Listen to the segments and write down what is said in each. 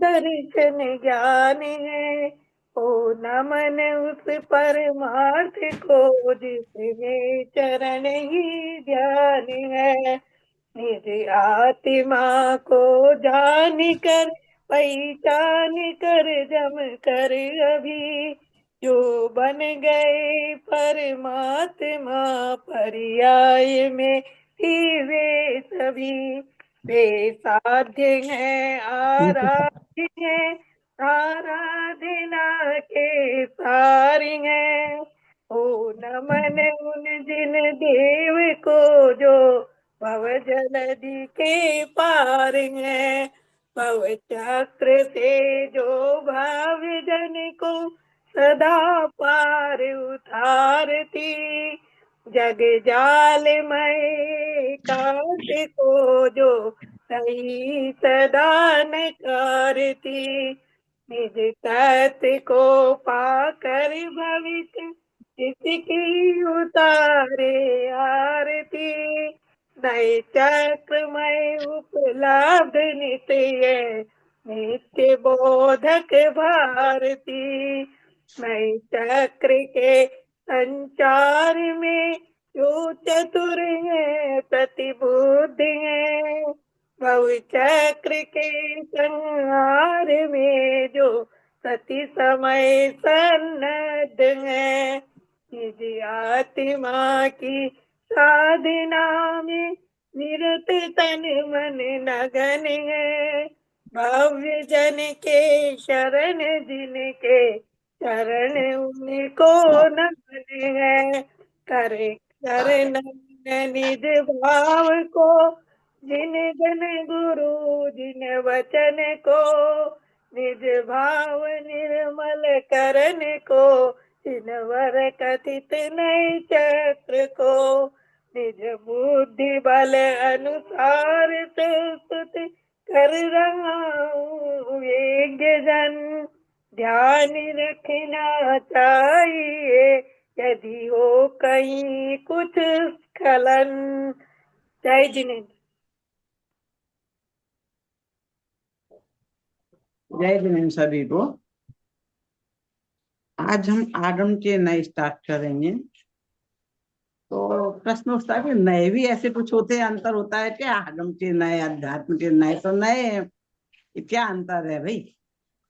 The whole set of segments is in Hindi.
दर्शन ज्ञान है। ओ नमन उस परमार्थ को जिसमें चरण ही ध्यान है। मेरी आत्मा को जान कर पहचान कर जम कर अभी जो बन गए परमात्मा पर्याय में ही वे सभी वे साध्य हैं आराध्य हैं आराधना के सारी हैं। ओ नमन उन जिन देव को जो भव जलधि के पार है। भव चक्र से जो भाव जन को सदा पार उतारती जग जाल मय काट को जो सही सदा नकारती निज तत्व को पाकर भविष्य जिसकी उतारे आरती नए चक्रमय उपलब्ध नित्य नित्य बोधक भारती नए चक्र के संचार में जो चतुर है प्रतिबुद्ध है भव चक्र के संहार में जो सती समय सन्नद्ध है निज आत्मा की साधना में निरत तन मन नगन है। भव्य जन के शरण जिनके शरण उनको नमन है। करे शरण निज भाव को जिन जन गुरु जिन वचन को निज भाव निर्मल करन को जिन वर कथित नई चक्र को निज बुद्धि बल अनुसार प्रस्तुत कर रहा हूँ यज्ञ जन ध्यान रखना चाहिए यदि हो कहीं कुछ स्खलन। जय जिनेन्द्र। जय जिनेन्द्र सभी को। आज हम आगम के नए स्टार्ट करेंगे। तो प्रश्न उठता है कि नए भी ऐसे कुछ होते हैं, अंतर होता है क्या? आगम के नए अध्यात्म के नए तो नए हैं, क्या अंतर है भाई?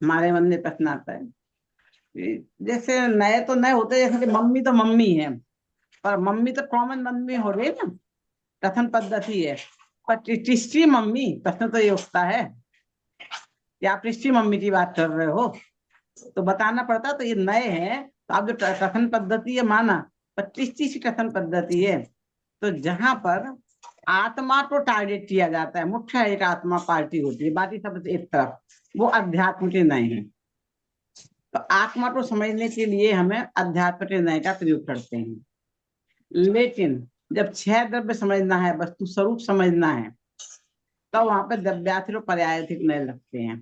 हमारे मन में प्रश्न आता है। जैसे नए तो नए होते हैं, जैसे कि मम्मी तो मम्मी है, पर मम्मी तो कॉमन मम्मी हो गई ना, कथन पद्धति है। पर टिस्ट्री मम्मी, प्रश्न तो ये उठता है कि आप टिस्ट्री मम्मी की बात कर रहे हो, तो बताना पड़ता। तो ये नए हैं, तो आप जो कथन पद्धति है माना, 25 की कथन पद्धति है। तो जहां पर आत्मा को टारगेट किया जाता है, मुख्य एक आत्मा पार्टी होती है, बाकी सब एक तरफ, वो अध्यात्म के नए हैं। तो आत्मा को समझने के लिए हमें अध्यात्म के नए का प्रयोग करते हैं। लेकिन जब 6 द्रव्य समझना है, वस्तु स्वरूप समझना है, तो वहां पर द्रव्यार्थ और पर्यायर्थिक नए लगते हैं।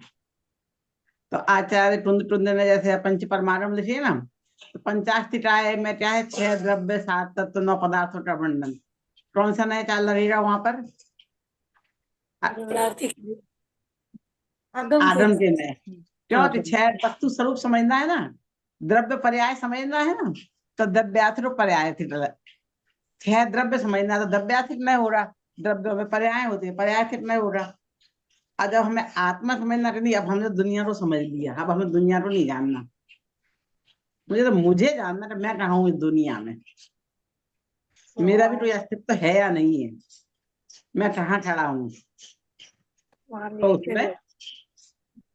तो आचार्य टुंड ने जैसे पंच परमाणु लिखे ना, तो पंचास्थिकाय में क्या है? 6 द्रव्य 7 तत्व 9 पदार्थों का वर्णन। कौन सा नया चाल लगेगा वहां पर? आगम के नए। क्योंकि 6 वस्तु स्वरूप समझना है ना, द्रव्य पर्याय समझना है ना, तो द्रव्यार्थ और पर्यायर्थिक 6 द्रव्य समझना है, तो द्रव्यार्थिक नहीं हो रहा, द्रव्य में पर्याय होते हैं, पर्यायर्थिक नहीं हो रहा। और जब हमें आत्मा समझना नहीं, अब हमने दुनिया को समझ लिया, अब हमें दुनिया को नहीं जानना। मुझे जानना कि मैं कहाँ हूँ इस दुनिया में, मेरा भी कोई अस्तित्व है या नहीं है, मैं कहाँ खड़ा हूँ। तो उसमें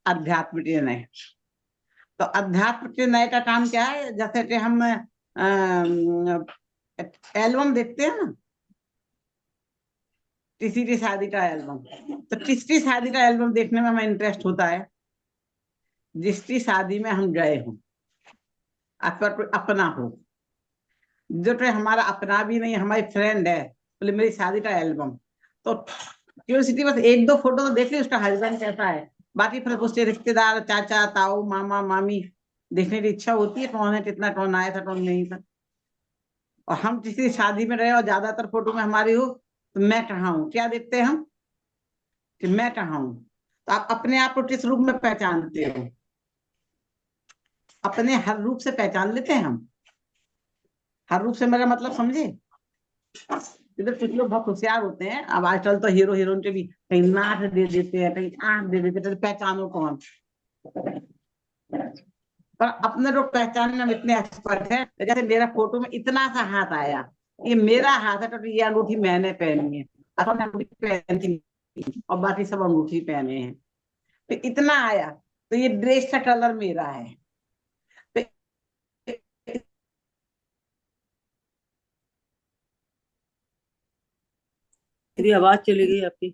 अध्यात्म के नए। तो अध्यात्म के नए का काम क्या है? जैसे कि हम एल्बम देखते हैं ना, किसी की शादी का एल्बम, तो किसकी शादी का एल्बम देखने में हमें इंटरेस्ट होता है? जिसकी शादी में हम गए हों, अथवा कोई अपना हो। जो तो हमारा अपना भी नहीं, हमारी फ्रेंड है, बोले मेरी शादी का एल्बम, तो क्यूरियोसिटी बस 1-2 फोटो तो देख ली, उसका हस्बैंड कैसा है, बाकी फिर उसके रिश्तेदार, चाचा ताऊ मामा मामी देखने की इच्छा होती है, कौन है, कितना, कौन आया था, कौन नहीं था। और हम किसी शादी में रहे और ज्यादातर फोटो में हमारी हो, तो मैं कहाँ हूँ, क्या देखते हैं हम कि मैं कहाँ हूँ। तो आप अपने आप को किस रूप में पहचानते हो? अपने हर रूप से पहचान लेते हैं हम? हर रूप से मेरा मतलब समझे? इधर कुछ लोग बहुत होशियार होते हैं, अब आजकल तो हीरो हीरोइन के भी कहीं नाक दे देते हैं, कहीं आंख दे देते हैं, तो पहचानो कौन? पर अपने लोग पहचानने में इतने एक्सपर्ट हैं, जैसे मेरा फोटो में इतना सा हाथ आया, ये मेरा हाथ है, तो ये अंगूठी मैंने पहनी है, अपन अंगूठी पहनती नहीं, और बाकी सब अंगूठी पहने हैं, तो इतना आया, तो ये ड्रेस का कलर मेरा है। तो मेरी आवाज चली गई आपकी।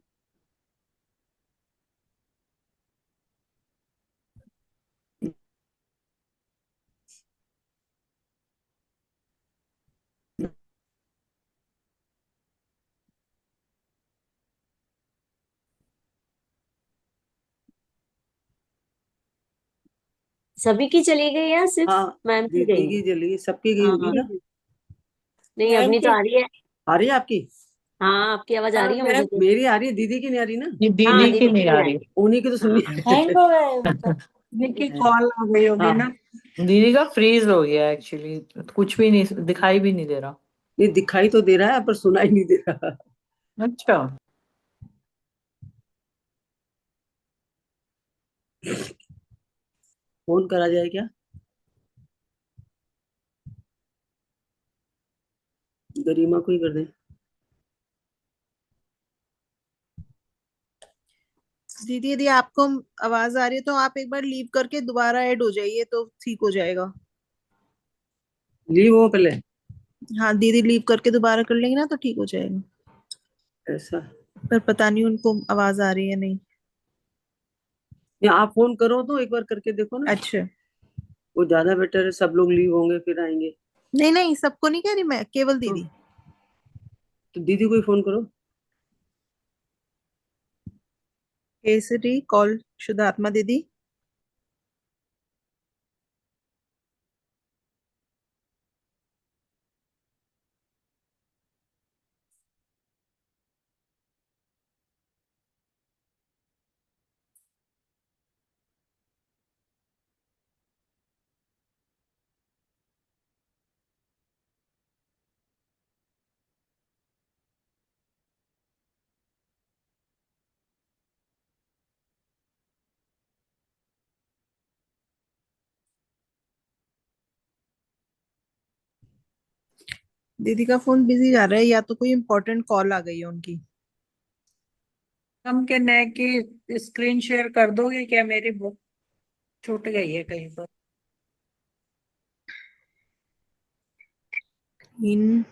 सभी की चली गई या सिर्फ हाँ, मैम की दीदी गई? की चली गई, सबकी गई होगी हाँ ना। नहीं, मैम अपनी तो की आ रही है। आ रही है आपकी? हाँ, आपकी आवाज आ हाँ रही है मुझे मैम, तो। मेरी आ रही है, दीदी की नहीं आ रही ना। ये हाँ, दीदी की दीदी की नहीं नहीं आ आ रही। रही। उन्हीं की तो सुननी हाँ, है। हैंग हो गया है उनका। देखिए कॉल आ गई होगी हाँ, ना। दीदी का फ्रीज हो गया एक्चुअली, कुछ भी नहीं दिखाई भी नहीं दे रहा। ये दिखाई तो दे रहा है पर सुनाई नहीं दे रहा। अच्छा, फोन करा जाए क्या? गरिमा को ही कर दे। दीदी यदि आपको आवाज आ रही है तो आप एक बार लीव करके दोबारा ऐड हो जाइए तो ठीक हो जाएगा। लीव हो पहले। हाँ दीदी लीव करके दोबारा कर लेंगे ना तो ठीक हो जाएगा। ऐसा? पर पता नहीं उनको आवाज आ रही है नहीं। या आप फोन करो तो एक बार करके देखो ना, अच्छा, वो ज्यादा बेटर है, सब लोग लीव होंगे फिर आएंगे। नहीं नहीं सबको नहीं कह रही मैं, केवल तो, दीदी। तो दीदी को ही फोन करो। केसरी कॉल शुद्धात्मा दीदी। दीदी का फोन बिजी जा रहा है, या तो कोई इम्पोर्टेंट कॉल आ गई है उनकी। हम के नए की स्क्रीन शेयर कर दोगे क्या? मेरी बुक छूट गई है कहीं पर। इन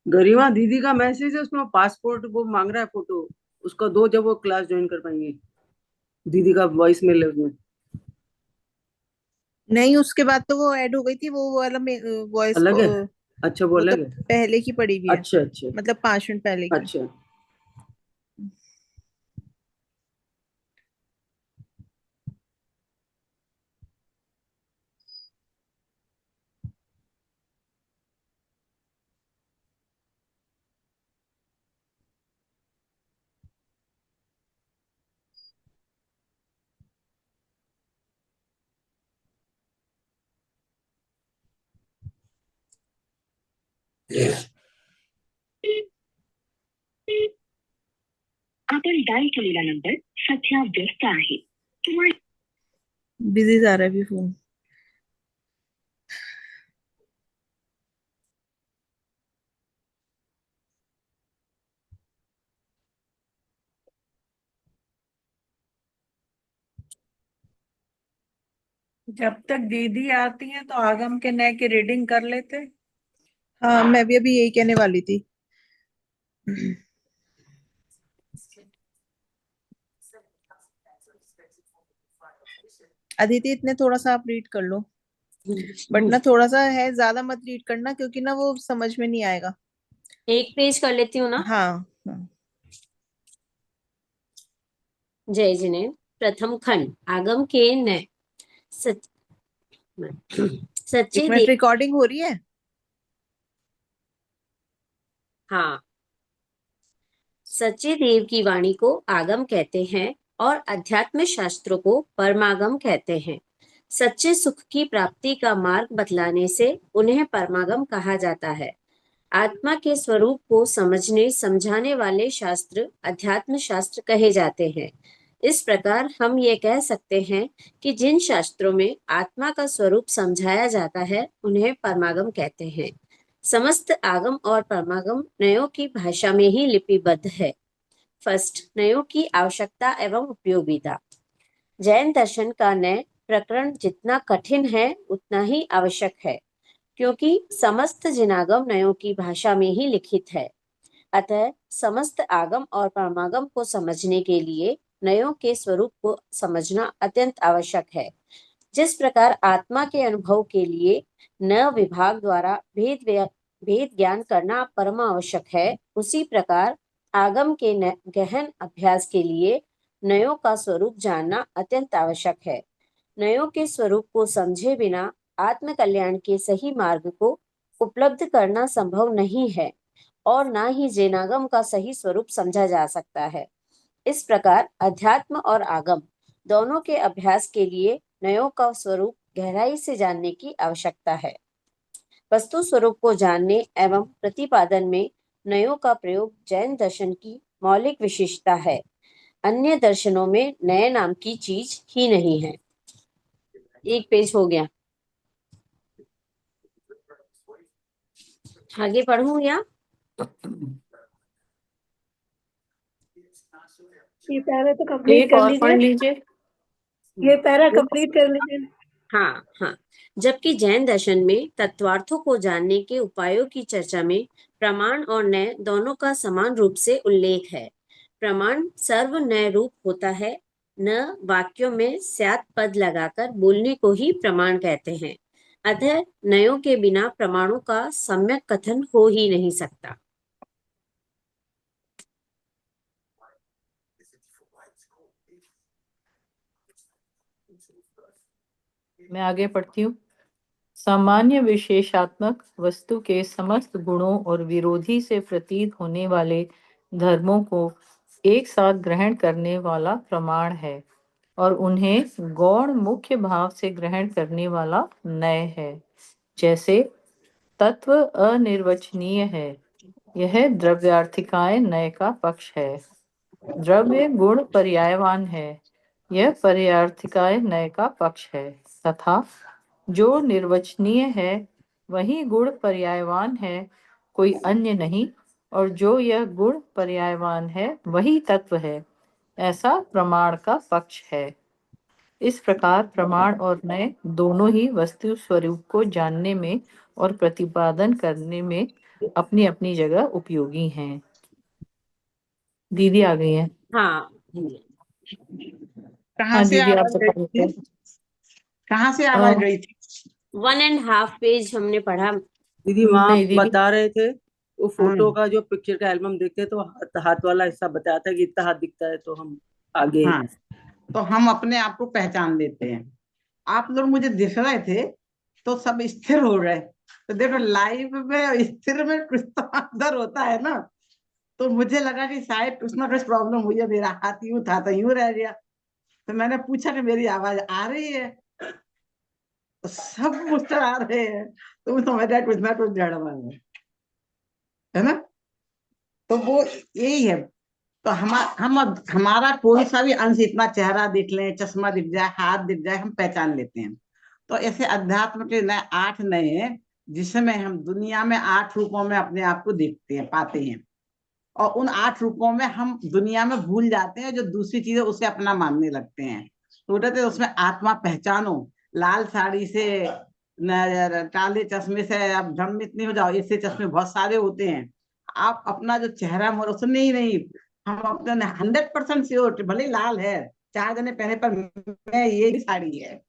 गरिमा दीदी का मैसेज है, उसमें पासपोर्ट वो मांग रहा है, फोटो उसका दो, जब वो क्लास ज्वाइन कर पाएंगे। दीदी का वॉइस मेल है उसमें। नहीं, उसके बाद तो वो ऐड हो गई थी, वो वाला वॉइस। अलग है? अच्छा, वो वो तो अलग है। पहले की पड़ी हुई है, अच्छा अच्छा। मतलब 5 मिनट पहले की। अच्छा, आपण डायल केलेला नंबर सध्या व्यस्त आहे किंवा बिजी जा रहा है अभी फोन। जब तक दीदी आती है तो आगम के नए की रीडिंग कर लेते। हाँ मैं भी अभी यही कहने वाली थी। अदिति इतने थोड़ा सा आप रीड कर लो, बट ना थोड़ा सा है, ज्यादा मत रीड करना क्योंकि ना वो समझ में नहीं आएगा। एक पेज कर लेती हूँ ना। हाँ हाँ। जय जिनेन्द्र। प्रथम खंड आगम के न सच सच्चे एक मिनट, देव। रिकॉर्डिंग हो रही है? हाँ, सच्चे देव की वाणी को आगम कहते हैं और अध्यात्म शास्त्रों को परमागम कहते हैं। सच्चे सुख की प्राप्ति का मार्ग बतलाने से उन्हें परमागम कहा जाता है। आत्मा के स्वरूप को समझने समझाने वाले शास्त्र अध्यात्म शास्त्र कहे जाते हैं। इस प्रकार हम ये कह सकते हैं कि जिन शास्त्रों में आत्मा का स्वरूप समझाया जाता है उन्हें परमागम कहते हैं। समस्त आगम और परमागम नयों की भाषा में ही लिपिबद्ध है। फर्स्ट, नयों की आवश्यकता एवं उपयोगिता। जैन दर्शन का नय प्रकरण जितना कठिन है उतना ही आवश्यक है, क्योंकि समस्त जिनागम नयों की भाषा में ही लिखित है। अतः समस्त आगम और परमागम को समझने के लिए नयों के स्वरूप को समझना अत्यंत आवश्यक है। जिस प्रकार आत्मा के अनुभव के लिए न विभाग द्वारा भेद ज्ञान करना परम आवश्यक है, उसी प्रकार आगम के गहन अभ्यास के लिए नयों का स्वरूप जानना अत्यंत आवश्यक है। नयों के स्वरूप को समझे बिना आत्म कल्याण के सही मार्ग को उपलब्ध करना संभव नहीं है और ना ही जैनागम का सही स्वरूप समझा जा सकता है। इस प्रकार अध्यात्म और आगम दोनों के अभ्यास के लिए नयों का स्वरूप गहराई से जानने की आवश्यकता है। वस्तु स्वरूप को जानने एवं प्रतिपादन में नयों का प्रयोग जैन दर्शन की मौलिक विशेषता है। अन्य दर्शनों में नए नाम की चीज ही नहीं है। एक पेज हो गया, आगे पढ़ूं या? ये पैरा तो कंप्लीट एक कर और पढ़ लीजिए। लीजिए। ये पैरा कंप्लीट कर लीजिए। हाँ हाँ। जबकि जैन दर्शन में तत्वार्थों को जानने के उपायों की चर्चा में प्रमाण और न्याय दोनों का समान रूप से उल्लेख है। प्रमाण सर्व न्याय रूप होता है। न वाक्यों में स्यात् पद लगाकर बोलने को ही प्रमाण कहते हैं। अतः नयों के बिना प्रमाणों का सम्यक कथन हो ही नहीं सकता। मैं आगे पढ़ती हूँ। सामान्य विशेषात्मक वस्तु के समस्त गुणों और विरोधी से प्रतीत होने वाले धर्मों को एक साथ ग्रहण करने वाला प्रमाण है और उन्हें गौण मुख्य भाव से ग्रहण करने वाला नय है। जैसे तत्व अनिर्वचनीय है, यह द्रव्यार्थिकाय नय का पक्ष है। द्रव्य गुण पर्यायवान है, यह पर्यार्थिकाय नय का पक्ष है। तथा जो निर्वचनीय है वही गुण पर्यायवान है, कोई अन्य नहीं, और जो यह गुण पर्यायवान है वही तत्व है, ऐसा प्रमाण का पक्ष है। इस प्रकार प्रमाण और नय दोनों ही वस्तु स्वरूप को जानने में और प्रतिपादन करने में अपनी अपनी जगह उपयोगी हैं। दीदी आ गई है। हाँ, कहाँ हाँ से दीदी, आप आवाज बता गई देते। थी? कहाँ से आवाज गई थी? 1.5 पेज हमने पढ़ा। दीदी वहाँ नहीं दीदी, बता रहे थे वो फोटो हम्म, का, जो पिक्चर का एल्बम देखते हैं तो हाथ वाला हिस्सा बताया था कि इतना हाथ दिखता है, तो हम आगे हाँ, तो हम अपने आप को पहचान लेते हैं। आप लोग मुझे दिख रहे थे तो सब स्थिर हो गए। तो देखो लाइव में स्थिर में कुछ तो अंदर होता है ना। तो मुझे लगा कि शायद कुछ ना कुछ प्रॉब्लम हुई है, मेरा हाथ यूं था तो यूं रह गया। तो मैंने पूछा कि मेरी आवाज आ रही है? तो सब मुझसे आ रहे हैं। तो मैं समझ रहा कुछ ना कुछ गड़बड़ है ना। तो वो यही है। तो हमारा कोई सा भी अंश, इतना चेहरा दिख ले, चश्मा दिख जाए, हाथ दिख जाए, हम पहचान लेते हैं। तो ऐसे अध्यात्म के नए 8 नए हैं, जिसमें हम दुनिया में 8 रूपों में अपने आप को देखते हैं, पाते हैं। और उन 8 रूपों में हम दुनिया में भूल जाते हैं, जो दूसरी चीजें उसे अपना मानने लगते हैं। तो कहते हैं उसमें आत्मा पहचानो। लाल साड़ी से काले चश्मे से आप भ्रमित नहीं हो जाओ, इससे चश्मे बहुत सारे होते हैं। आप अपना जो चेहरा मोर उसमें ही नहीं, हम अपने 100% श्योर, भले लाल है, 4 जने पहने पर मैं ये भी साड़ी है,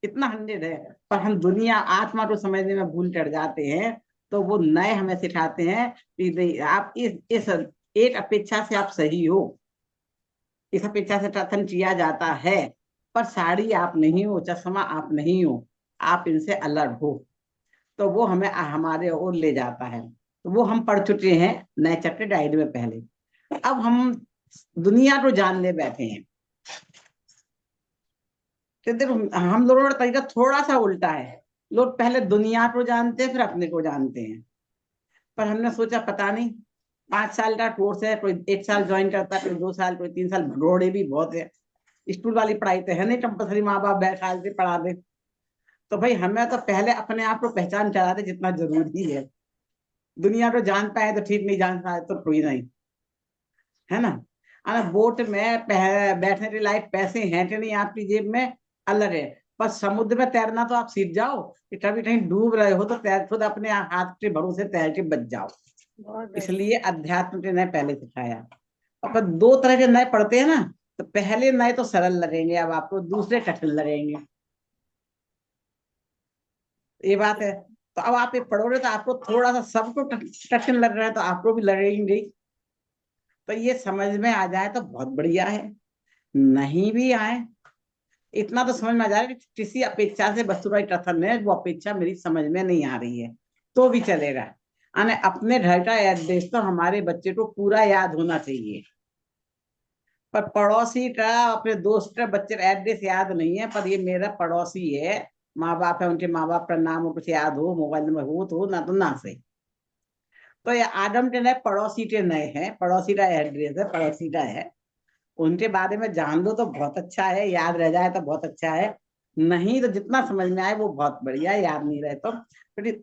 इतना 100 है। पर हम दुनिया आत्मा को समझने में भूल कर जाते हैं। तो वो नए हमें सिखाते हैं कि नहीं, आप इस एक अपेक्षा से आप सही हो। इस अपेक्षा से कथन किया जाता है, पर साड़ी आप नहीं हो, चश्मा आप नहीं हो, आप इनसे अलग हो। तो वो हमें हमारे ओर ले जाता है। तो वो हम पढ़ चुके हैं नए चैप्टर डायरी में पहले। अब हम दुनिया को जानने बैठे हैं। तो देखो हम लोगों का तरीका थोड़ा सा उल्टा है। लोग पहले दुनिया को जानते हैं, फिर अपने को जानते हैं। पर हमने सोचा पता नहीं, 5 साल का कोर्स है, कोई 1 साल ज्वाइन करता है, कोई 2 साल, कोई 3 साल। भगोड़े भी बहुत है। स्कूल वाली पढ़ाई तो है नहीं कंपल्सरी माँ बाप बैठा के पढ़ा दे। तो भाई हमें तो पहले अपने आप को पहचान करा दे जितना जरूरी है। दुनिया को जान पाए तो ठीक, नहीं जान पाए तो कोई नहीं, है ना। अरे बोट में बैठने के लायक पैसे हैं कि नहीं आपकी जेब में, अलग है। पर समुद्र में तैरना तो आप सीख जाओ कि कभी कहीं डूब रहे हो तो तैर खुद अपने हाथ के भरोसे तैर के बच जाओ। बहुत बढ़िया। इसलिए अध्यात्म के नए पहले सिखाया। अपन 2 तरह के नए पढ़ते हैं ना, तो पहले नए तो सरल लगेंगे अब आपको, दूसरे कठिन लगेंगे। ये बात है। तो अब आप ये पढ़ोगे तो आपको थोड़ा सा सबको कठिन लग रहा है, तो आपको भी लगेंगे। तो ये समझ में आ जाए तो बहुत बढ़िया है, नहीं भी आए इतना तो समझ में आ जाए कि किसी अपेक्षा से वस्तु का कथन है, वो अपेक्षा मेरी समझ में नहीं आ रही है तो भी चलेगा। यानी अपने घर का एड्रेस तो हमारे बच्चे को पूरा याद होना चाहिए। पर पड़ोसी का, अपने दोस्त का बच्चे का एड्रेस याद नहीं है, पर ये मेरा पड़ोसी है, माँ बाप है, उनके माँ बाप का नाम हो, कुछ याद हो, मोबाइल नंबर हो तो ना, तो ना सही। तो ये आदम के नए पड़ोसी के नए हैं, पड़ोसी का एड्रेस है, पड़ोसी का है। उनके बारे में जान लो तो बहुत अच्छा है, याद रह जाए तो बहुत अच्छा है, नहीं तो जितना समझ में आए वो बहुत बढ़िया है, याद नहीं रहे तो।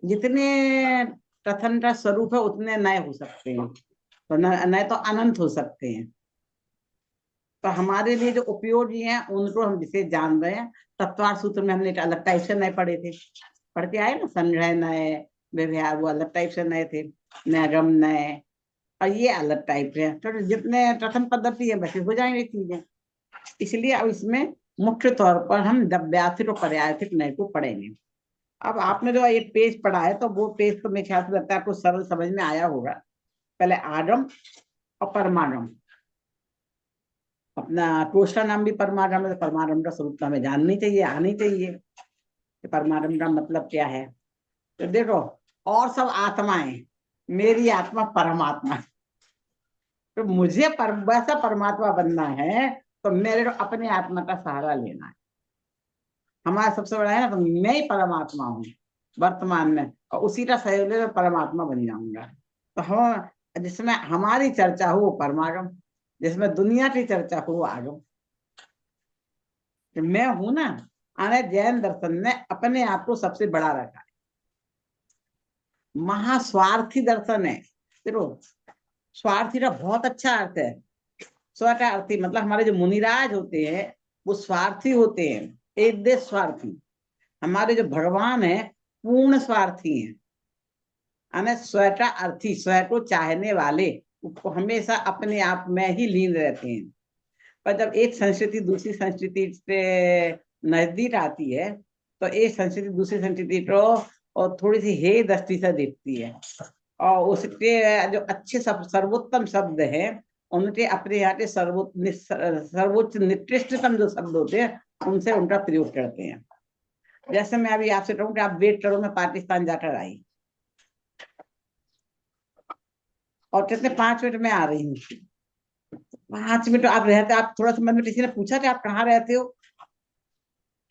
जितने कथन का स्वरूप है उतने नए हो सकते हैं, तो नए तो अनंत हो सकते हैं। तो हमारे लिए जो उपयोगी हैं उनको हम जिसे जान रहे हैं। तत्वार्थ सूत्र में हमने अलग टाइप से नए पढ़े थे, पढ़ के आए ना, संग्रह नए, व्यवहार वो अलग टाइप से नए थे, नैगम नए, और ये अलग टाइप के। तो जितने कथन पद्धति है वैसे हो जाएंगे चीजें। इसलिए अब इसमें मुख्य तौर पर हम व्याथित और पर्यायथित नए को पढ़ेंगे। अब आपने जो एक पेज पढ़ा है तो वो पेज तो मेरे ख्याल से लगता है आपको सरल समझ में आया होगा। पहले आगम और परमागम। अपना कोश का नाम भी परमागम है, तो परमागम का स्वरूप तो हमें जाननी चाहिए, आनी चाहिए कि परमागम का मतलब क्या है। तो देखो, और सब आत्माएं, मेरी आत्मा परमात्मा। तो मुझे वैसा परमात्मा बनना है तो मेरे को अपने आत्मा का सहारा लेना है। हमारा सबसे बड़ा है ना, तो मैं ही परमात्मा हूँ वर्तमान में, और उसी का सहयोग में परमात्मा बन जाऊंगा। तो हम जिसमें हमारी चर्चा हो वो परमागम, जिसमें दुनिया की चर्चा हो वो आगम। मैं हूं ना, आने जैन दर्शन ने अपने आप को सबसे बड़ा रखा है, महास्वार्थी दर्शन है। देखो, स्वार्थी का बहुत अच्छा अर्थ है। स्वार्थी मतलब हमारे जो मुनिराज होते हैं वो स्वार्थी होते हैं, एक देश स्वार्थी। हमारे जो भगवान है पूर्ण स्वार्थी हैं, स्वयं का अर्थी, स्वयं को चाहने वाले, वो हमेशा अपने आप में ही लीन रहते हैं। पर जब एक संस्कृति दूसरी संस्कृति से नजदीक आती है तो एक संस्कृति दूसरी संस्कृति को और थोड़ी सी हे दृष्टि से देखती है, और उसके जो अच्छे सर्वोत्तम शब्द हैं उनके अपने यहाँ के सर्वोच्च निकृष्टतम जो शब्द होते हैं उनसे उनका प्रयोग करते हैं। जैसे मैं अभी आपसे कहूँ कि आप वेट करो, मैं पाकिस्तान जाकर आई और कितने 5 मिनट में आ रही हूँ। 5 मिनट आप रहते, आप थोड़ा सा मन में किसी ने पूछा कि आप कहाँ रहते हो,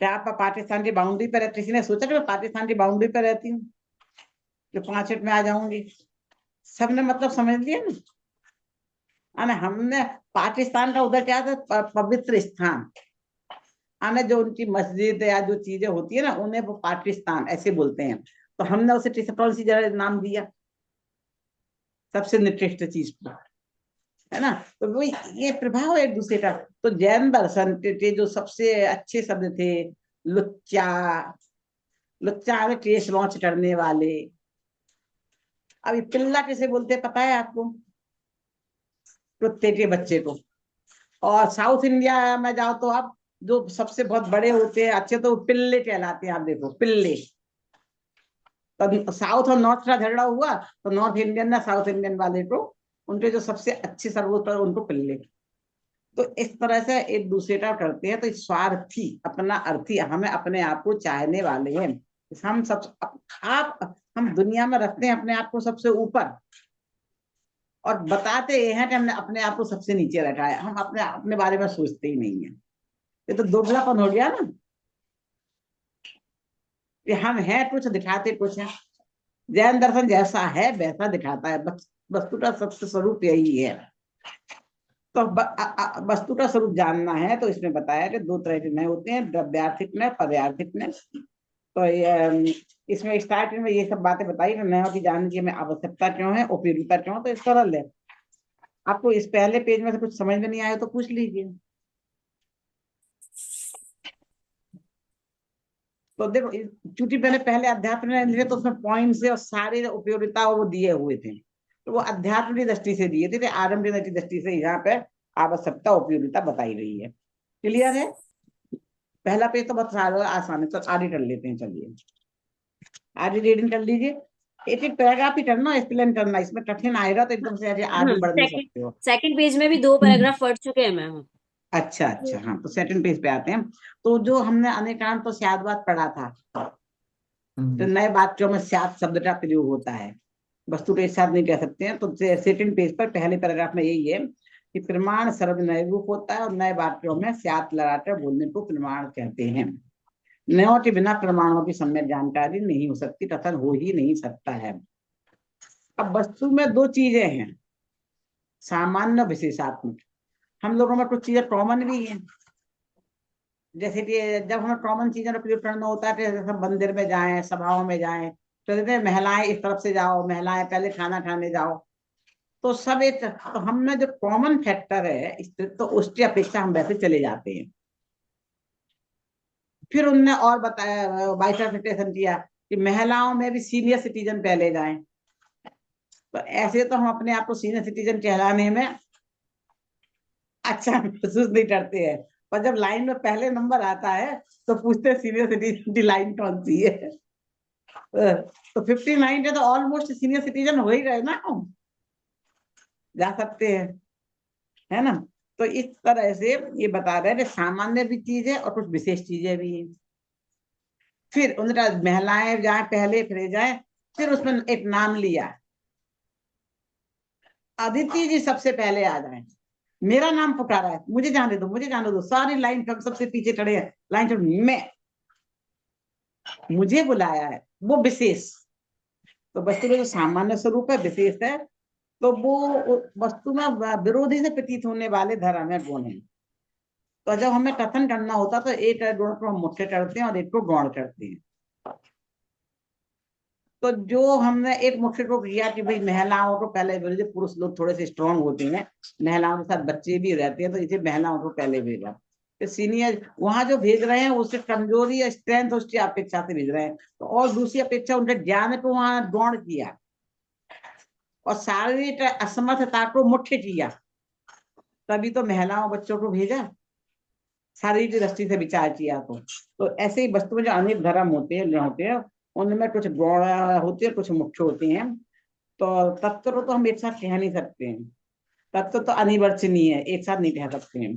क्या आप पाकिस्तान की बाउंड्री पर रहते, किसी ने सोचा कि मैं पाकिस्तान की बाउंड्री पर रहती हूँ जो 5 मिनट में आ जाऊंगी। सबने मतलब समझ लिया ना। हमने पाकिस्तान का उधर क्या था, पवित्र स्थान, जो उनकी मस्जिद या जो चीजें होती है ना उन्हें वो पाकिस्तान ऐसे बोलते हैं। तो हमने उसे सी जगह नाम दिया, सबसे निकृष्ट चीज को, है ना। तो वो ये प्रभाव है एक दूसरे का। तो जैन दर्शन के जो सबसे अच्छे शब्द थे, लुच्चा, लुच्चा में केस लॉन्च करने वाले। अभी पिल्ला किसे बोलते पता है आपको, कुत्ते के बच्चे को। और साउथ इंडिया में जाओ तो आप जो सबसे बहुत बड़े होते हैं अच्छे, तो पिल्ले कहलाते हैं। आप देखो पिल्ले, तो साउथ और नॉर्थ का झगड़ा हुआ तो नॉर्थ इंडियन ने साउथ इंडियन वाले को, उनके जो सबसे अच्छे सर्वोत्तम उनको पिल्ले। तो इस तरह से एक दूसरे का करते हैं। तो स्वार्थी अपना अर्थी, हमें अपने आप को चाहने वाले हैं। हम सब आप हम दुनिया में रखते हैं अपने आप को सबसे ऊपर और बताते हैं कि हमने अपने आप को सबसे नीचे रखा है। हम अपने अपने बारे में सोचते ही नहीं है। ये तो दोगलापन हो गया ना, कि हम हैं कुछ दिखाते कुछ है। जैन दर्शन जैसा है वैसा दिखाता है, वस्तु का सबसे स्वरूप यही है। तो वस्तु का स्वरूप जानना है तो इसमें बताया कि दो तरह के नए होते हैं, द्रव्यार्थिक नय, पर्यार्थिक नय। तो ये इसमें स्टार्टिंग में ये सब बातें बताई, नयों की जानने की हमें आवश्यकता क्यों है, उपयोगिता क्यों। तो इस सरल है। आपको इस पहले पेज में से कुछ समझ में नहीं आया तो पूछ लीजिए। तो देखो, चूंकि मैंने पहले अध्यात्म में लिए तो उसमें पॉइंट से और सारे उपयोगिता वो दिए हुए थे, तो वो अध्यात्म की दृष्टि से दिए थे, आरंभ की दृष्टि से यहाँ पे आवश्यकता उपयोगिता बताई रही है। क्लियर है? पहला पेज तो बहुत आसान है, तो आगे कर लेते हैं। चलिए आगे रीडिंग कर लीजिए। एक एक पैराग्राफ ही करना, एक्सप्लेन करना, इसमें कठिन आएगा तो एकदम से आगे बढ़ नहीं सकते हो। सेकंड पेज में भी 2 पैराग्राफ पढ़ चुके हैं मैम। अच्छा अच्छा, हाँ तो सेकंड पेज पे आते हैं। तो जो हमने अनेकांत तो स्याद्वाद पढ़ा था, तो नए वाक्यों में स्याद शब्द का प्रयोग होता है, वस्तु के साथ नहीं कह सकते हैं। तो सेकंड पेज पर पहले पैराग्राफ में यही है कि प्रमाण सर्व नए रूप होता है और नए वाक्यों में स्याद लगाकर बोलने को प्रमाण कहते हैं। नयों के बिना प्रमाणों की सम्यक जानकारी नहीं हो सकती, तथा हो ही नहीं सकता है। अब वस्तु में दो चीजें हैं, सामान्य विशेषात्मक। हम लोगों में कुछ चीजें कॉमन भी हैं, जैसे कि जब हमें कॉमन चीजों का प्रयोग करना होता है, जैसे हम मंदिर में जाएं, सभाओं में जाएं, तो कहते हैं महिलाएं इस तरफ से जाओ, महिलाएं पहले खाना खाने जाओ। तो सब एक, तो हमने जो कॉमन फैक्टर है तो उसकी अपेक्षा हम वैसे चले जाते हैं। फिर उनने और बताया, बाइफरकेशन किया कि महिलाओं में भी सीनियर सिटीजन पहले जाएं। तो ऐसे तो हम अपने आप को सीनियर सिटीजन कहलाने में अच्छा महसूस नहीं करते हैं, पर जब लाइन में पहले नंबर आता है तो पूछते सीनियर सिटीजन की लाइन कौन सी है। तो 59 है तो ऑलमोस्ट सीनियर सिटीजन हो ही गए ना, हम जा सकते हैं, है ना। तो इस तरह से ये बता रहे हैं कि सामान्य भी चीज है और कुछ विशेष चीजें भी हैं। फिर उनका महिलाएं जाए पहले, फिर जाए, फिर उसमें एक नाम लिया, अदिति जी सबसे पहले आ जाए, मेरा नाम पुकारा है, मुझे जाने दो, मुझे जाने दो। सारी लाइन सबसे पीछे खड़े हैं, लाइन चढ़, मैं, मुझे बुलाया है, वो विशेष। तो वस्तु में जो सामान्य स्वरूप है, विशेष है, तो वो वस्तु में विरोधी से प्रतीत होने वाले धर्म है, गुण है। तो जब हमें कथन करना होता तो एक गुण को हम मुख्य करते हैं और एक को गौण करते हैं। तो जो हमने एक मुख्य को किया कि भाई महिलाओं को पहले भेजे, पुरुष लोग थोड़े से स्ट्रांग होते हैं, महिलाओं के साथ बच्चे भी रहते हैं, तो इसे महिलाओं को पहले भेजा। तो सीनियर वहां जो भेज रहे हैं उससे कमजोरी या स्ट्रेंथ उसकी अपेक्षा से भेज रहे हैं, तो और दूसरी अपेक्षा उनके ज्ञान को वहां गौण किया और शारीरिक असमर्थता को मुख्य किया, तभी तो महिलाओं बच्चों को भेजा, शारीरिक दृष्टि से विचार किया। तो ऐसे ही वस्तु में जो अनेक धर्म होते हैं उनमें कुछ गौण होते हैं, कुछ मुख्य होते हैं। तो तत्व तो हम एक साथ कह नहीं सकते हैं, तत्व तो अनिवर्चनीय है, एक साथ नहीं कह सकते हैं।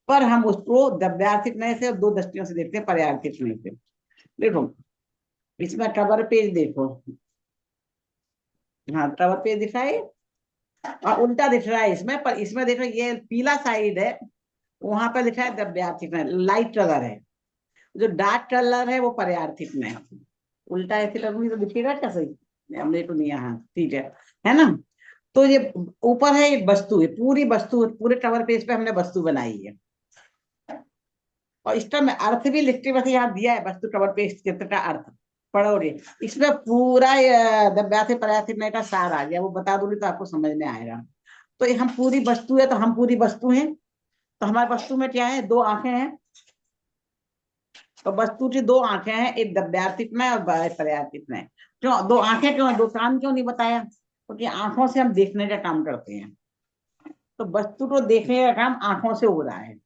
पर हम उसको द्रव्यार्थिक नय से दो दृष्टियों से देखते हैं, पर्यार्थिक नय से। देखो इसमें कवर पेज देखो, हाँ कवर पेज दिख रहा है और उल्टा दिख रहा है इसमें, पर इसमें देखो ये पीला साइड है, वहां पर लिखा है द्रव्यार्थिक नय, लाइट कलर है, जो डार्क कलर है वो पर्यार्थिक नय। उल्टा ऐसे करूंगी तो दिखेगा क्या सही? हमने तो नहीं, हाँ ठीक है ना। तो ये ऊपर है, एक वस्तु है, पूरी वस्तु, पूरे कवर पेज पे हमने वस्तु बनाई है और इसका मैं अर्थ भी लिखते वैसे यहाँ दिया है, वस्तु कवर पेज चित्र का अर्थ पढ़ोगे, इसमें पूरा द्रव्यार्थिक पर्यार्थिक नय का सार आ गया, वो बता दूंगी तो आपको समझ में आएगा। तो ये हम पूरी वस्तु है, तो हम पूरी वस्तु हैं, तो हमारी वस्तु में क्या है, दो आंखें हैं। तो वस्तु की दो आंखें हैं, एक द्रव्यार्थिक नय और पर्यार्थिक नय। क्यों दो आंखें, क्यों दो कान क्यों नहीं बताया? क्योंकि आंखों से हम देखने का काम करते हैं, तो वस्तु को देखने का काम आंखों से हो रहा है।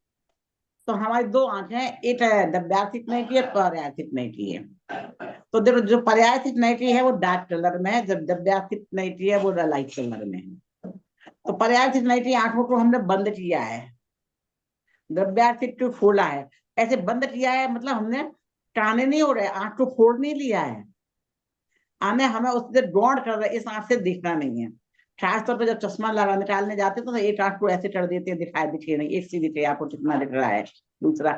तो हमारी दो आंखें हैं, एक द्रव्यार्थिक नय की है, पर्यार्थिक नय की है। तो देखो जो पर्यार्थिक नय की है वो डार्क कलर में है, जब द्रव्यार्थिक नय की है वो लाइट कलर में है। तो पर्यार्थिक नय की आंखों को हमने बंद किया है, द्रव्यार्थिक को खोला है, ऐसे बंद किया है, मतलब हमने टाने नहीं हो रहे, आंख को फोड़ नहीं लिया है, आने हमें उससे गौड़ कर रहे, इस आंख से दिखना नहीं है। खास तौर पर जब चश्मा लगा निकालने जाते तो एक आंख को ऐसे कर देते हैं, दिखाई दिखे नहीं, एक सी दिखे आपको कितना दिख रहा है, दूसरा।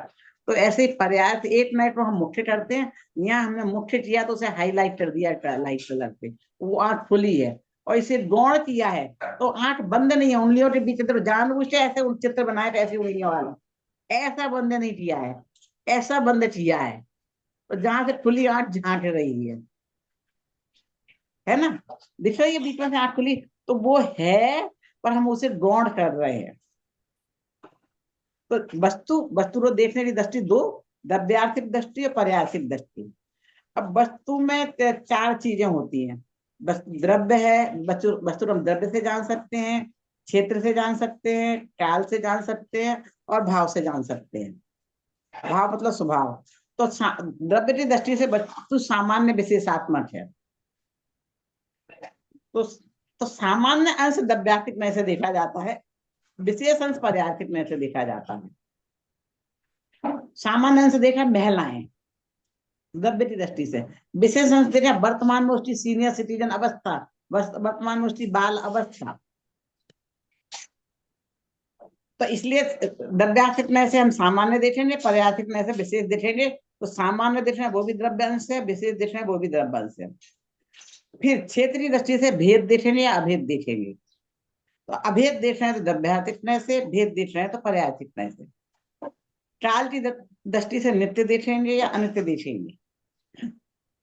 तो ऐसे ही पर्याय एक नाइट को हम मुख्य करते हैं, यहाँ हमने मुख्य किया तो उसे हाईलाइट कर दिया लाइट कलर पे, वो आंख खुली है। और इसे गौड़ किया है तो आंख बंद नहीं है, उंगलियों के बीच जानबूझ के ऐसे चित्र बनाए ऐसी उंगलियों वाला, ऐसा बंद नहीं किया है, ऐसा बंद किया है, तो जहां से खुली आंख झांक रही है ना, दिख रही है बीच में से आंख खुली, तो वो है, पर हम उसे गौड़ कर रहे हैं। तो वस्तु वस्तु को देखने की दृष्टि दो, द्रव्यार्थिक दृष्टि और पर्यार्थिक दृष्टि। अब वस्तु में चार चीजें होती हैं, बस द्रव्य है, वस्तु वस्तु हम द्रव्य से जान सकते हैं, क्षेत्र से जान सकते हैं, काल से जान सकते हैं, और भाव से जान सकते हैं। भाव मतलब स्वभाव। तो द्रव्य की दृष्टि से वस्तु सामान्य विशेषात्मक है, तो सामान्य अंश द्रव्यार्थिक में से देखा जाता है, विशेष अंश पर्यार्थिक में से देखा जाता है। सामान्य अंश देखा महिलाएं द्रव्य की दृष्टि से, विशेष अंश देखा वर्तमान में उसकी सीनियर सिटीजन अवस्था, वर्तमान में उसकी बाल अवस्था। तो इसलिए द्रव्यार्थिक में से हम सामान्य देखेंगे, पर्यार्थिक में से विशेष देखेंगे। तो सामान्य देख रहे हैं वो भी द्रव्य अंश है, विशेष देख रहे हैं वो भी द्रव्य अंश है। फिर क्षेत्रीय दृष्टि से भेद देखेंगे या अभेद देखेंगे। तो अभेद देख रहे हैं तो द्रव्यार्थिक में से, भेद देख रहे हैं तो पर्यार्थिक में से। काल की दृष्टि से नित्य देखेंगे या अनित्य देखेंगे।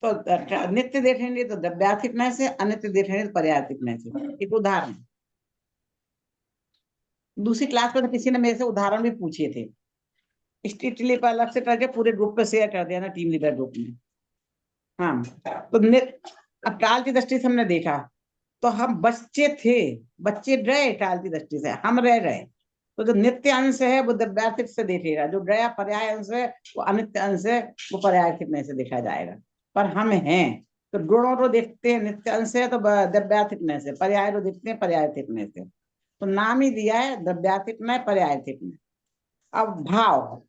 तो नित्य देखेंगे तो द्रव्यार्थिक में से, अनित्य देखेंगे तो पर्यार्थिक में से। एक उदाहरण, दूसरी क्लास में तो किसी ने मेरे से उदाहरण भी पूछे थे, स्ट्रिक्टली पर अलग से करके पूरे ग्रुप पे शेयर कर दिया ना, टीम लीडर ग्रुप में। हाँ, तो अब काल की दृष्टि से हमने देखा, तो हम बच्चे थे, बच्चे रहे काल की दृष्टि से, हम रह रहे। तो जो नित्य अंश है वो द्रव्यार्थिक से देखेगा, जो गया पर्याय अंश है वो अनित्य अंश है, वो पर्यार्थिक में से देखा जाएगा। पर हम हैं तो गुणों को देखते हैं, नित्य अंश है तो द्रव्यार्थिक में से, पर्याय को देखते हैं पर्यार्थिक में से। तो नाम ही दिया है द्रव्यार्थिक में, पर्यार्थिक में। अब भाव,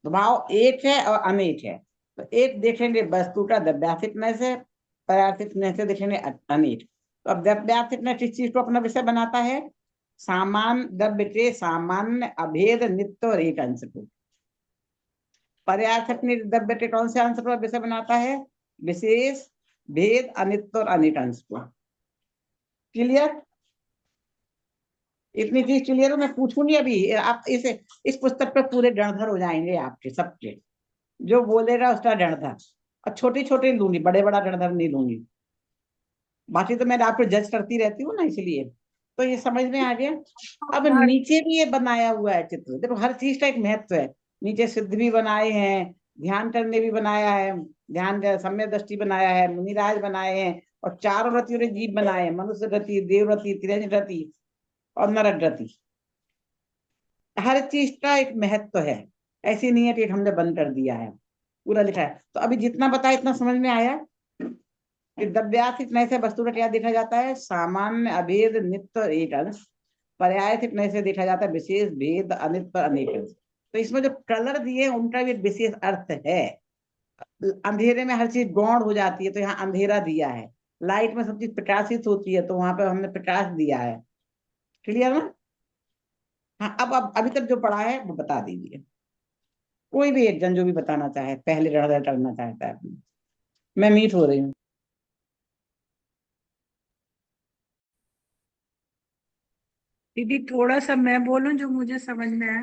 तो भाव एक है और अनेक है। तो एक देखेंगे वस्तु का द्रव्यार्थिक में से, पर्यार्थिक में से देखेंगे अनेक। तो अब द्रव्यार्थिक में किस चीज को अपना विषय बनाता है? सामान्य द्रव्य के सामान्य, अभेद, नित्य और एक अंश को। पर्यार्थिक द्रव्य के कौन से अंश को विषय बनाता है? विशेष, भेद, अनित्य और अनेक अंश को। क्लियर? इतनी चीज क्लियर हो, मैं पूछूंगी अभी, आप इस पुस्तक पे पूरे गणधर हो जाएंगे आपके सबके, जो बोलेगा उसका गणधर। और छोटी छोटी लूंगी, बड़े बड़ा गणधर नहीं लूंगी। बाकी तो मैं आपको जज करती रहती हूँ ना, इसलिए। तो ये समझ में आ गया। अब नीचे भी ये बनाया हुआ है चित्र, देखो हर चीज का एक महत्व है। नीचे सिद्ध भी बनाए हैं, ध्यान करने भी बनाया है, ध्यान सम्यक दृष्टि बनाया है, मुनिराज बनाए हैं, और चारों रतियों ने जीव बनाए हैं, मनुष्य रति, देव रति, तिरंज रति और नरक रति। हर चीज का एक महत्व है, ऐसी नहीं है कि हमने बंद कर दिया है, पूरा लिखा है। तो अभी जितना बताया इतना समझ में आया कि द्रव्यार्थिक में से वस्तु का क्या देखा जाता है? सामान्य, अभेद, नित्य और एक अंश। पर्यायर्थिक में से देखा जाता है विशेष, भेद, अनित्य और अनेक अंश। तो इसमें जो कलर दिए उनका भी विशेष अर्थ है। अंधेरे में हर चीज गौण हो जाती है, तो यहाँ अंधेरा दिया है। लाइट में सब चीज प्रकाशित होती है, तो वहां पर हमने प्रकाश दिया है। क्लियर ना? हाँ, अब अभी तक जो पढ़ा है वो बता दीजिए, कोई भी एक जन जो भी बताना चाहे, पहले करना चाहता है। मैं मीट हो रही हूँ। दीदी थोड़ा सा मैं बोलूं जो मुझे समझ में आया,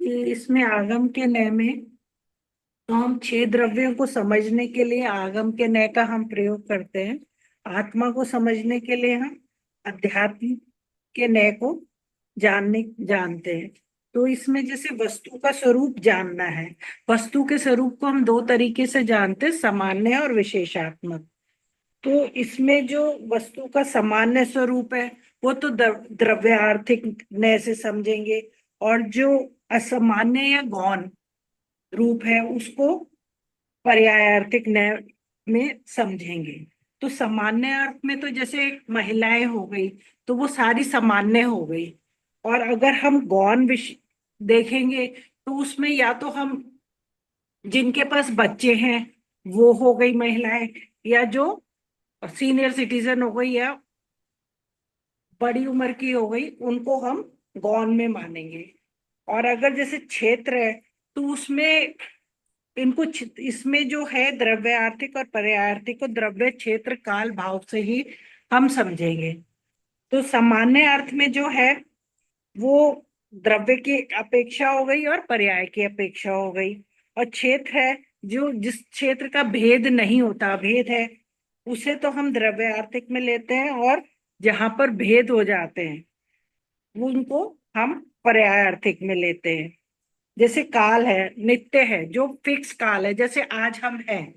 कि इसमें आगम के नय में तो हम 6 द्रव्यों को समझने के लिए आगम के नय का हम प्रयोग करते हैं। आत्मा को समझने के लिए हम अध्यात्म के नय को जानते हैं। तो इसमें जैसे वस्तु का स्वरूप जानना है, वस्तु के स्वरूप को हम 2 तरीके से जानते हैं, सामान्य और विशेषात्मक। तो इसमें जो वस्तु का सामान्य स्वरूप है वो तो द्रव्यार्थिक नय से समझेंगे, और जो असामान्य या गौण रूप है उसको पर्यायार्थिक नय में समझेंगे। तो सामान्य अर्थ में तो जैसे महिलाएं हो गई तो वो सारी सामान्य हो गई, और अगर हम गौण देखेंगे तो उसमें या तो हम जिनके पास बच्चे हैं वो हो गई महिलाएं, या जो सीनियर सिटीजन हो गई या बड़ी उम्र की हो गई, उनको हम गौण में मानेंगे। और अगर जैसे क्षेत्र है तो उसमें इनको इसमें जो है द्रव्य आर्थिक और पर्यायार्थिक को द्रव्य क्षेत्र काल भाव से ही हम समझेंगे। तो सामान्य अर्थ में जो है वो द्रव्य की अपेक्षा हो गई और पर्याय की अपेक्षा हो गई। और क्षेत्र है जो जिस क्षेत्र का भेद नहीं होता, अभेद है, उसे तो हम द्रव्य आर्थिक में लेते हैं, और जहां पर भेद हो जाते हैं वो उनको हम पर्याय आर्थिक में लेते हैं। जैसे काल है, नित्य है, जो फिक्स काल है, जैसे आज हम हैं,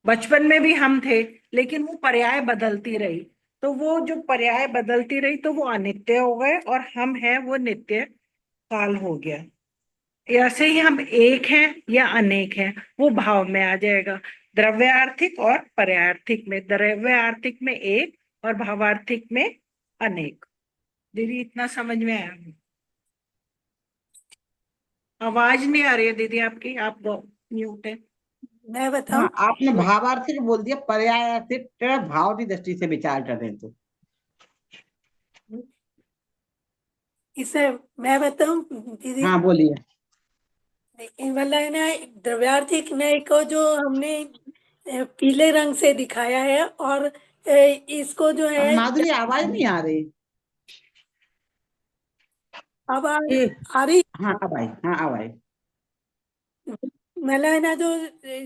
बचपन में भी हम थे, लेकिन वो पर्याय बदलती रही, तो वो जो पर्याय बदलती रही तो वो अनित्य हो गए, और हम हैं वो नित्य काल हो गया। ऐसे ही हम एक हैं या अनेक हैं, वो भाव में आ जाएगा, द्रव्य आर्थिक और पर्यायार्थिक में। द्रव्य आर्थिक में एक और भावार्थिक में अनेक। दीदी इतना समझ में आया? आवाज नहीं आ रही है दीदी आपकी, आप म्यूट है। मैं बताऊं? हाँ, आपने भावार्थिक बोल दिया, पर्यायार्थिक भाव की दृष्टि से विचार करें तो। इसे मैं बताऊं दीदी? हाँ बोलिए। मतलब है ना, द्रव्यार्थिक न्याय को जो हमने पीले रंग से दिखाया है, और इसको जो है माधुरी आवाज नहीं आ रही। अब ये आ रही। हाँ अब आई, हाँ अब आई। मतलब है ना, जो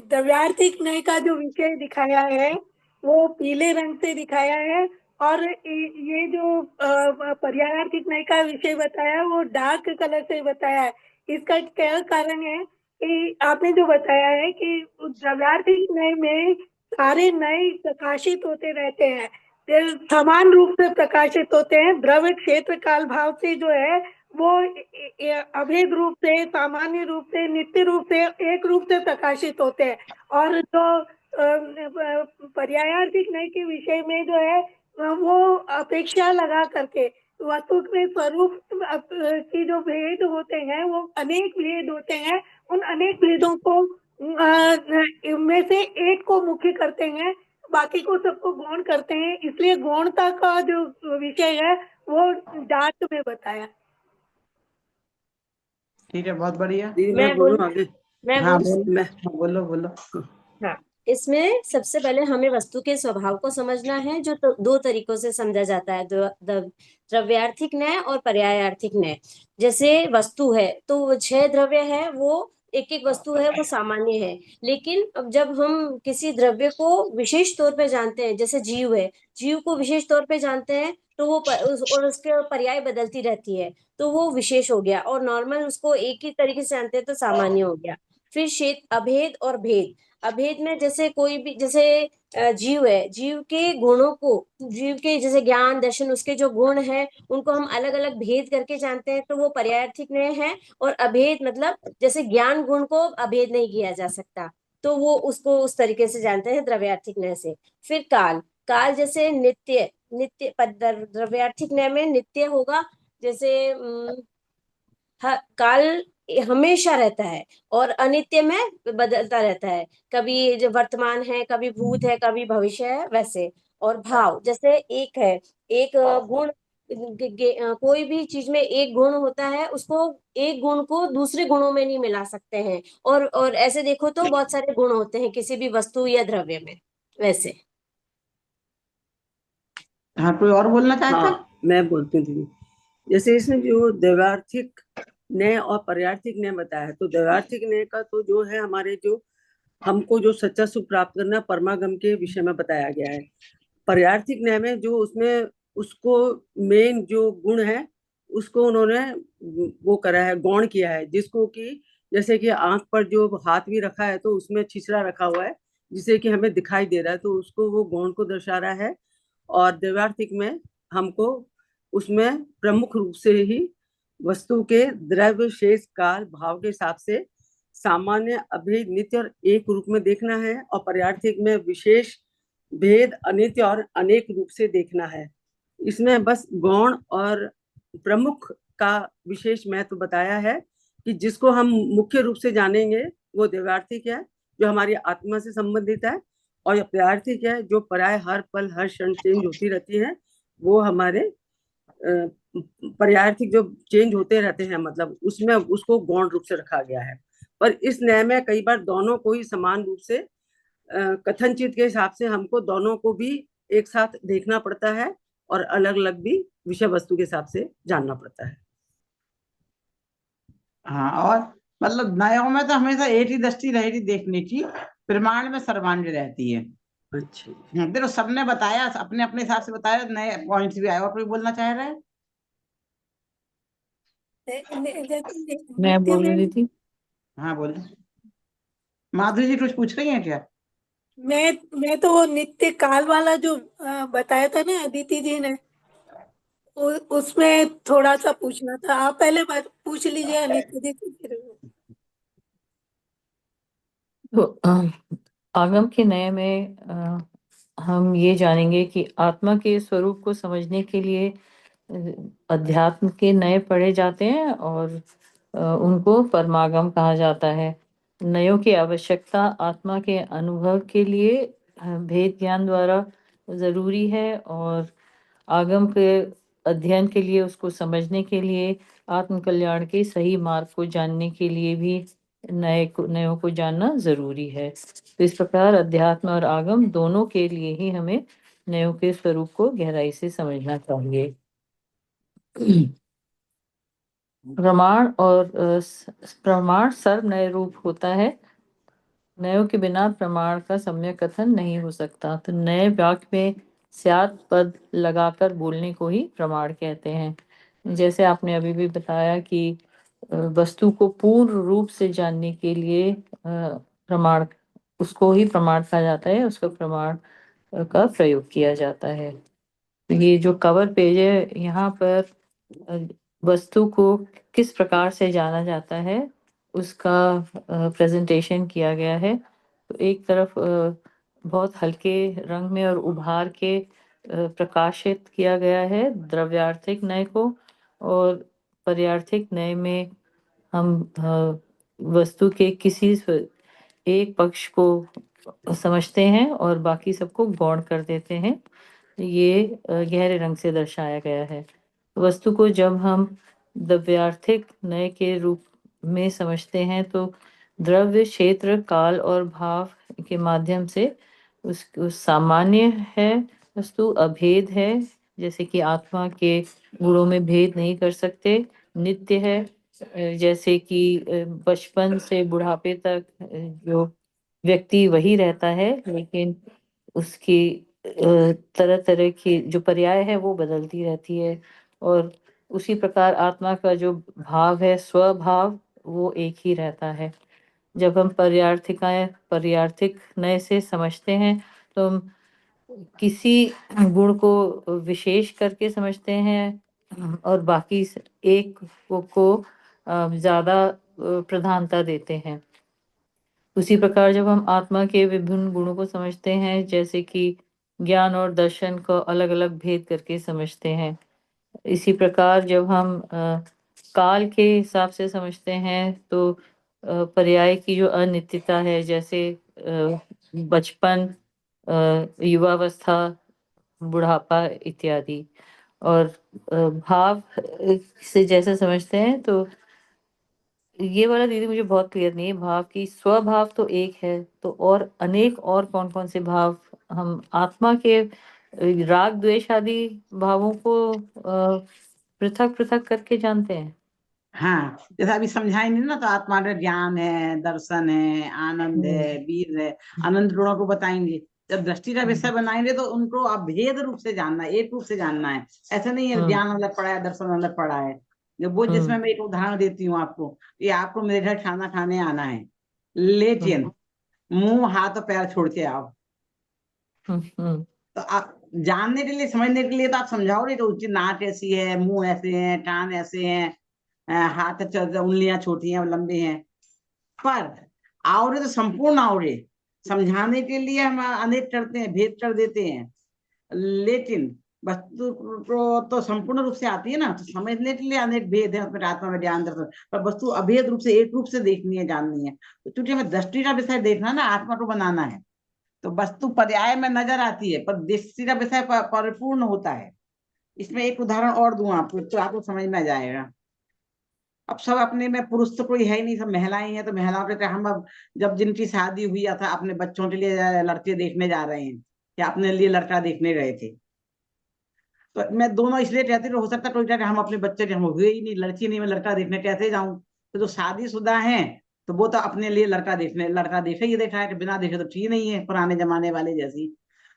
द्रव्यार्थिक न्याय का जो विषय दिखाया है वो पीले रंग से दिखाया है, और ये जो पर्यायार्थिक न्याय का विषय बताया वो डार्क कलर से बताया है। इसका क्या कारण है कि आपने जो बताया है कि द्रव्यार्थिक न्याय में सारे न्याय प्रकाशित होते रहते हैं, समान रूप से प्रकाशित होते हैं। द्रव्य क्षेत्र काल भाव से जो है वो अभेद रूप से, सामान्य रूप से, नित्य रूप से, एक रूप से प्रकाशित होते हैं। और जो पर्यायार्थिक न्याय के विषय में जो है वो अपेक्षा लगा करके वस्तु के स्वरूप की जो भेद होते हैं वो अनेक भेद होते हैं। उन अनेक भेदों को में से एक को मुख्य करते हैं, बाकी को सबको गौण करते हैं। इसलिए गौणता का जो विषय है वो डार्क में बताया। ठीक है, बहुत बढ़िया। दीदी मैं मैं बोलूं बोल आगे? मैं हाँ बोल बोलो, मैं बोलो बोलो। हाँ, इसमें सबसे पहले हमें वस्तु के स्वभाव को समझना है, जो दो तरीकों से समझा जाता है, द्रव्यार्थिक न्याय और पर्यायार्थिक न्याय। जैसे वस्तु है तो वो 6 द्रव्य है, वो एक एक वस्तु है वो सामान्य है। लेकिन अब जब हम किसी द्रव्य को विशेष तौर पे जानते हैं, जैसे जीव है, जीव को विशेष तौर पे जानते हैं तो वो और उसके पर्याय बदलती रहती है, तो वो विशेष हो गया। और नॉर्मल उसको एक ही तरीके से जानते हैं तो सामान्य हो गया। फिर क्षेत्र, अभेद और भेद। अभेद में जैसे कोई भी, जैसे जीव है, जीव के गुणों को, जीव के जैसे ज्ञान दर्शन, उसके जो गुण है उनको हम अलग अलग भेद करके जानते हैं, तो वो पर्यायार्थिक न्याय है। और अभेद मतलब जैसे ज्ञान गुण को अभेद नहीं किया जा सकता, तो वो उसको उस तरीके से जानते हैं द्रव्यार्थिक न्याय से। फिर काल, काल जैसे नित्य, नित्य द्रव्यार्थिक न्याय में नित्य होगा। जैसे काल हमेशा रहता है, और अनित्य में बदलता रहता है, कभी जो वर्तमान है, कभी भूत है, कभी भविष्य है, वैसे। और भाव जैसे एक है, एक गुण, कोई भी चीज में एक गुण होता है, उसको एक गुण को दूसरे गुणों में नहीं मिला सकते हैं। और ऐसे देखो तो बहुत सारे गुण होते हैं किसी भी वस्तु या द्रव्य में, वैसे। हाँ, कोई और बोलना चाहता है? हाँ मैं बोलती हूँ दीदी। जैसे इसमें जो द्रव्यार्थिक न्याय और पर्यायार्थिक न्याय बताया है, तो द्रव्यार्थिक न्याय का तो जो है हमारे जो हमको जो सच्चा सुख प्राप्त करना परमागम के विषय में बताया गया है। पर्यायार्थिक न्याय में जो उसमें उसको मेन जो गुण है उसको उन्होंने वो करा है, गौण किया है, जिसको कि जैसे कि आंख पर जो हाथ भी रखा है तो उसमें छिछरा रखा हुआ है जिसे कि हमें दिखाई दे रहा है, तो उसको वो गौण को दर्शा रहा है। और द्रव्यार्थिक में हमको उसमें प्रमुख रूप से ही वस्तु के द्रव्य शेष काल भाव के हिसाब से सामान्य, अभेद, नित्य और एक रूप में देखना है। और पर्यायार्थिक में विशेष, भेद, अनित्य और अनेक रूप से देखना है। इसमें बस गौण और प्रमुख का विशेष महत्व बताया है। कि जिसको हम मुख्य रूप से जानेंगे वो द्वैवार्थिक है, जो हमारी आत्मा से संबंधित है, और पर्यायार्थिक है, जो पराय हर पल हर क्षण चेंज होती रहती है। वो हमारे पर्यायार्थिक जो चेंज होते रहते हैं, मतलब उसमें उसको गौण रूप से रखा गया है। पर इस न्याय में कई बार दोनों को ही समान रूप से कथनचित के हिसाब से हमको दोनों को भी एक साथ देखना पड़ता है और अलग अलग भी विषय वस्तु के हिसाब से जानना पड़ता है। हाँ, और मतलब न्यायों में तो हमेशा एक ही दृष्टि रहेगी देखने की, प्रमाण में सर्वांग रहती है। अच्छा, देखो सबने बताया, अपने अपने हिसाब से बताया, नए पॉइंट्स भी आए। और कोई बोलना चाह रहा है? जैसे मैं नित्य बोल में रही थी। हाँ बोलो। माधुरी जी कुछ पूछ रही हैं क्या? मैं तो वो नित्य काल वाला जो बताया था ना अदिति जी ने, उसमें थोड़ा सा पूछना था। आप पहले पूछ लीजिए अनिता जी से, फिर तो आगम के नए में हम ये जानेंगे कि आत्मा के स्वरूप को समझने के लिए अध्यात्म के नए पढ़े जाते हैं और उनको परमागम कहा जाता है। नयों की आवश्यकता आत्मा के अनुभव के लिए भेद ज्ञान द्वारा जरूरी है, और आगम के अध्ययन के लिए, उसको समझने के लिए, आत्म कल्याण के सही मार्ग को जानने के लिए भी नयों को जानना जरूरी है। तो इस प्रकार अध्यात्म और आगम दोनों के लिए ही हमें नयों के स्वरूप को गहराई से समझना चाहिए। प्रमाण सर्व नए रूप होता है। नयों के बिना प्रमाण का सम्यक कथन नहीं हो सकता। तो नए वाक्य में स्यात् पद लगाकर बोलने को ही प्रमाण कहते हैं। जैसे आपने अभी भी बताया कि वस्तु को पूर्ण रूप से जानने के लिए प्रमाण, उसको ही प्रमाण कहा जाता है, उसका प्रमाण का प्रयोग किया जाता है। ये जो कवर पेज है, यहाँ पर वस्तु को किस प्रकार से जाना जाता है उसका प्रेजेंटेशन किया गया है। तो एक तरफ बहुत हल्के रंग में और उभार के प्रकाशित किया गया है द्रव्यार्थिक नय को, और पर्यार्थिक नय में हम वस्तु के किसी एक पक्ष को समझते हैं और बाकी सबको गौण कर देते हैं। ये गहरे रंग से दर्शाया गया है। वस्तु को जब हम द्रव्यार्थिक नय के रूप में समझते हैं तो द्रव्य, क्षेत्र, काल और भाव के माध्यम से उस सामान्य है, वस्तु अभेद है, जैसे कि आत्मा के गुणों में भेद नहीं कर सकते। नित्य है, जैसे कि बचपन से बुढ़ापे तक जो व्यक्ति वही रहता है, लेकिन उसकी तरह तरह की जो पर्याय है वो बदलती रहती है। और उसी प्रकार आत्मा का जो भाव है, स्वभाव, वो एक ही रहता है। जब हम पर्यार्थिक नय से समझते हैं तो हम किसी गुण को विशेष करके समझते हैं और बाकी एक को ज्यादा प्रधानता देते हैं। उसी प्रकार जब हम आत्मा के विभिन्न गुणों को समझते हैं, जैसे कि ज्ञान और दर्शन को अलग अलग भेद करके समझते हैं, इसी प्रकार जब हम काल के हिसाब से समझते हैं तो पर्याय की जो अनित्यता है, जैसे बचपन, युवावस्था, बुढ़ापा इत्यादि, और भाव से जैसे समझते हैं तो ये वाला दीदी मुझे बहुत क्लियर नहीं है। भाव की स्वभाव तो एक है, तो और अनेक और कौन कौन से भाव हम आत्मा के राग द्वेष आदि भावों को पृथक पृथक करके जानते हैं। हाँ, जैसा अभी समझाएंगे ना, तो आत्मा में ज्ञान है, दर्शन है, आनंद है, वीर है, आनंद गुणों को बताएंगे। जब दृष्टि का विषय बनाएंगे तो उनको अभेद रूप से जानना है, एक रूप से जानना है। ऐसा नहीं है ज्ञान अलग पड़ा है, दर्शन अलग पड़ा है। जब वो, जिसमें मैं एक उदाहरण देती हूँ आपको, ये आपको मेरे घर खाना खाने आना है, लेकिन मुंह हाथ और पैर छोड़ के आओ, तो आप जानने के लिए, समझने के लिए तो आप समझाओगे तो उसकी नाक ऐसी है, मुंह ऐसे है, कान ऐसे हैं, हाथ उंगलियां छोटी हैं और लंबे हैं। पर आवरे तो संपूर्ण आवरे, समझाने के लिए हम अनेक करते हैं, भेद कर देते हैं। लेकिन वस्तु को तो संपूर्ण रूप से आती है ना, तो समझने के लिए अनेक भेद है उसमें, आत्मा में ध्यान दर्शन, पर वस्तु अभेद रूप से एक रूप से देखनी है, जाननी है। तो क्योंकि हमें दृष्टि का विषय देखना ना, आत्मा को बनाना है, तो वस्तु पर्याय में नजर आती है पर दृष्टि का विषय परिपूर्ण होता है। इसमें एक उदाहरण और दूं आपको, तो आपको समझ में आ जाएगा। अब सब अपने में, पुरुष तो कोई है ही नहीं, सब महिलाएं हैं, तो महिलाओं के हम अब जब जिनकी शादी हुई था, अपने बच्चों के लिए लड़के देखने जा रहे हैं या अपने लिए लड़का देखने गए थे, तो मैं दोनों इसलिए कहती, हो सकता कोई कहे हम अपने बच्चे के, हम हुए ही नहीं, लड़की नहीं, मैं लड़का देखने कैसे जाऊं। तो जो शादीशुदा हैं तो वो तो अपने लिए लड़का देखे ही देखा है, कि बिना देखे तो ठीक नहीं है, पुराने जमाने वाले जैसी।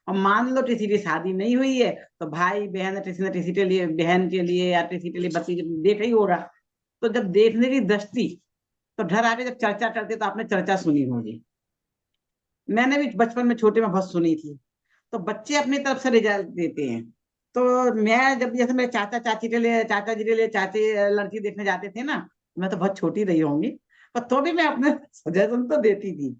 और मान लो किसी की शादी नहीं हुई है, तो भाई बहन किसी न किसी के लिए, बहन के लिए या किसी के लिए भतीजे देखा ही होगा। तो जब देखने की दृष्टि, तो घर आके जब चर्चा करते तो आपने चर्चा सुनी होगी, मैंने भी बचपन में छोटे में बहुत सुनी थी। तो बच्चे अपनी तरफ से रिजल्ट देते हैं। तो मैं जब, जैसे मेरे चाचा चाची के लिए, चाचा जी के लिए चाची लड़की देखने जाते थे ना, मैं तो बहुत छोटी रही होंगी, पर तो भी मैं अपने सजेशन तो देती थी।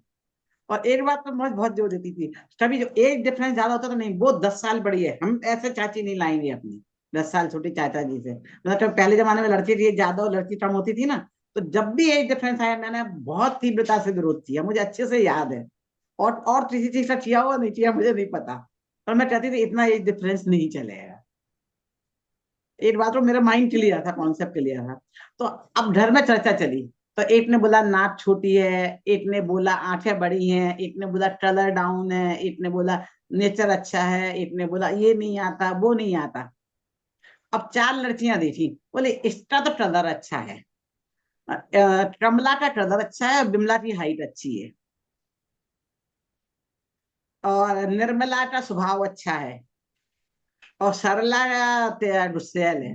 और एक बात पर मैं बहुत जोर देती थी, कभी जो एज डिफरेंस ज्यादा होता तो नहीं, वो 10 साल बड़ी है, हम ऐसे चाची नहीं लाएंगे अपनी 10 साल छोटी चाचा जी से। मतलब पहले जमाने में लड़की की ज्यादा और लड़की कम होती थी ना, तो जब भी एज डिफरेंस आया, मैंने बहुत तीव्रता से विरोध किया, मुझे अच्छे से याद है। और किसी चीज का किया हुआ नहीं किया मुझे नहीं पता, पर मैं कहती थी इतना एज डिफरेंस नहीं चलेगा। एक बात तो मेरा माइंड क्लियर था, कॉन्सेप्ट क्लियर था। तो अब घर में चर्चा चली, तो एक ने बोला नाक छोटी है, एक ने बोला आंखें बड़ी हैं, एक ने बोला कलर डाउन है, एक ने बोला नेचर अच्छा है, एक ने बोला ये नहीं आता वो नहीं आता। अब 4 लड़कियां देखी, बोले इसका तो कलर अच्छा है, कमला का कलर अच्छा है, बिमला की हाइट अच्छी है, और निर्मला का स्वभाव अच्छा है, और सरला का गुस्सैल है।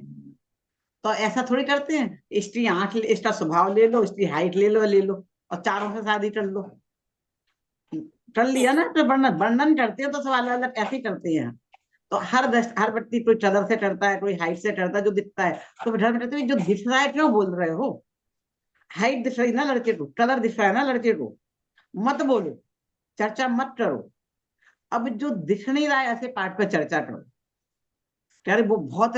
तो ऐसा थोड़ी करते हैं, इसकी आंख, इसका स्वभाव ले लो, इसकी हाइट ले लो और चारों से शादी कर लो। कर लिया ना, तो वर्णन वर्णन करते हैं तो सब अलग अलग ऐसे ही करते हैं। तो हर व्यक्ति कोई कलर से करता है, कोई हाइट से करता है, जो दिखता है। तो घर में कहते हैं जो दिख रहा है क्यों बोल रहे हो, हाइट दिख रही ना लड़के को, कलर दिख रहा है ना लड़के को, मत बोलो, चर्चा मत करो। अब जो दिख नहीं रहा है ऐसे पार्ट पे चर्चा करो। कह रहे वो बहुत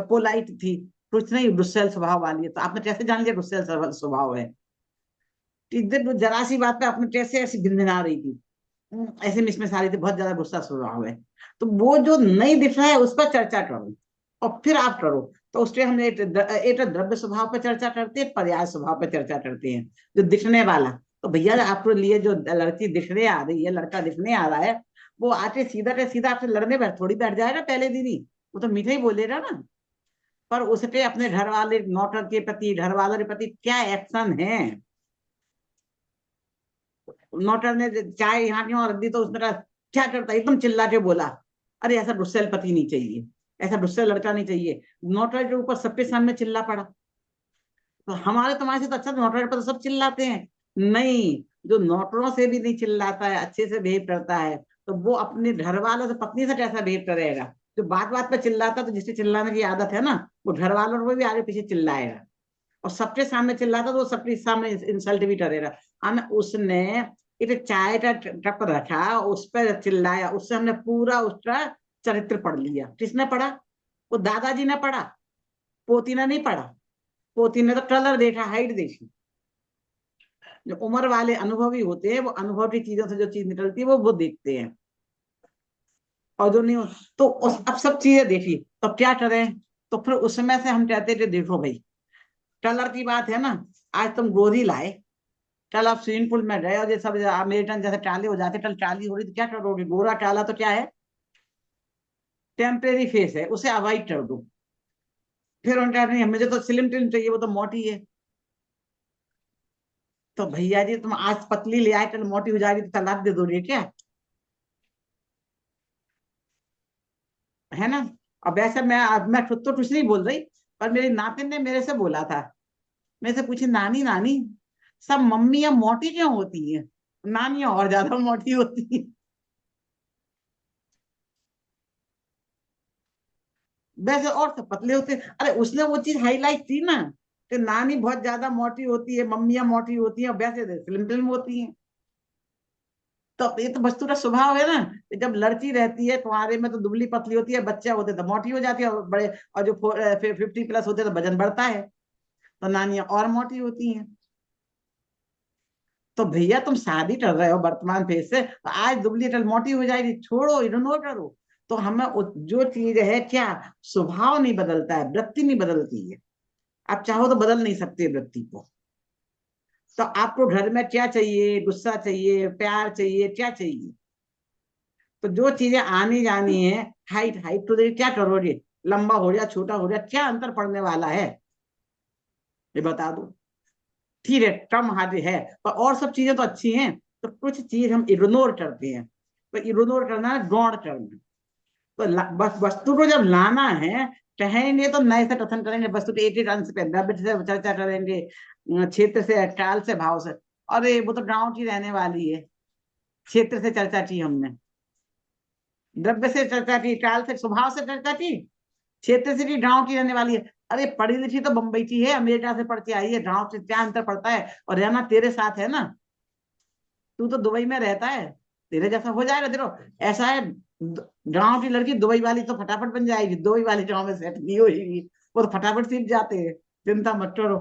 पोलाइट थी, कुछ नहीं गुस्सैल स्वभाव वाली है। तो आपने कैसे जान लिया गुस्सैल स्वभाव है? जरा सी बात पे आपने कैसे ऐसी गिनगिना रही थी, ऐसे मिसमिस आ रही थी, बहुत ज्यादा गुस्सा स्वभाव है। तो वो जो नहीं दिख रहा है उस पर चर्चा करो और फिर आप करो। तो उसके हम एक द्रव्य स्वभाव पर चर्चा करते हैं, पर्याय स्वभाव पर चर्चा करते हैं, जो दिखने वाला। तो भैया आपके लिए जो लड़की दिखने आ रही है, लड़का दिखने आ रहा है, वो आके सीधा के सीधा आपसे लड़ने बैठ थोड़ी बैठ जाएगा पहले दिन ही, वो तो मीठा ही बोलेगा ना। पर उसके अपने घर वाले नौकर के प्रति, घर वालों के प्रति क्या एक्शन है। नौकर ने चाय यहाँ की वहां रख दी तो उसने कहा क्या करता, एकदम चिल्ला के बोला, अरे ऐसा गुस्सैल पति नहीं चाहिए, ऐसा गुस्सैल लड़का नहीं चाहिए। नौकर के ऊपर सबके सामने चिल्ला पड़ा। तो हमारे तुम्हारे से तो अच्छा, नौकर पर तो सब चिल्लाते हैं। नहीं, जो नौकरों से भी नहीं चिल्लाता है, अच्छे से बिहेव करता है, तो वो अपने घर वालों से, पत्नी से कैसा बिहेव करेगा। जो बात बात पर चिल्लाता, तो जिससे चिल्लाने की आदत है ना, वो घर वालों को भी आगे पीछे चिल्लाएगा, और सबके सामने चिल्लाता तो वो सबके सामने इंसल्ट भी करेगा। हमें उसने एक चाय का कप रखा, उस पर चिल्लाया, उससे हमने पूरा उसका चरित्र पढ़ लिया। किसने पढ़ा? वो दादाजी ने पढ़ा, पोती ने नहीं पढ़ा। पोती ने तो कलर देखा, हाइट देखी। जो उम्र वाले अनुभवी होते हैं, वो अनुभव की चीजों से जो चीज निकलती है वो देखते हैं, और जो नहीं हो तो अब सब चीजें देखी, तो क्या करें। तो फिर उसमें से हम कहते थे देखो भाई, कलर की बात है ना, आज तुम गोरी लाए, कल आप स्विमिंग पूल में गए और ये सब अमेरिकन जैसे काले हो जाते, कल काली हो रही तो क्या करोगे? गोरा काला तो क्या है, टेम्परेरी फेस है, उसे अवॉइड कर दो। फिर उनका नहीं, मुझे तो स्लिम ट्रिम चाहिए, वो तो मोटी है। तो भैया जी तुम आज पतली ले आए, कल मोटी हो जाएगी तो तलाक दे दोगे क्या? है ना। अब वैसे मैं खुद तो कुछ नहीं बोल रही, पर मेरी नातिन ने मेरे से बोला था, मेरे से पूछी नानी नानी सब मम्मियां मोटी क्यों होती हैं, नानियां और ज्यादा मोटी होती हैं। वैसे और सब पतले होते हैं। अरे उसने वो चीज हाईलाइट की ना, कि नानी बहुत ज्यादा मोटी होती है, मम्मियां मोटी होती हैं, वैसे स्लिम स्लिम होती हैं। तो ये तो वस्तु का स्वभाव है ना, जब लड़की रहती है तुम्हारे में तो दुबली पतली होती है, बच्चा होते तो मोटी हो जाती है, और बड़े और जो 50+ होते तो वजन बढ़ता है, तो नानियां और मोटी होती हैं। तो भैया तुम शादी कर रहे हो वर्तमान फेज से, तो आज दुबली टल मोटी हो जाएगी, छोड़ो, इग्नोर करो। तो हमें जो चीज है, क्या स्वभाव नहीं बदलता है, वृत्ति नहीं बदलती है। आप चाहो तो बदल नहीं सकते वृत्ति को। तो आपको घर में क्या चाहिए, गुस्सा चाहिए, प्यार चाहिए, क्या चाहिए? तो जो चीजें आनी जानी है, हाइट हाइट तो देखिए क्या करोगे, लंबा हो गया, छोटा हो गया, क्या अंतर पड़ने वाला है, ये बता दो। ठीक है, कम हाथ है, पर और सब चीजें तो अच्छी हैं। तो कुछ चीज हम इग्नोर करते हैं, तो इग्नोर करना है गौण करना। तो बस वस्तु को जब लाना है, कहेंगे तो नए से कथन करेंगे, वस्तु के एक एक अंश पे द्रव्य से चर्चा करेंगे, क्षेत्र से, काल से, भाव से। अरे वो तो गांव की रहने वाली है, क्षेत्र से चर्चा की हमने, द्रव्य से चर्चा की, काल से, स्वभाव से चर्चा की, क्षेत्र से की, गांव की रहने वाली है। अरे पढ़ी लिखी तो बंबई की है, अमेरिका से पढ़ के आई है, गांव से क्या अंतर पड़ता है? और रहना तेरे साथ है ना, तू तो दुबई में रहता है, तेरे जैसा हो जाएगा। देखो ऐसा है, गांव की लड़की दुबई वाली तो फटाफट बन जाएगी, दुबई वाली गांव में सेट नहीं होगी, वो तो फटाफट सीख जाते हैं, चिंता मत करो।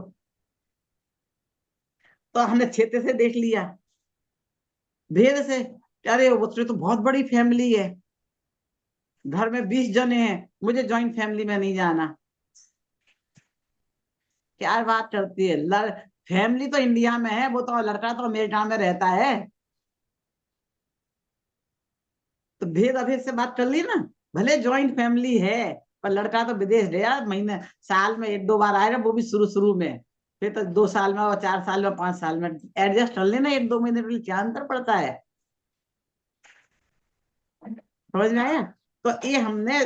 तो हमने क्षेत्र से देख लिया, भेद से, अरे उससे तो बहुत बड़ी फैमिली है, घर में 20 जने हैं, मुझे ज्वाइंट फैमिली में नहीं जाना। क्या बात करती है, फैमिली तो इंडिया में है, वो तो लड़का तो अमेरिका में रहता है। तो भेद अभेद से बात कर ली ना, भले ज्वाइंट फैमिली है, पर लड़का तो विदेश गया, महीने साल में 1-2 बार आएगा, वो भी शुरू शुरू में, फिर तो 2 साल में, और 4 साल में, 5 साल में एडजस्ट कर लेना, 1-2 महीने के लिए क्या अंतर पड़ता है, समझ में आया? तो ये हमने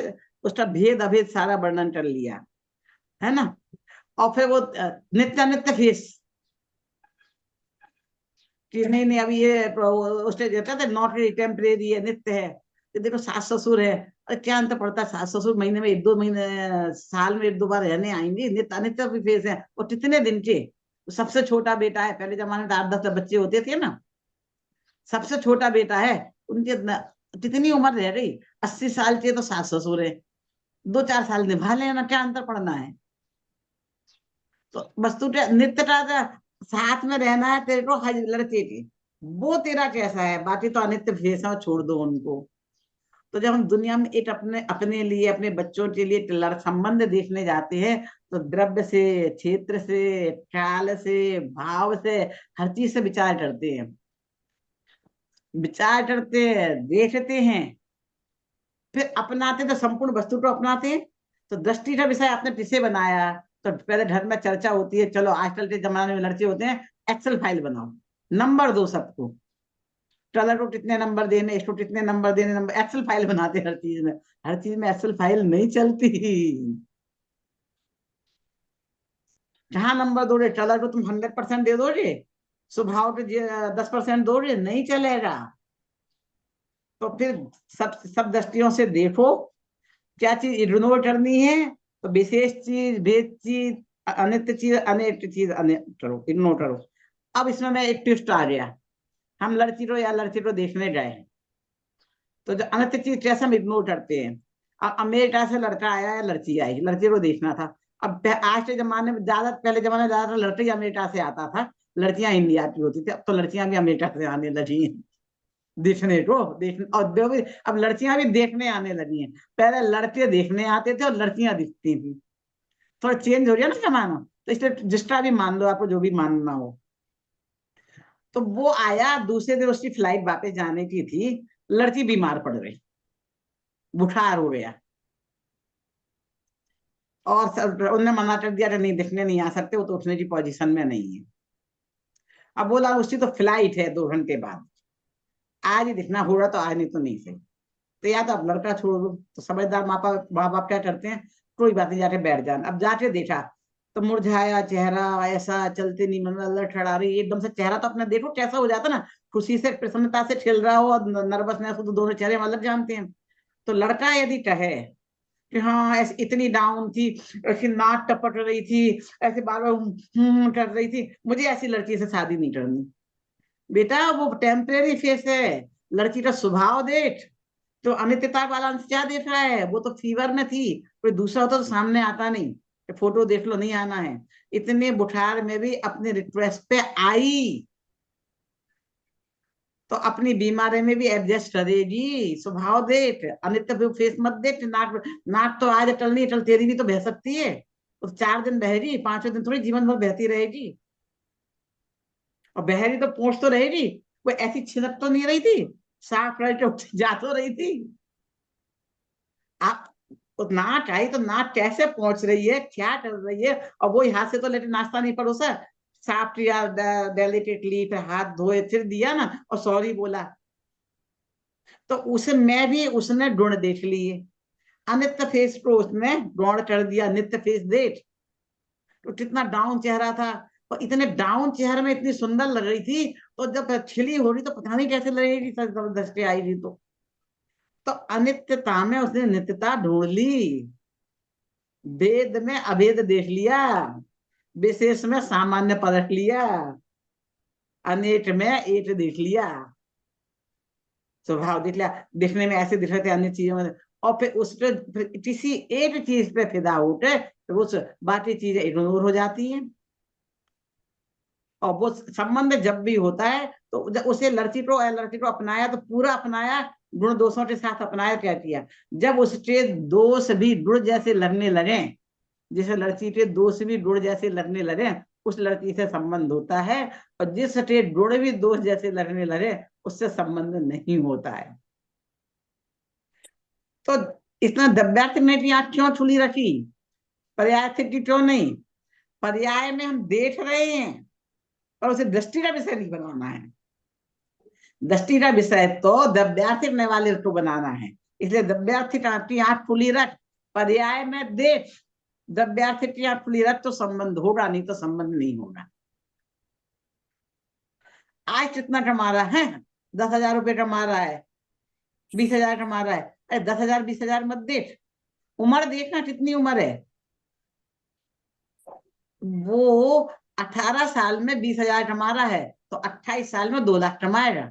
उसका भेद अभेद सारा वर्णन कर लिया है ना। और फिर वो नित्य नित्य फेस कि नहीं नहीं, अभी ये उसने कहते थे नॉट टेम्परेरी है, नित्य है। तो देखो सास ससुर है, अरे क्या अंतर पड़ता है, सास ससुर महीने में 1-2 महीने, साल में 1-2 बार रहने आएंगे, नित्य अनित्य भी फेस है। और कितने दिन के, सबसे छोटा बेटा है, पहले जमाने में 8-10 बच्चे होते थे ना, सबसे छोटा बेटा है, उनके कितनी उम्र रह गई, 80 साल के, तो सास ससुर है, 2-4 साल निभा लेना, क्या अंतर पड़ना है? तो वस्तु नित्य का साथ में रहना है तेरे को, हज लड़के के, वो तेरा कैसा है, बाकी तो अनित्य भेष है, छोड़ दो उनको। तो जब हम दुनिया में एक अपने अपने लिए, अपने बच्चों के लिए संबंध देखने जाते हैं, तो द्रव्य से, क्षेत्र से, काल से, भाव से, हर चीज से विचार करते हैं, विचार करते हैं, देखते हैं, फिर अपनाते, तो संपूर्ण वस्तु को अपनाते हैं। तो दृष्टि का विषय आपने किसे बनाया? तो पहले घर में चर्चा होती है, चलो आजकल के जमाने में लड़के होते हैं, एक्सेल फाइल बनाओ, नंबर दो सबको, कलर को कितने नंबर देने, इसको कितने नंबर देने, नंबर, एक्सेल फाइल बनाते हैं हर चीज में। हर चीज में एक्सेल फाइल नहीं चलती। जहां नंबर दोगे, कलर को तुम 100% दे दोगे, स्वभाव के 10% दोगे, नहीं चलेगा। तो फिर सब दृष्टियों से देखो, क्या चीज इग्नोर करनी है, तो विशेष चीज, भेद चीज, अनित्य चीज, अनित्य चीज करो, इग्नोर करो। अब इसमें मैं एक ट्विस्ट आ गया, हम लड़की को या लड़के को देखने गए, तो जो अनित्य चीज कैसे हम इग्नोर करते हैं। अब अमेरिका से लड़का आया या लड़की आई, लड़के को देखना था। अब आज के जमाने में ज्यादा, पहले जमाने में ज्यादातर लड़के अमेरिका से आता था, लड़कियां इंडिया की होती थी। अब तो लड़कियां भी अमेरिका से आने लगी हैं देखने को, देखने, और अब लड़कियां भी देखने आने लगी हैं। पहले लड़के देखने आते थे और लड़कियां दिखती थी, थोड़ा चेंज हो गया ना जमाना। तो इसलिए जिसका भी मान लो, आपको जो भी मानना हो। तो वो आया, दूसरे दिन उसकी फ्लाइट वापस जाने की थी, लड़की बीमार पड़ गई, बुखार हो गया, और उन्होंने मना कर दिया कि नहीं, दिखने नहीं आ सकते, वो तो उठने की पोजीशन में नहीं है। अब बोला उसकी तो फ्लाइट है 2 घंटे बाद, आज ही दिखना होगा तो आज, नहीं तो नहीं सही। तो या तो अब लड़का छोड़ दो। तो समझदार माँ बाप क्या करते हैं, कोई बात नहीं, जाके बैठ जाना। अब जाके देखा तो मुरझाया चेहरा, ऐसा चलते नहीं, मतलब लड़खड़ा रही एकदम से, चेहरा तो अपना देखो कैसा हो जाता ना, खुशी से, प्रसन्नता से खिल रहा हो, और नर्वसनेस हो, तो दोनों चेहरे अलग जानते हैं। तो लड़का यदि कहे कि हाँ ऐसे इतनी डाउन थी, ऐसी नाक टपक रही थी, ऐसे बार बार कर रही थी, मुझे ऐसी लड़की से शादी नहीं करनी। बेटा वो टेम्परेरी फेस है, लड़की का स्वभाव देख, तो अनित्यता वाला अंश क्या देख रहा है, वो तो फीवर में थी, कोई दूसरा होता तो सामने आता नहीं, फोटो देख लो नहीं आना है, इतने बुखार में भी अपने रिक्वेस्ट पे आई, तो अपनी बीमारी में भी एडजस्ट करेगी। स्वभाव देख, अनित्य फेस मत देख। नाक नाक तो आज टल नहीं टल, तेरी भी तो बह सकती है, तो 4 दिन बहेगी, 5वें दिन थोड़ी जीवन भर बहती रहेगी। और बहरी तो पूछ तो रहेगी, कोई ऐसी छिनक तो नहीं रही थी, साफ करके जा तो रही थी। आप तो नाक आई तो नाक कैसे पहुंच रही है, क्या कर रही है, और वो यहाँ से तो लेटे नाश्ता नहीं परोसा, साफ किया डेलिकेटली, फिर हाथ धोए, फिर दिया ना, और सॉरी बोला, तो उसे मैं भी उसने गुण देख लिए। अनित्य फेस को उसने गौण कर दिया, नित्य फेस देख, तो कितना डाउन चेहरा था, और इतने डाउन चेहरे में इतनी सुंदर लग रही थी, तो जब खिली हो रही तो पता नहीं कैसे लगेगी, जबरदस्ती आई थी तो अनित्यता में उसने नित्यता ढूंढ ली, वेद में अभेद देख लिया, विशेष में सामान्य परख लिया, अनेक में एक देख लिया, स्वभाव देख लिया, दिखने में ऐसे दिख रहे थे अन्य चीजों में, और फिर उस पर किसी एक चीज पे फिदा होकर तो उस बाकी चीजें इग्नोर हो जाती हैं। और वो संबंध जब भी होता है तो जब उसे लड़की को अपनाया तो पूरा अपनाया, गुण दोषों के साथ अपनाया, क्या किया, जब उसके दोष भी गुण जैसे लगने लगे, जैसे लड़की के दोष भी गुण जैसे लगने लगे, उस लड़की से संबंध होता है, और जिस के गुण भी दोष जैसे लगने लगे उससे संबंध नहीं होता है। तो इतना दब्यात ने की आंख क्यों खुली रखी, पर्याय की क्यों नहीं, पर्याय में हम देख रहे हैं और उसे दृष्टि का विषय नहीं बनाना है, दृष्टि का विषय तो दब्यार्थिक करने वाले को बनाना है, इसलिए दब्यार्थिक की आंख खुली रख, पर्याय में देख, दब्यार्थिक की आंख खुली रख तो संबंध होगा, नहीं तो संबंध नहीं होगा। आज कितना कमा रहा है, 10,000 रुपये कमा रहा है, 20,000 कमा रहा है, अरे 10,000 20,000 मत देख, उम्र देखना कितनी उम्र है, वो 18 साल में 20,000 कमा रहा है तो 28 साल में 2 लाख कमाएगा।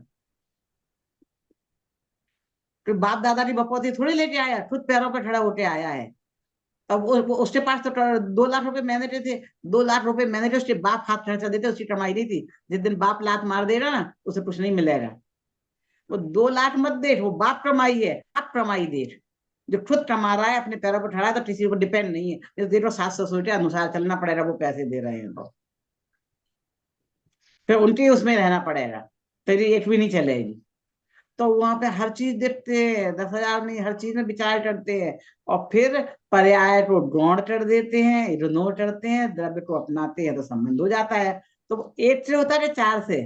तो बाप दादा की बपौती थोड़ी लेके आया, खुद पैरों पर खड़ा होके आया है। अब उसके पास तो 2 लाख रुपए महीने के थे, 2 लाख रुपए महीने के उसके बाप हाथ खर्चा देते, उसकी कमाई नहीं थी। जिस दिन बाप लात मार देगा ना उसे कुछ नहीं मिलेगा। वो 2 लाख मत देख, वो बाप कमाई है, आप कमाई देख, जो खुद कमा रहा है, अपने पैरों पर खड़ा है, तो किसी पर डिपेंड नहीं है। देखो सास ससुर के अनुसार चलना पड़ेगा, वो पैसे दे रहे हैं तो फिर उनके उसमें रहना पड़ेगा, तेरी एक भी नहीं चलेगी। तो वहां पे हर चीज देखते हैं, 10,000 नहीं, हर चीज में विचार करते हैं, और फिर पर्याय को गौण कर देते हैं, इग्नोर करते हैं, द्रव्य को अपनाते हैं, तो संबंध हो जाता है। तो एक से होता है 4 से,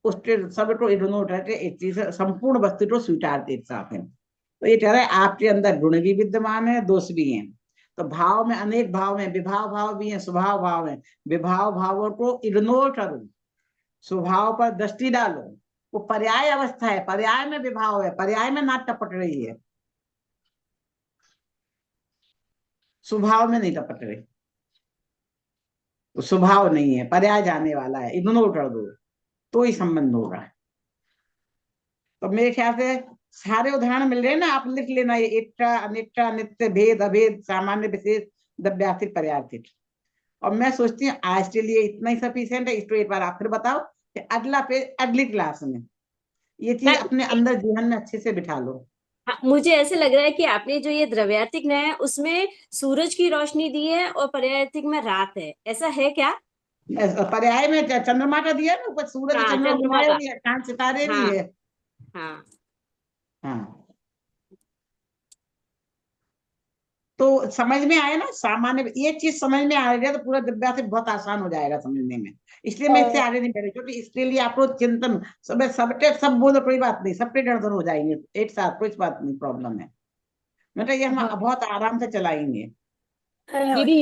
उसके सब को इग्नोर करके एक चीज संपूर्ण वस्तु को स्वीकारते एक साथ है। तो ये कह रहा है आपके अंदर गुण भी विद्यमान है, दोष भी हैं। तो भाव में अनेक भाव हैं, विभाव भाव भी है, स्वभाव भाव है। विभाव भावों को इग्नोर करो, स्वभाव पर दृष्टि डालो, वो पर्याय अवस्था है, पर्याय में विभाव है, पर्याय में नाक टपट रही है, स्वभाव में नहीं टपट रही, वो स्वभाव नहीं है, पर्याय जाने वाला है, इग्नोर कर दो तो ही संबंध होगा। तो मेरे ख्याल से सारे उदाहरण मिल रहे हैं ना, आप लिख लेना, ये एकता अनेकता नित्य भेद अभेद सामान्य विशेष दव्यार्थिक पर्यार्थिक। और मैं सोचती हूँ आज के लिए इतना ही सफिशिएंट है। इसको एक बार आप फिर बताओ कि अगला पेज अगली क्लास में ये चीज अपने अंदर जीवन में अच्छे से बिठा लो। हाँ, मुझे ऐसे लग रहा है कि आपने जो ये द्रव्यार्थिक न्याय है उसमें सूरज की रोशनी दी है और पर्यायार्थिक में रात है, ऐसा है क्या? पर्याय में चंद्रमा का दिया ना, ऊपर सूरज हाँ, चंद्रमा चंद्रमा घुमाए का। भी है, चांद सितारे भी हाँ है। हाँ। हाँ, तो समझ में आया ना, सामान्य ये चीज समझ में आ गया तो पूरा दव्यार्थिक बहुत आसान हो जाएगा समझने में। इसलिए मैं इससे आगे नहीं बढ़ी, क्योंकि इसके लिए आपको चिंतन सबके सब बोलो, कोई बात नहीं, सबके गणधर हो जाएंगे एक साथ, कोई बात नहीं, प्रॉब्लम है, मतलब ये हम हाँ। बहुत आराम से चलाएंगे। दीदी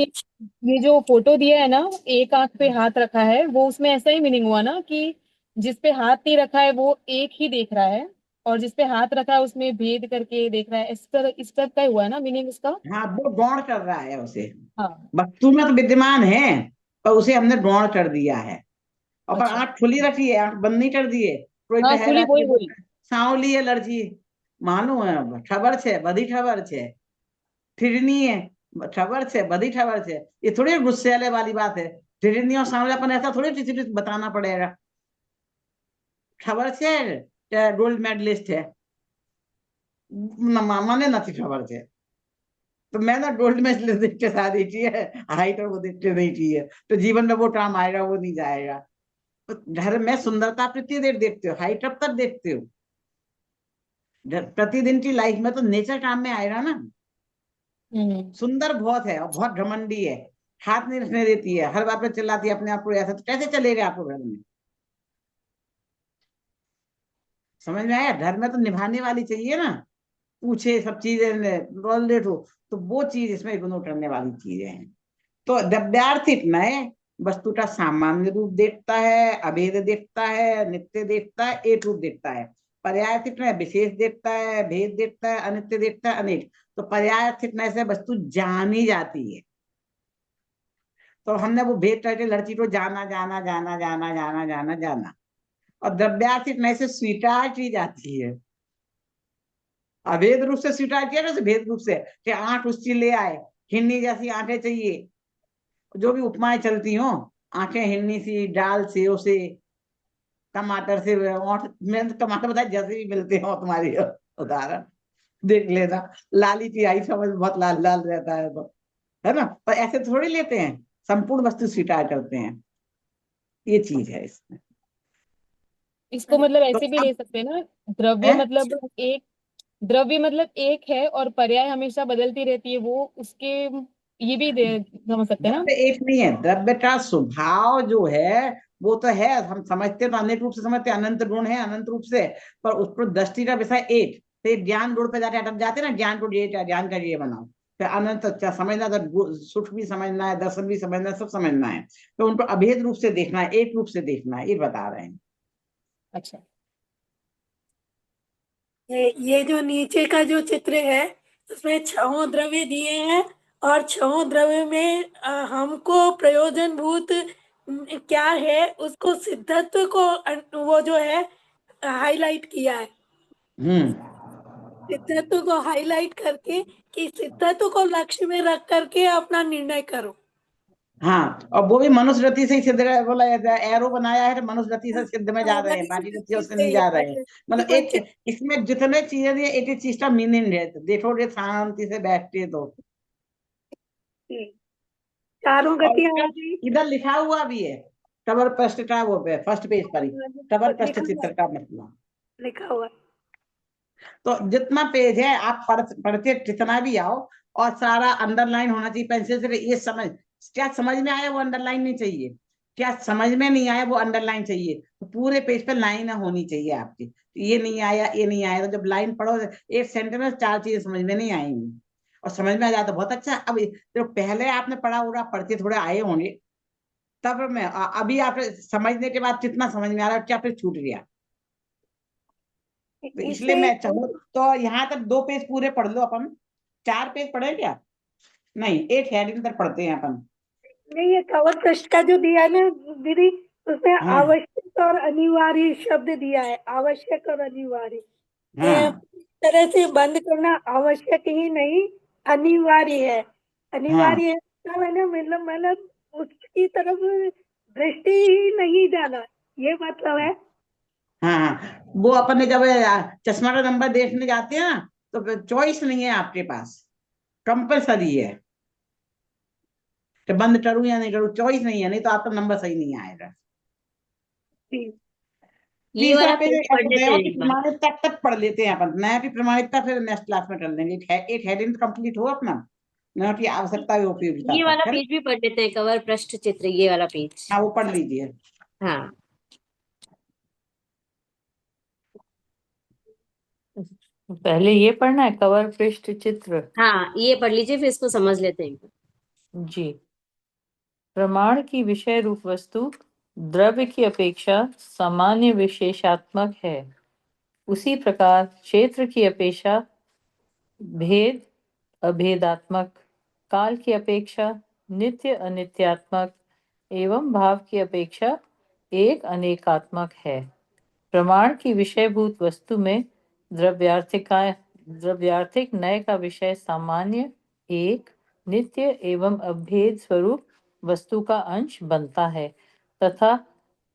ये जो फोटो दिया है ना, एक आंख पे हाथ रखा है, वो उसमें ऐसा ही मीनिंग हुआ ना कि जिस पे हाथ नहीं रखा है वो एक ही देख रहा है, और जिस पे हाथ रखा है उसमें भेद करके देख रहा है, इस तरह का ही हुआ है ना मीनिंग उसका? हाँ, वो गौण कर रहा है उसे, हाँ। वस्तु में तो विद्यमान है पर उसे हमने गौण कर दिया है। और पर अच्छा। आंख खुली रखी है, आंख बंद नहीं कर दी है, कोई हाँ, कह रहा खुली, है वही कि वही। સાવલી એલર્જી માનું ખબર છે, બધી ખબર છે, ठिरनी है खबर છે, बदी खबर છે, ये थोड़ी गुस्से वाली बात है। ठिरनी और सांवला अपन ऐसा थोड़ी किसी बताना पड़ेगा। खबर છે કે गोल्ड मेडलिस्ट है, माने नहीं खबर છે तो मैं ना गोल्ड मेडलिस्ट देख के शादी की है, हाइट और वो देख के नहीं की है, तो जीवन में वो काम आएगा वो नहीं जाएगा। तो घर में सुंदरता कितनी देर देखते हो, हाइट कब तक देखते हो? प्रतिदिन की लाइफ में तो नेचर काम में आएगा ना। सुंदर बहुत है और बहुत घमंडी है, हाथ नहीं रखने देती है, हर बात पे चिल्लाती है अपने आप को, ऐसा तो कैसे चलेगा आपको घर में? समझ में आया? घर में तो निभाने वाली चाहिए ना, पूछे सब चीजें बोल दे तो वो चीज इसमें इग्नोर करने वाली चीजें हैं। तो द्रव्यार्थिक नय वस्तु का सामान्य रूप देखता है, अभेद देखता है, नित्य देखता है, एक रूप देखता है। पर्यायर्थिक नय विशेष देखता है, भेद देखता है, अनित्य देखता है, अनेक। तो पर्यायर्थिक नय से वस्तु जानी जाती है। तो हमने वो भेद करके लड़की को जाना जाना जाना जाना जाना जाना जाना, और द्रव्यार्थिक नय से स्वीकार की जाती है। अभेद रूप से स्वीकार किया ना, भेद रूप से कि आंख उसकी ले आए, हिन्नी जैसी आंखें चाहिए, जो भी उपमाएं चलती हो, आंखें हिन्नी सी, डाल से, उसे टमाटर से, मैंने तो टमाटर बताया जैसे भी मिलते हो तुम्हारी उदाहरण देख लेना, लाली की आई समझ, बहुत लाल लाल रहता है तो, है ना। पर ऐसे थोड़ी लेते हैं, संपूर्ण वस्तु स्वीकार करते हैं, ये चीज है इसमें। इसको मतलब तो ऐसे भी अब ले सकते हैं ना, द्रव्य है मतलब एक, द्रव्य मतलब एक है और पर्याय हमेशा बदलती रहती है, वो उसके ये भी समझ सकते हैं ना। द्रव्य एक नहीं है, द्रव्य का स्वभाव जो है वो तो है, हम समझते तो अनेक रूप से समझते, अनंत गुण है अनंत रूप से, पर उसको दृष्टि का विषय एक, तो ज्ञान गुण पे जाके अटक जाते ना, ज्ञान को ये ज्ञान का ये बनाओ, फिर अनंत क्या समझना, तो सुख भी समझना है, दर्शन भी समझना है, सब समझना है, तो उनको अभेद रूप से देखना है, एक रूप से देखना है, ये बता रहे हैं। अच्छा, ये जो नीचे का जो चित्र है उसमें 6 द्रव्य दिए हैं और 6 द्रव्य में हमको प्रयोजनभूत क्या है उसको सिद्धत्व को वो जो है हाईलाइट किया है। सिद्धत्व को हाईलाइट करके कि सिद्धत्व को लक्ष्य में रख करके अपना निर्णय करो। हाँ, और वो भी मनुष्य गति से ही सिद्ध बोला जाता है, एरो बनाया है तो मनुष्य गति से सिद्ध में जा रहे हैं, बाकी गति उससे नहीं जा रहे हैं। मतलब एक इसमें जितने चीजें दिए, एक एक चीज का मीनिंग है, देखोगे शांति से बैठते तो। चारों गतियां आ और गई। इधर लिखा हुआ भी है, कवर पृष्ठ का वो पे फर्स्ट पेज पर ही, कवर पृष्ठ चित्र का मतलब लिखा हुआ। तो जितना पेज है आप पढ़ते कितना भी आओ, और सारा अंडरलाइन होना चाहिए पेंसिल से, ये समझ, क्या समझ में आया वो अंडरलाइन नहीं चाहिए, क्या समझ में नहीं आया वो अंडरलाइन चाहिए, तो पूरे पेज पे लाइन होनी चाहिए आपकी, ये नहीं आया ये नहीं आया, तो जब लाइन पढ़ो एक सेंटेंस में 4 चीजें समझ में नहीं आएंगी, और समझ में आ जाता बहुत अच्छा। अब जो पहले आपने पढ़ा होगा, पढ़ते थोड़े आए होंगे, तब मैं अभी आप समझने के बाद कितना समझ में आ रहा है, क्या फिर छूट गया, तो इसलिए मैं चाहूँ तो यहाँ तक 2 पेज पूरे पढ़ लो अपन, 4 पेज पढ़े क्या, नहीं एक हेडिंग तक पढ़ते हैं अपन। नहीं, ये कवर पृष्ठ का जो दिया है ना दीदी, उसमें आवश्यक और अनिवार्य शब्द दिया है, आवश्यक और अनिवार्य। इस तरह से बंद करना आवश्यक ही नहीं, अनिवार्य है। अनिवार्य है मतलब उसकी तरफ दृष्टि ही नहीं जाना, ये मतलब है। हाँ, वो अपन ने जब चश्मा का नंबर देखने जाते हैं ना, तो चॉइस नहीं है आपके पास, कंपलसरी है कि बंद करूं या नहीं करूं, चॉइस नहीं है, नहीं तो आपका नंबर सही नहीं आएगा। ये वाला पेज पढ़ लेते हैं एक बार। प्रमाणिकता तक पढ़ लेते हैं अपन, नया की प्रमाणिकता फिर नेक्स्ट क्लास में कर लेंगे, एक हेडिंग कंप्लीट हो अपना, नया की आवश्यकता है उपयोगिता। ये वाला पेज भी पढ़ लेते हैं, कवर पृष्ठ चित्र, ये वाला पेज। हाँ, वो पढ़ लीजिए। हाँ, पहले ये पढ़ना है, कवर पृष्ठ चित्र। हाँ, ये पढ़ लीजिए, फिर इसको समझ लेते हैं। जी। प्रमाण की विषय रूप वस्तु द्रव्य की अपेक्षा सामान्य विशेषात्मक है, उसी प्रकार क्षेत्र की अपेक्षा भेद अभेदात्मक, काल की अपेक्षा नित्य अनित्यात्मक एवं भाव की अपेक्षा एक अनेकात्मक है। प्रमाण की विषयभूत वस्तु में द्रव्यार्थिक नय का विषय सामान्य, एक, नित्य एवं अभेद स्वरूप वस्तु का अंश बनता है तथा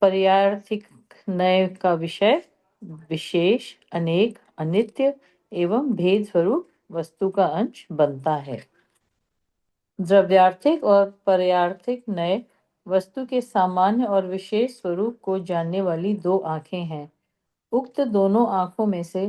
पर्यार्थिक नय का विषय विशेष, अनेक, अनित्य एवं भेद स्वरूप वस्तु का अंश बनता है। द्रव्यार्थिक और पर्यार्थिक नय वस्तु के सामान्य और विशेष स्वरूप को जानने वाली दो आंखें हैं। उक्त दोनों आंखों में से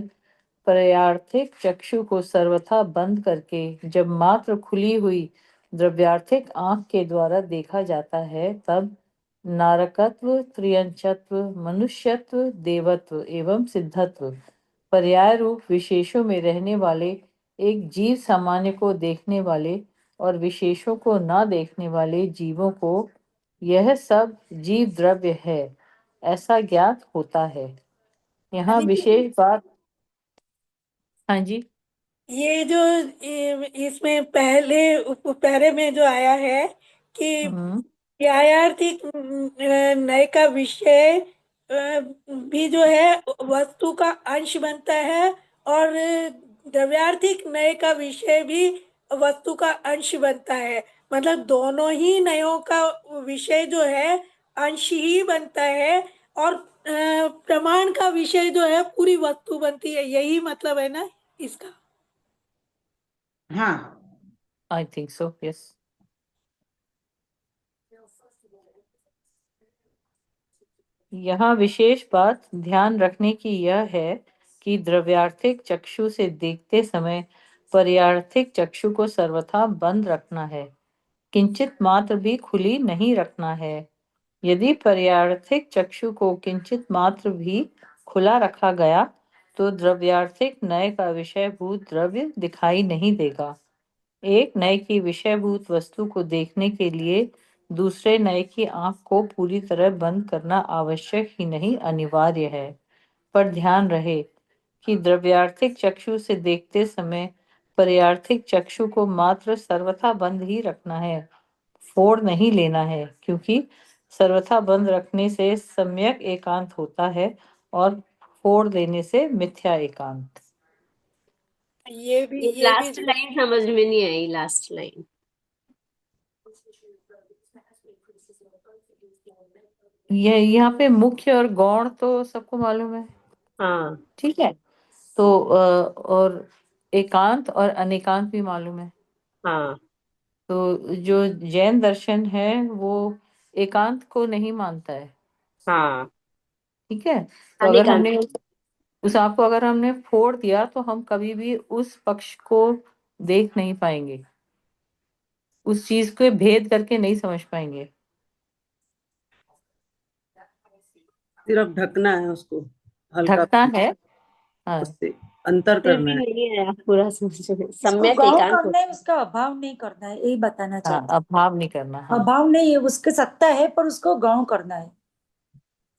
पर्यार्थिक चक्षु को सर्वथा बंद करके जब मात्र खुली हुई द्रव्यार्थिक आंख के द्वारा देखा जाता है, तब नारकत्व, त्रियंचत्व, मनुष्यत्व, देवत्व एवं सिद्धत्व पर्याय रूप विशेषों में रहने वाले एक जीव सामान्य को देखने वाले और विशेषों को न देखने वाले जीवों को यह सब जीव द्रव्य है ऐसा ज्ञात होता है। यहाँ विशेष बात, हाँ जी, ये जो इसमें पहले में जो आया है कि व्यायार्थिक नय का विषय भी जो है वस्तु का अंश बनता है और द्रव्यार्थिक नय का विषय भी वस्तु का अंश बनता है। मतलब दोनों ही नयों का विषय जो है अंश ही बनता है और प्रमाण का विषय जो है पूरी वस्तु बनती है। यही मतलब है ना इसका? हाँ, आई थिंक सो, यस। यहाँ विशेष बात ध्यान रखने की यह है कि द्रव्यार्थिक चक्षु से देखते समय पर्यार्थिक चक्षु को सर्वथा बंद रखना है, किंचित मात्र भी खुली नहीं रखना है। यदि पर्यार्थिक चक्षु को किंचित मात्र भी खुला रखा गया तो द्रव्यार्थिक नय का विषयभूत द्रव्य दिखाई नहीं देगा। एक नय की विषयभूत वस्तु को देखने के लिए दूसरे नय की आंख को पूरी तरह बंद करना आवश्यक ही नहीं, अनिवार्य है। पर ध्यान रहे कि द्रव्यार्थिक चक्षु से देखते समय पर्यार्थिक चक्षु को मात्र सर्वथा बंद ही रखना है, फोड़ नहीं लेना है, क्योंकि सर्वथा बंद रखने से सम्यक एकांत होता है और फोड़ देने से मिथ्या एकांत। ये भी लास्ट लाइन समझ में नहीं आई, लास्ट लाइन। ये यहाँ पे मुख्य और गौण तो सबको मालूम है, हाँ ठीक है। तो और एकांत और अनेकांत भी मालूम है। हाँ तो जो जैन दर्शन है वो एकांत को नहीं मानता है, हाँ, ठीक है। तो अगर अनेकांत। हमने उस आंख को अगर हमने फोड़ दिया तो हम कभी भी उस पक्ष को देख नहीं पाएंगे, उस चीज को भेद करके नहीं समझ पाएंगे। सिर्फ ढकना है उसको, हल्का ढकना है, हाँ। उससे अंतर फिर करना भी है। नहीं आया पूरा समझ में। इसको सम्यक गाँव एकांत करना है, होता है। उसका अभाव नहीं करना है, यही बताना हाँ, चाहते हैं। अभाव नहीं करना, हाँ। अभाव नहीं है, उसके सत्ता है पर उसको गाँव करना है,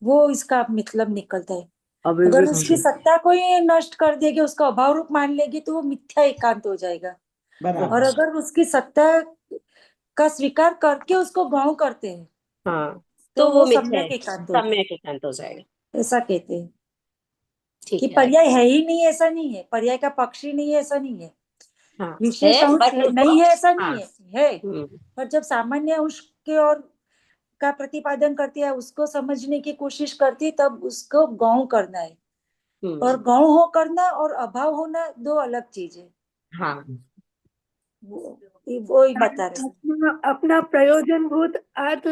वो इसका मतलब निकलता है। अगर अविवेक उसकी से। सत्ता को ही नष्ट कर देगी, उसका अभाव रूप मान लेगी, तो वो मिथ्या एकांत हो जाएगा। और बराबर। अगर उसकी सत्ता का स्वीकार करके उसको गाँव करते हैं हाँ, तो तो वो वो मिथ्या है, सम्यक एकांत होता है, सम्यक एकांत हो जाएगा। ऐसा कहते हैं। ठीक कि है। पर्याय है ही नहीं ऐसा नहीं है, पर्याय का पक्ष ही नहीं है ऐसा नहीं है, हाँ विशेष है, अंश बट नहीं है ऐसा हाँ। नहीं है। पर जब सामान्य अंश के और का प्रतिपादन करती है, उसको समझने की कोशिश करती है, तब उसको गौण करना है। और गौण हो करना और अभाव होना दो अलग चीज है। हाँ, वो ही बता रहे अपना प्रयोजनभूत अर्थ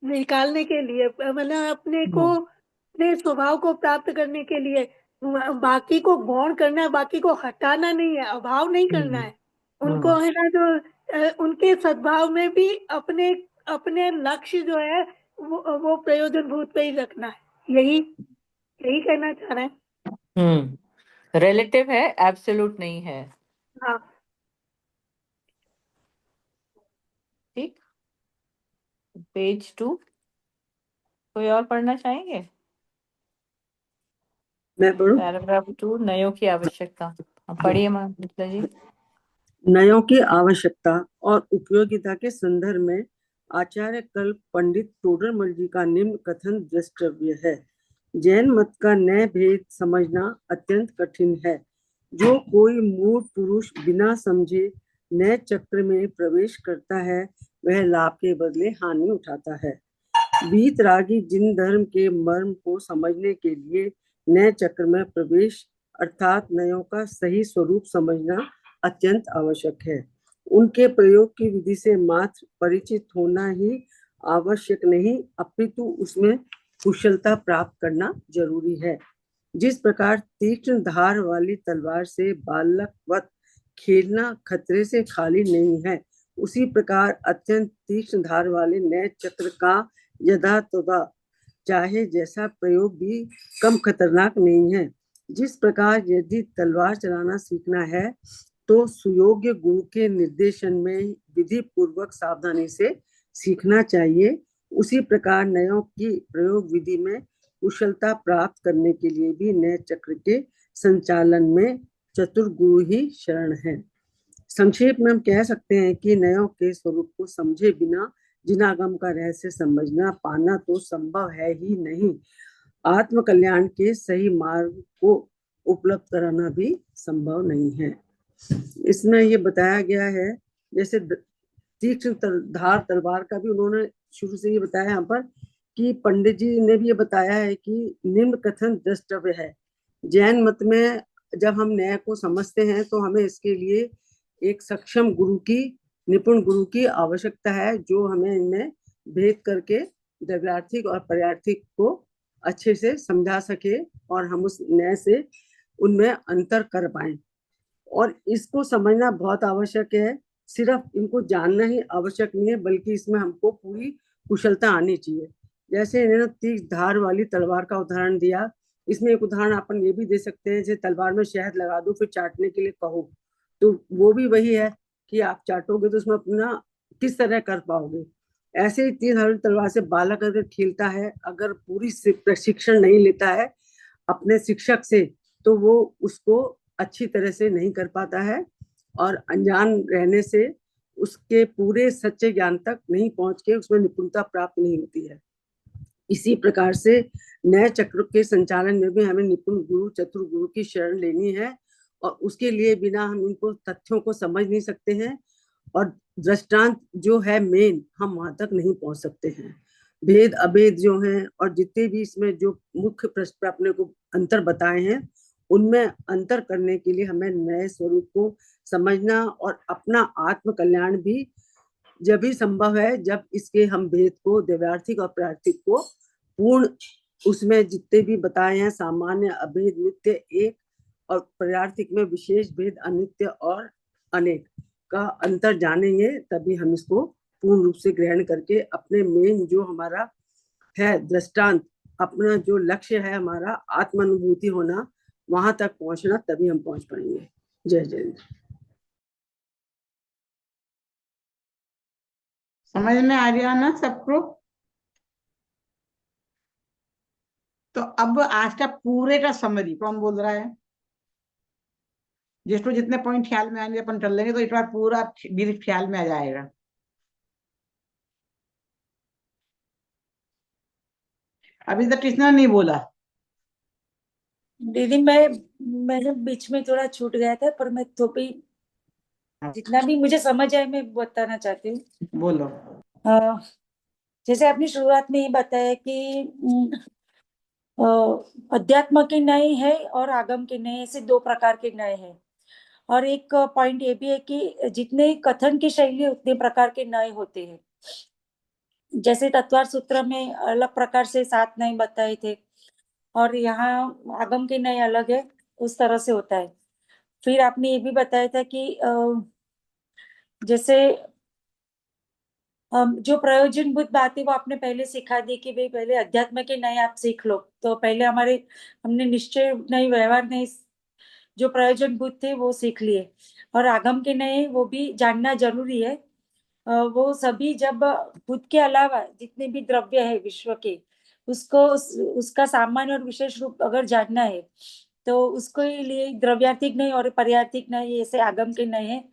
निकालने के लिए, मतलब अपने को, अपने स्वभाव को प्राप्त करने के लिए बाकी को गौण करना है, बाकी को हटाना नहीं है, अभाव नहीं करना है। उनको है ना जो उनके सद्भाव में भी अपने अपने लक्ष्य जो है वो प्रयोजनभूत पे ही रखना है। यही यही कहना चाह रहे हैं। रिलेटिव है, एब्सोल्यूट नहीं है। हाँ, ठीक। पेज 2 कोई और पढ़ना चाहेंगे? मैं पढ़ूं? पैराग्राफ 2, नयों की आवश्यकता। पढ़िए मित्रा जी। नयों की आवश्यकता और उपयोगिता के संदर्भ में आचार्य कल्प पंडित तोडरमल जी का निम्न कथन द्रष्टव्य है। जैन मत का नए भेद समझना अत्यंत कठिन है। जो कोई मूढ़ पुरुष बिना समझे नए चक्र में प्रवेश करता है वह लाभ के बदले हानि उठाता है। वीतरागी जिन धर्म के मर्म को समझने के लिए नए चक्र में प्रवेश अर्थात नयों का सही स्वरूप समझना अत्यंत आवश्यक है। उनके प्रयोग की विधि से मात्र परिचित होना ही आवश्यक नहीं, अपितु उसमें कुशलता प्राप्त करना जरूरी है। जिस प्रकार तीक्ष्ण धार वाली तलवार से बालकवत खेलना खतरे से खाली नहीं है, उसी प्रकार अत्यंत तीक्ष्ण धार वाले नए चक्र का यथा तथा चाहे जैसा प्रयोग भी कम खतरनाक नहीं है। जिस प्रकार यदि तलवार चलाना सीखना है तो सुयोग्य गुरु के निर्देशन में विधि पूर्वक सावधानी से सीखना चाहिए, उसी प्रकार नयों की प्रयोग विधि में कुशलता प्राप्त करने के लिए भी नए चक्र के संचालन में चतुर गुरु ही शरण है। संक्षेप में हम कह सकते हैं कि नयों के स्वरूप को समझे बिना जिनागम का रहस्य समझना पाना तो संभव है ही नहीं, आत्म कल्याण के सही मार्ग को उपलब्ध कराना भी संभव नहीं है। इसमें ये बताया गया है, जैसे तीक्ष्ण धार तलवार का भी उन्होंने शुरू से ये बताया यहाँ पर कि पंडित जी ने भी ये बताया है कि निम्न कथन द्रष्टव्य है। जैन मत में जब हम न्याय को समझते हैं तो हमें इसके लिए एक सक्षम गुरु की, निपुण गुरु की आवश्यकता है, जो हमें इनमें भेद करके द्रव्यार्थिक और पर्यार्थिक को अच्छे से समझा सके और हम उस न्याय से उनमें अंतर कर पाए। और इसको समझना बहुत आवश्यक है, सिर्फ इनको जानना ही आवश्यक नहीं है, बल्कि इसमें हमको पूरी कुशलता आनी चाहिए। जैसे इन्होंने तीक्ष्ण धार वाली तलवार का उदाहरण दिया, इसमें एक उदाहरण अपन ये भी दे सकते हैं, जैसे तलवार में शहद लगा दो फिर चाटने के लिए कहो, तो वो भी वही है कि आप चाटोगे तो उसमें अपना किस तरह कर पाओगे। ऐसे ही तीक्ष्ण धार तलवार से बालक अगर खेलता है, अगर पूरी प्रशिक्षण नहीं लेता है अपने शिक्षक से, तो वो उसको अच्छी तरह से नहीं कर पाता है और अनजान रहने से उसके पूरे सच्चे ज्ञान तक नहीं पहुंच के उसमें निपुणता प्राप्त नहीं होती है। इसी प्रकार से नए चक्र के संचालन में भी हमें निपुण गुरु, चतुर गुरु की शरण लेनी है, और उसके लिए बिना हम इनको तथ्यों को समझ नहीं सकते हैं, और दृष्टांत जो है मेन, हम वहां तक नहीं पहुंच सकते हैं। भेद अभेद जो हैं और जितने भी इसमें जो मुख्य प्रश्न अपने को अंतर बताए हैं, उनमें अंतर करने के लिए हमें नए स्वरूप को समझना और अपना आत्म कल्याण भी जब भी संभव है जब इसके हम भेद को, द्वैवार्थिक और प्रार्थिक को पूर्ण, उसमें जितने भी बताए हैं सामान्य, अभेद, नित्य, एक, और पर्यार्थिक में विशेष भेद, अनित्य और अनेक का अंतर जानेंगे, तभी हम इसको पूर्ण रूप से ग्रहण करके अपने मेन जो हमारा है दृष्टांत, अपना जो लक्ष्य है हमारा आत्मानुभूति होना, वहां तक पहुंचना, तभी हम पहुंच पाएंगे। जय जय। समझ में आ गया ना सबको? तो अब आज का पूरे का समरी कौन बोल रहा है? जिसको जितने पॉइंट ख्याल में आएंगे अपन कर लेंगे, तो इस बार पूरा ब्रीफ ख्याल में आ जाएगा। अभी तक किसने नहीं बोला? दीदी मैंने बीच में थोड़ा छूट गया था, पर मैं तो भी जितना भी मुझे समझ आए मैं बताना चाहती हूँ। बोलो। जैसे आपने शुरुआत में ही बताया कि अध्यात्म के नए है और आगम के नए, ऐसे दो प्रकार के नए हैं। और एक पॉइंट ये भी है कि जितने कथन की शैली उतने प्रकार के नए होते हैं। जैसे तत्वार सूत्र में अलग प्रकार से 7 नए बताए थे, और यहाँ आगम के नए अलग है, उस तरह से होता है। फिर आपने ये भी बताया था कि जैसे जो प्रयोजनभूत बात है वो आपने पहले सिखा दी कि भाई पहले अध्यात्म के नए आप सीख लो, तो पहले हमने निश्चय नहीं, व्यवहार नहीं, जो प्रयोजनभूत थे वो सीख लिए, और आगम के नए वो भी जानना जरूरी है। वो सभी जब खुद के अलावा जितने भी द्रव्य है विश्व के, उसको उसका सामान्य और विशेष रूप अगर जानना है, तो उसको लिए द्रव्यार्थिक नहीं और पर्यार्थिक नहीं, ऐसे आगम के नए हैं,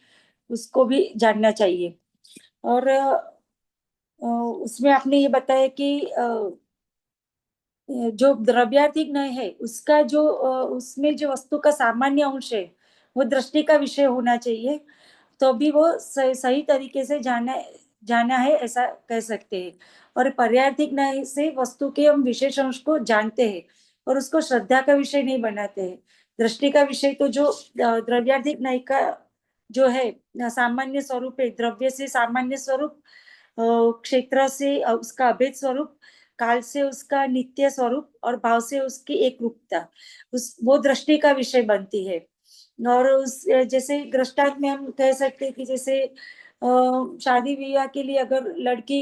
उसको भी जानना चाहिए। और उसमें आपने ये बताया कि जो द्रव्यार्थिक न्याय है उसका जो उसमें जो वस्तु का सामान्य अंश है वो दृष्टि का विषय होना चाहिए, तो भी वो सही तरीके से जाना है ऐसा कह सकते हैं। और पर्यार्थिक न्याय से वस्तु के हम विशेष अंश को जानते हैं और उसको श्रद्धा का विषय नहीं बनाते हैं। दृष्टि का विषय तो जो द्रव्यार्थिक न्याय का जो है सामान्य स्वरूप है, द्रव्य से सामान्य स्वरूप, क्षेत्र से उसका अभेद स्वरूप, काल से उसका नित्य स्वरूप और भाव से उसकी एक रूपता, उस वो दृष्टि का विषय बनती है। और उस जैसे दृष्टांत में हम कह सकते हैं कि जैसे शादी विवाह के लिए अगर लड़की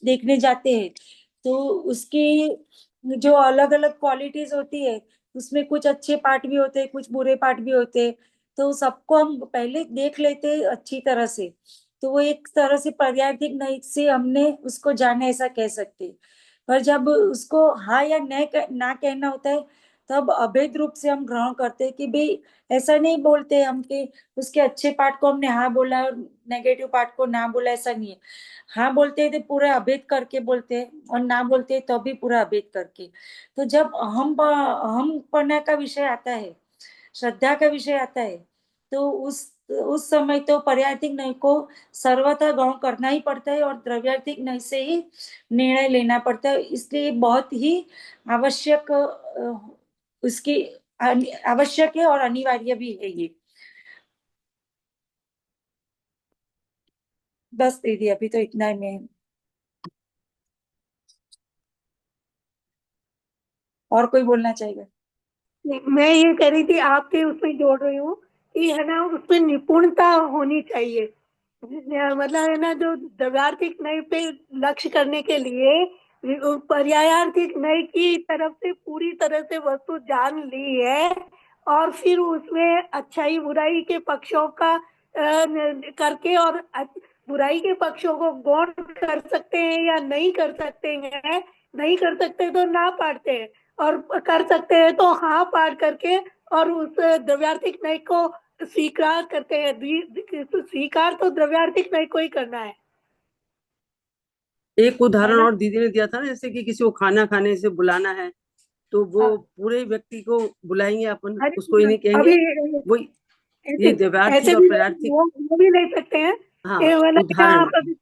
देखने जाते हैं तो उसकी जो अलग अलग क्वालिटीज होती है उसमें कुछ अच्छे पार्ट भी होते हैं, कुछ बुरे पार्ट भी होते हैं, तो सबको हम पहले देख लेते हैं अच्छी तरह से, तो वो एक तरह से पर्यायिक नहीं से हमने उसको जाना ऐसा कह सकते हैं। पर जब उसको हाँ या ना कहना होता है तब अभेद रूप से हम ग्रहण करते हैं कि भाई ऐसा नहीं बोलते हम कि उसके अच्छे पार्ट को हमने हाँ बोला और नेगेटिव पार्ट को ना बोला, ऐसा नहीं है। हाँ बोलते हैं तो पूरा अभेद करके बोलते हैं और ना बोलते हैं तो भी पूरा अभेद करके। तो जब हम पढ़ने का विषय आता है, श्रद्धा का विषय आता है, तो उस समय तो पर्यायिक नय को सर्वथा ग्रहण करना ही पड़ता है और द्रव्यार्थिक नय से ही निर्णय लेना पड़ता है। इसलिए बहुत ही आवश्यक उसकी आवश्यक है और अनिवार्य भी है ये। बस दीदी अभी तो इतना ही मैं, और कोई बोलना चाहेगा? मैं ये कह रही थी आपके उसमें जोड़ रही हूँ कि है ना उसमें निपुणता होनी चाहिए। मतलब है ना जो द्रव्यार्थिक नय पे लक्ष्य करने के लिए पर्यायार्थिक नय की तरफ से पूरी तरह से वस्तु जान ली है और फिर उसमें अच्छाई बुराई के पक्षों का करके और बुराई के पक्षों को गौण कर सकते हैं या नहीं कर सकते हैं, नहीं कर सकते तो ना पाड़ते हैं और कर सकते हैं तो हाँ पाठ करके और उस द्रव्यार्थिक नय को स्वीकार करते हैं। स्वीकार तो द्रव्यार्थिक नय को ही करना है एक उदाहरण ना। और दीदी ने दिया था ना, जैसे कि किसी को खाना खाने से बुलाना है तो वो हाँ, पूरे व्यक्ति को बुलाएंगे, अपन अरे उसको ही नहीं अभी कहेंगे। वो ऐसे ये द्व्यार्थिक ऐसे और भी पर्यार्थिक, वो भी ले सकते हैं हाँ कि मतलब उदाहरण। आप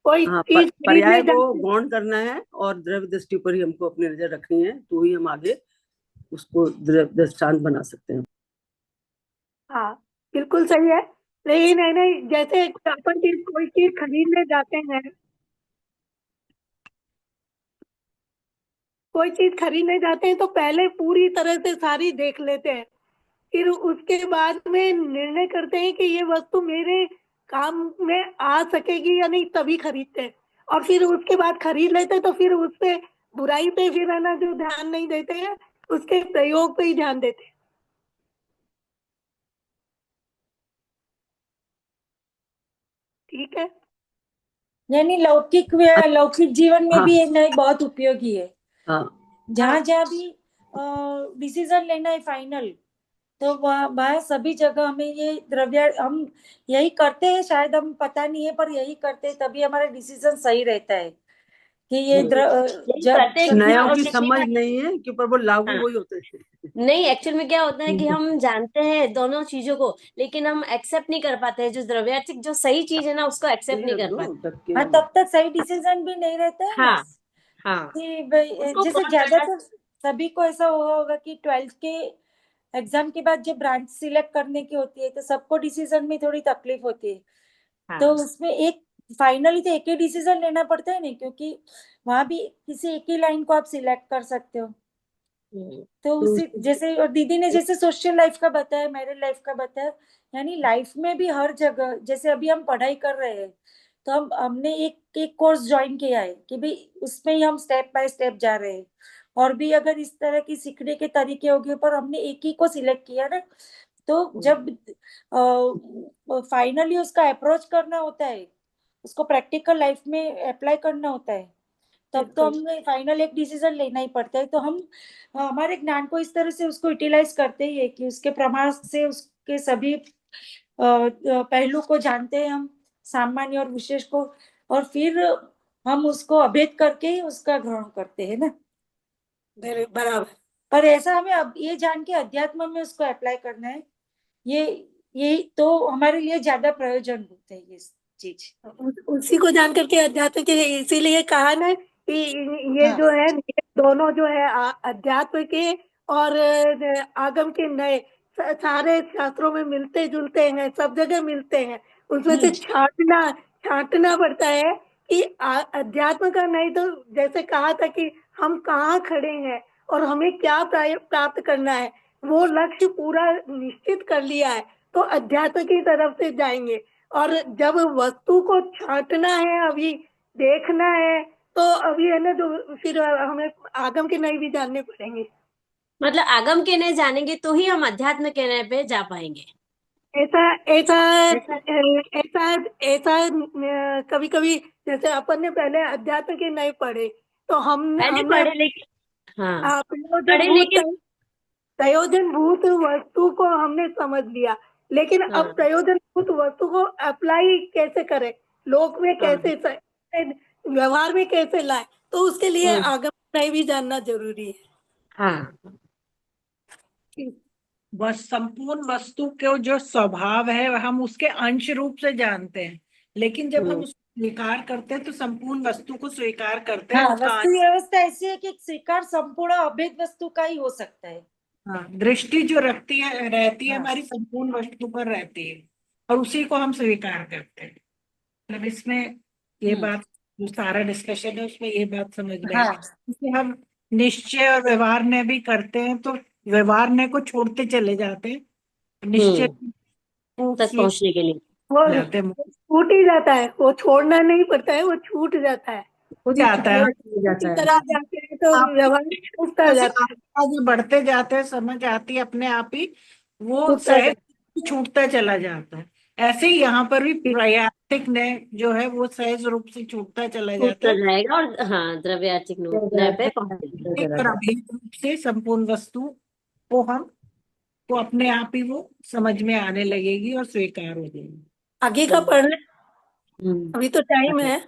कोई हाँ, चीज पर्याय खरीदने को जाते हैं। गौण करना है और द्रव्य दृष्टि पर ही हमको अपनी नजर रखनी है, तो ही हम आगे उसको दृष्टांत बना सकते हैं। हाँ बिल्कुल सही है। लेकिन है ना जैसे अपन चीज कोई चीज खरीदने जाते हैं, कोई चीज खरीदने जाते हैं तो पहले पूरी तरह से सारी देख लेते हैं, फिर उसके बाद में निर्णय करते हैं कि ये वस्तु मेरे काम में आ सकेगी या नहीं, तभी खरीदते हैं। और फिर उसके बाद खरीद लेते हैं तो फिर उस पे बुराई पे फिर है ना जो ध्यान नहीं देते हैं, उसके प्रयोग पे ही ध्यान देते हैं। ठीक है। यानी लौकिक जीवन में हाँ भी ये न्याय बहुत उपयोगी है। हाँ जहां जहां भी डिसीजन लेना है फाइनल, तो वह सभी जगह हमें ये द्रव्य हम यही करते हैं, शायद हम पता नहीं है पर यही करते हैं, तभी हमारा डिसीजन सही रहता है कि ये यही जब करते हैं सभी नयों और की कहने समझ का नहीं है कि, पर वो लागू हाँ वही होते हैं। नहीं, एक्चुअल में क्या होता है कि हम जानते हैं दोनों चीजों को, लेकिन हम एक्सेप्ट नहीं कर पाते हैं। जो द्रव्यार्थिक जो सही चीज है ना उसको एक्सेप्ट नहीं कर पाते। हाँ तब तक सही डिसीजन भी नहीं रहता है ना। हाँ हाँ, कि भाई उसको जैसे गौर करना। ज्यादातर सभी को ऐसा हुआ होगा कि 12th के एग्जाम के बाद जब ब्रांच सिलेक्ट करने की होती है तो सबको डिसीजन में थोड़ी तकलीफ होती है, तो हाँ उसमें एक फाइनली तो एक ही डिसीजन लेना पड़ता है नहीं, क्योंकि वहां भी किसी एक ही लाइन को आप सिलेक्ट कर सकते हो। हम्म, तो उसी जैसे और दीदी ने जैसे सोशल लाइफ का बताया, मैरिड लाइफ का बताया, यानी लाइफ में भी हर जगह जैसे अभी हम पढ़ाई कर रहे हैं तो हमने एक एक कोर्स ज्वाइन किया है कि भाई उसमें ही हम स्टेप बाय स्टेप जा रहे हैं। और भी अगर इस तरह की सीखने के तरीके होंगे पर हमने एक ही को सिलेक्ट किया ना, तो जब फाइनली उसका अप्रोच करना होता है, उसको प्रैक्टिकल लाइफ में अप्लाई करना होता है, तब तो हमें फाइनल एक डिसीजन लेना ही पड़ता है। तो हम हमारे ज्ञान को इस तरह से उसको यूटिलाइज करते ही है कि उसके प्रमाण से उसके सभी पहलू को जानते हैं हम, सामान्य और विशेष को, और फिर हम उसको अभेद करके ही उसका ग्रहण करते हैं ना। बराबर। पर ऐसा हमें अब ये जान के अध्यात्म में उसको अप्लाई करना है, ये तो हमारे लिए ज्यादा प्रयोजनभूत है ये चीज। उसी को जान करके अध्यात्म के, इसीलिए कहा ना कि ये हाँ। जो है, ये दोनों जो है अध्यात्म के और आगम के नए सारे शास्त्रों में मिलते जुलते हैं, सब जगह मिलते हैं। उसमें से छांटना पड़ता है कि अध्यात्म का नहीं तो जैसे कहा था कि हम कहाँ खड़े हैं और हमें क्या प्राप्त करना है, वो लक्ष्य पूरा निश्चित कर लिया है तो अध्यात्म की तरफ से जाएंगे। और जब वस्तु को छांटना है, अभी देखना है, तो अभी है ना, जो फिर हमें आगम के नए भी जानने पड़ेंगे। मतलब आगम के नए जानेंगे तो ही हम अध्यात्म के नए पे जा पाएंगे। ऐसा ऐसा ऐसा ऐसा कभी कभी जैसे अपन ने पहले अध्यात्म के नए पढ़े तो पहले हमने पढ़े लेकिन हाँ पढ़े प्रयोजनभूत लेकिन प्रयोजनभूत वस्तु को हमने समझ लिया, लेकिन अब हाँ प्रयोजनभूत वस्तु को अप्लाई कैसे करें, लोक में हाँ व्यवहार में कैसे लाए, तो उसके लिए हम्म आगम नहीं भी जानना जरूरी है। हाँ बस संपूर्ण वस्तु के जो स्वभाव है हम उसके अंश रूप से जानते हैं, लेकिन जब हम हम्म उसको स्वीकार करते हैं तो संपूर्ण वस्तु को स्वीकार करते हैं, हाँ, उसका वस्तु व्यवस्था ऐसी है कि स्वीकार संपूर्ण अभेद वस्तु का ही हो सकता है। हाँ, दृष्टि जो रहती है हाँ। हमारी संपूर्ण वस्तु पर रहती है और उसी को हम स्वीकार करते हैं। मतलब इसमें ये बात, जो सारा डिस्कशन है उसमें ये बात समझ में है। हाँ। इसे हम निश्चय और व्यवहार ने भी करते हैं तो व्यवहार ने को छोड़ते चले जाते हैं, निश्चय को तक पहुंचने के लिए वो जाते हैं, छूट ही जाता है, वो छोड़ना नहीं पड़ता है, वो छूट जाता है। हो जाता है। इसी तरह जाते हैं तो आप व्यवहार छूटता जैसे जाता है, आगे बढ़ते जाते हैं, समझ आती है अपने आप ही, वो छूटता सहज जाता छूटता चला जाता है। ऐसे ही यहाँ पर भी प्रयातिक ने जो है वो सहज रूप से छूटता चला जाता छूटता है, जाएगा और हाँ द्रव्यार्थिक नए पे पहुंचेगा। एक प्रभेद रूप से संपूर्ण वस्तु को हम को अपने आप ही वो समझ में आने लगेगी और स्वीकार हो जाएगी। है। आगे का पढ़ना, हम्म अभी तो टाइम है।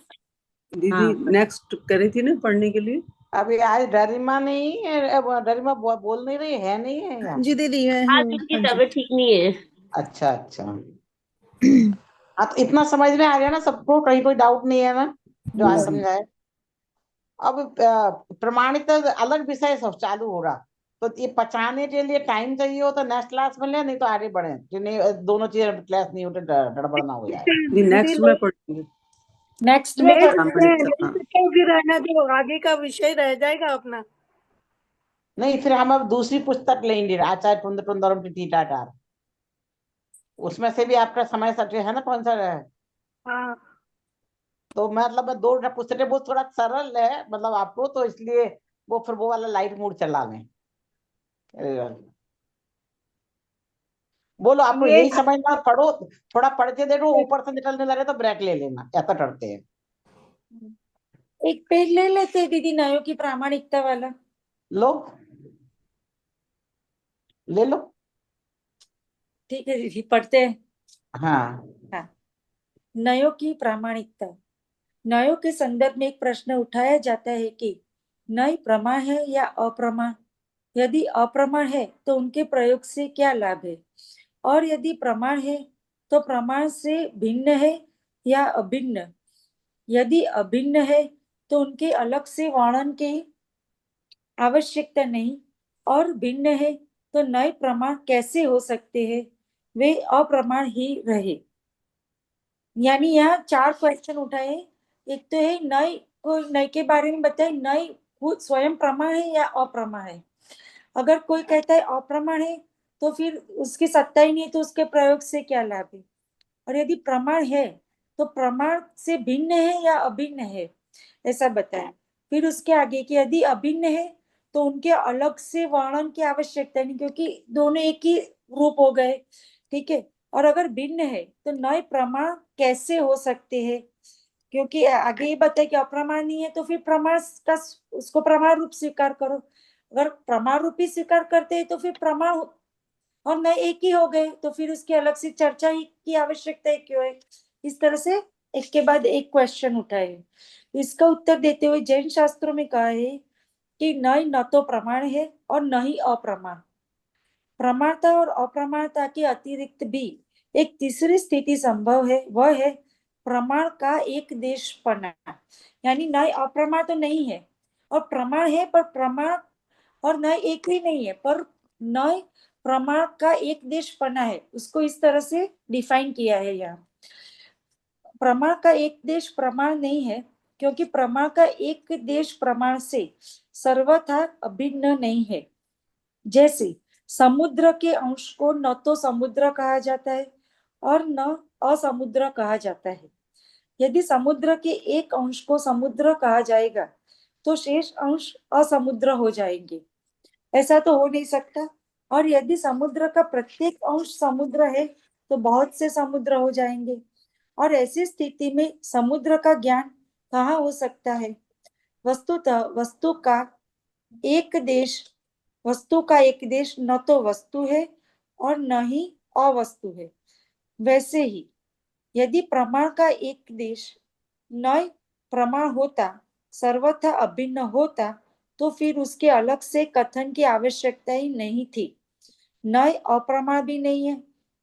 दीदी हाँ नेक्स्ट करी थी ना पढ़ने के लिए। अभी आज डरिमा नहीं है, अब डरिमा बोल नहीं रही है, नहीं है यहाँ। जी दीदी है आज उनकी हाँ जी। तबीयत ठीक नहीं है। अच्छा अच्छा। हाँ तो इतना समझ में आ गया ना सबको, कहीं कोई डाउट नहीं है ना जो आज समझाए। अब प्रमाणित अलग विषय सब चालू हो रहा, तो ये पचाने के लिए टाइम चाहिए हो तो नेक्स्ट क्लास में ले, नहीं तो आगे बढ़े कि नहीं दोनों चीजें क्लास नहीं होते गड़बड़ ना हो जाए। नेक्स्ट में पढ़ेंगे। नेक्स्ट में तो फिर रहना, जो आगे का विषय रह जाएगा अपना। नहीं फिर हम अब दूसरी पुस्तक लेंगे, आचार्य पुंद पुंदरम टीटाकार, उसमें से भी आपका समय सटे है ना कौन सा है। हाँ, तो मतलब दो पुस्तकें वो थोड़ा सरल है मतलब आपको, तो इसलिए वो फिर वो वाला लाइट मूड चला लें। बोलो आपको ये यही समझना, पढ़ो थोड़ा पढ़ के देखो, ऊपर से निकलने लगे तो ब्रेक ले लेना, ऐसा करते हैं। एक पेज ले लेते हैं दीदी, नयों की प्रामाणिकता वाला। लो ले लो। ठीक है दीदी, पढ़ते हैं। हाँ हाँ। नयों की प्रामाणिकता। नयों के संदर्भ में एक प्रश्न उठाया जाता है कि नय प्रमाण है या अप्रमाण। यदि अप्रमाण है तो उनके प्रयोग से क्या लाभ है, और यदि प्रमाण है तो प्रमाण से भिन्न है या अभिन्न। यदि अभिन्न है तो उनके अलग से वर्णन की आवश्यकता नहीं, और भिन्न है तो नए प्रमाण कैसे हो सकते हैं, वे अप्रमाण ही रहे। यानी यहाँ 4 क्वेश्चन उठाए। एक तो है नए को, नए के बारे में बताए, नए खुद स्वयं प्रमाण है या अप्रमाण है। अगर कोई कहता है अप्रमाण है तो फिर उसकी सत्ता ही नहीं है, तो उसके प्रयोग से क्या लाभ है। और यदि प्रमाण है तो प्रमाण से भिन्न है या अभिन्न है, ऐसा बताए। फिर उसके आगे कि यदि अभिन्न है तो उनके अलग से वर्णन की आवश्यकता नहीं, क्योंकि दोनों एक ही रूप हो गए। ठीक है। और अगर भिन्न है तो नए प्रमाण कैसे हो सकते हैं, क्योंकि आगे ये बताए कि अप्रमाण नहीं है तो फिर प्रमाण का उसको प्रमाण रूप स्वीकार करो। अगर प्रमाण रूप ही स्वीकार करते हैं तो फिर प्रमाण और नए एक ही हो गए, तो फिर उसकी अलग से चर्चा ही की आवश्यकता है क्यों है। इस तरह से एक के बाद एक क्वेश्चन उठाए। इसका उत्तर देते हुए जैन शास्त्रों में कहा है कि नय न तो प्रमाण है और न ही अप्रमाण। प्रमाणता और अप्रमाणता के अतिरिक्त भी एक तीसरी स्थिति संभव है, वह है प्रमाण का एक देशपना। यानी नय अप्रमाण तो नहीं है और प्रमाण है, पर प्रमाण और नय एक भी नहीं है, पर नय प्रमाण का एक देशपना है। उसको इस तरह से डिफाइन किया है यहाँ। प्रमाण का एक देश प्रमाण नहीं है, क्योंकि प्रमाण का एक देश प्रमाण से सर्वथा अभिन्न नहीं है। जैसे समुद्र के अंश को न तो समुद्र कहा जाता है और न असमुद्र कहा जाता है। यदि समुद्र के एक अंश को समुद्र कहा जाएगा तो शेष अंश असमुद्र हो जाएंगे, ऐसा तो हो नहीं सकता। और यदि समुद्र का प्रत्येक अंश समुद्र है तो बहुत से समुद्र हो जाएंगे, और ऐसी स्थिति में समुद्र का ज्ञान कहाँ हो सकता है। वस्तुतः वस्तु का एक देश न तो वस्तु है और न ही अवस्तु है। वैसे ही यदि प्रमाण का एक देश नय प्रमाण होता, सर्वथा अभिन्न होता, तो फिर उसके अलग से कथन की आवश्यकता ही नहीं थी। नय अप्रमाण भी नहीं है,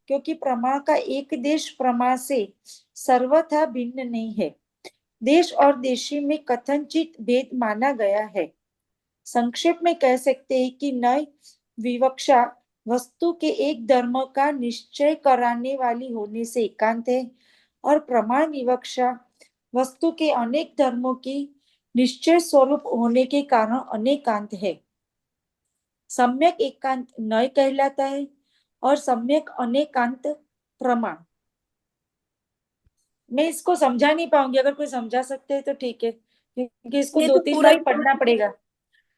क्योंकि प्रमाण का एक देश प्रमाण से सर्वथा भिन्न नहीं है। देश और देशी में कथनचित भेद माना गया है। संक्षेप में कह सकते हैं कि नय विवक्षा वस्तु के एक धर्म का निश्चय कराने वाली होने से एकांत है, और प्रमाण विवक्षा वस्तु के अनेक धर्मों की निश्चय स्वरूप होने के कारण अनेकांत है। सम्यक एकांत नय कहलाता है और सम्यक अनेकांत प्रमाण। मैं इसको समझा नहीं पाऊंगी, अगर कोई समझा सकते हैं तो ठीक है, क्योंकि इसको ये दो तो तीन पूरा बार पढ़ना पड़ेगा।